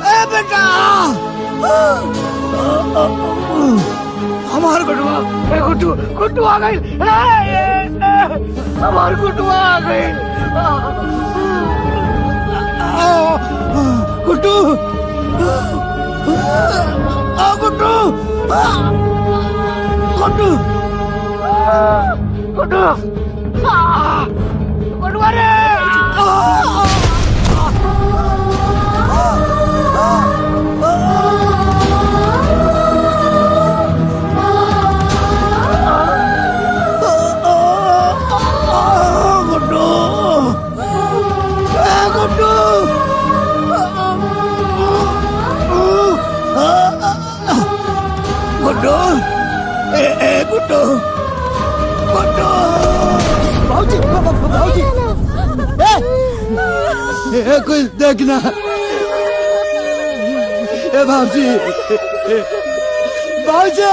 ए बेटा, हमार गुड्डुआ, ए गुड्डू, गुड्डू आ गई। हमार गुड्डुआ आ गई। गुड्डू, गुड्डू, गुड्डू, गुड्डू, गुड्डुआ रे। गुड्डू, ए गुड्डू, गुड्डू, बाबूजी, बाबूजी, ए कोई देखना। ए बाबूजी, बाबूजी,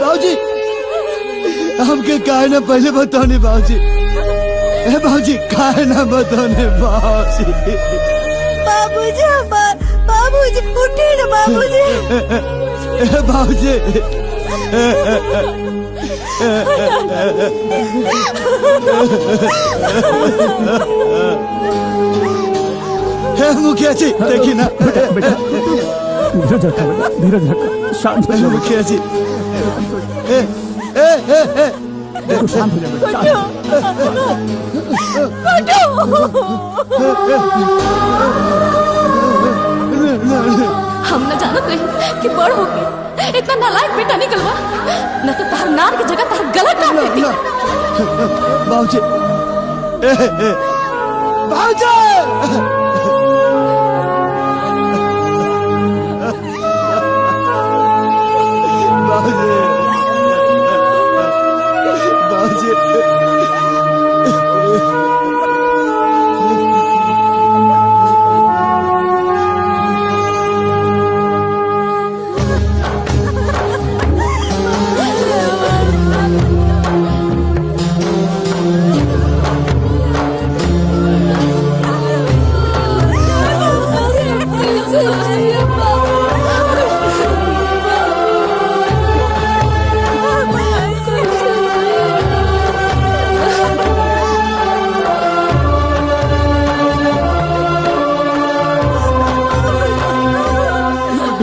बाबूजी, हमके काहे ना पहले बताने बाबूजी। ए बाबूजी, काहे ना बताने बाबूजी। बाबूजी, हमार बाबूजी, उठे ना बाबूजी। बाबूजी, मुखिया जी देखिए ना। बेटा धीरज रखो, बेटा धीरज रखो, शांत हो जाओ मुखिया जी। शांत हो जाओ बेटा। हम न जानत रही कि बड़ होके इतना नालायक बेटा निकलवा, न तो तार नार की जगह तार गला काट देती। बाबूजी, बाबूजी, बाबूजी,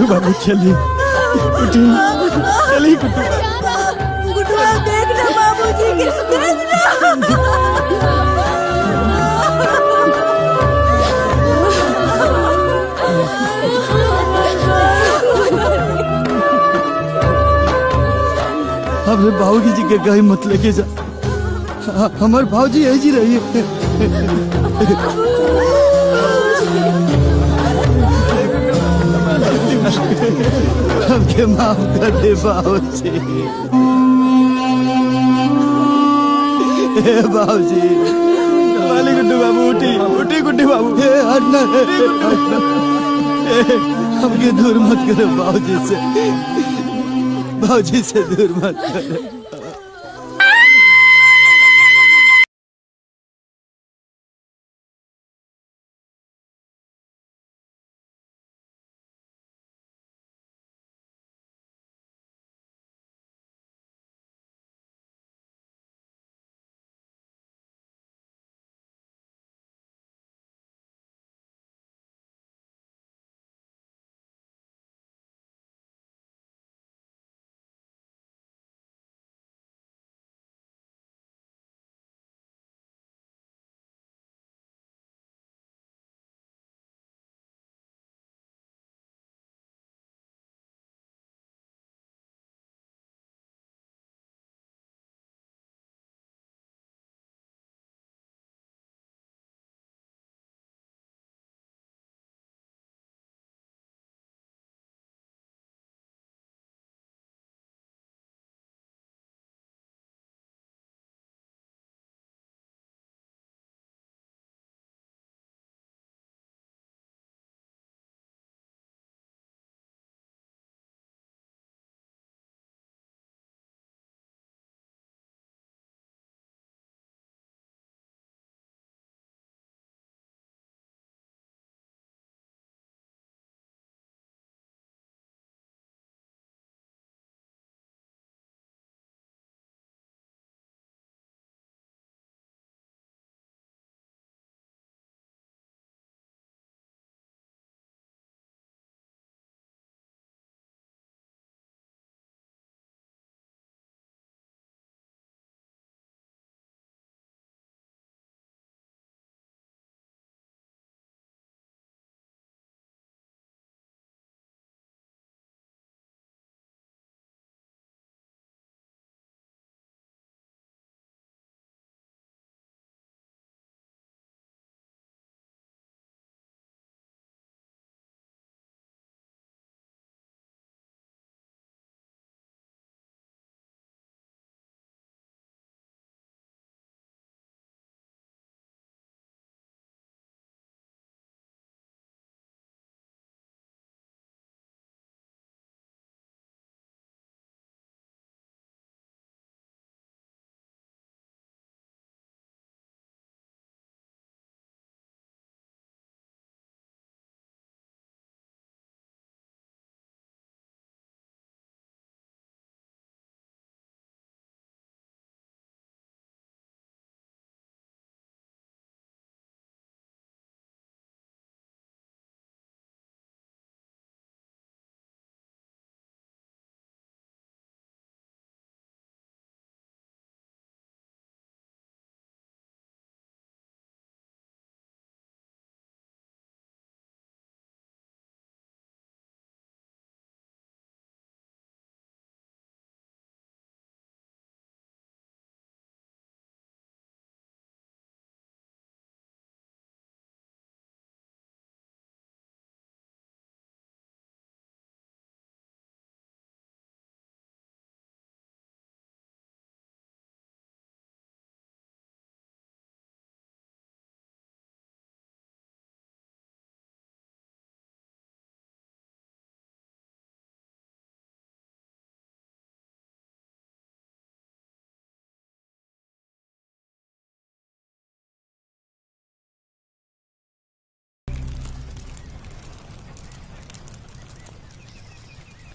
बाबू चलिए, उठिए, चलिए गुड्डुआ, देखना बाबूजी के, देखना। हमने बाबूजी जी के कहीं मत लेके जा। हमारे बाबूजी यही जी रही है। हमके माफ कर दे बाबूजी। हे बाबूजी। वाली गुड्डू बाबू उठी उठी गुड्डू बाबू। हे हटना हमके दूर मत करो बाबूजी से दूर मत करो।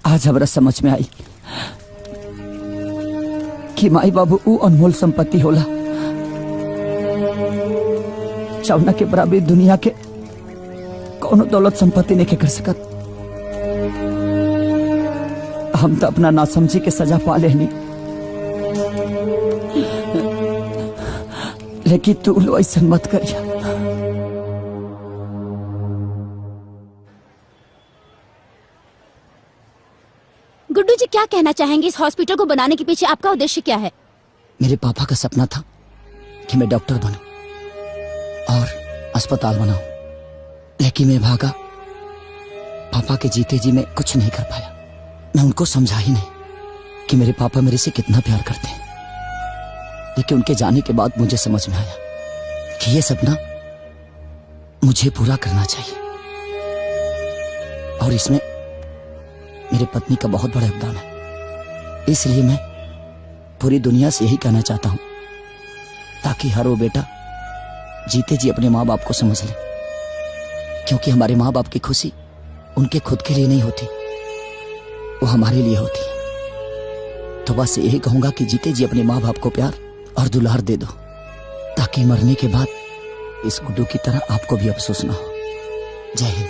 आज हमरा समझ में आई कि माई बाबू ऊ अनमोल संपत्ति होला चौना के बराबर दुनिया के कौनो दौलत संपत्ति नहीं कर सकत। हम तो अपना नासमझी के सजा पा लेनी, लेकिन तू लो ऐसा मत करिया। गुड्डू जी क्या कहना चाहेंगे? इस हॉस्पिटल को बनाने के पीछे आपका उद्देश्य क्या है? मेरे पापा का सपना था कि मैं डॉक्टर बनूं और अस्पताल बनाऊं, लेकिन मैं भागा पापा के जीते जी मैं कुछ नहीं कर पाया। मैं उनको समझा ही नहीं कि मेरे पापा मेरे से कितना प्यार करते हैं। लेकिन उनके जाने के बाद मुझे समझ में आया कि ये सपना मुझे पूरा करना चाहिए, और इसमें मेरे पत्नी का बहुत बड़ा योगदान है। इसलिए मैं पूरी दुनिया से यही कहना चाहता हूं, ताकि हर वो बेटा जीते जी अपने माँ बाप को समझ ले, क्योंकि हमारे माँ बाप की खुशी उनके खुद के लिए नहीं होती, वो हमारे लिए होती है। तो बस यही कहूंगा कि जीते जी अपने माँ बाप को प्यार और दुलार दे दो, ताकि मरने के बाद इस गुड्डू की तरह आपको भी अफसोस ना हो। जय हिंद।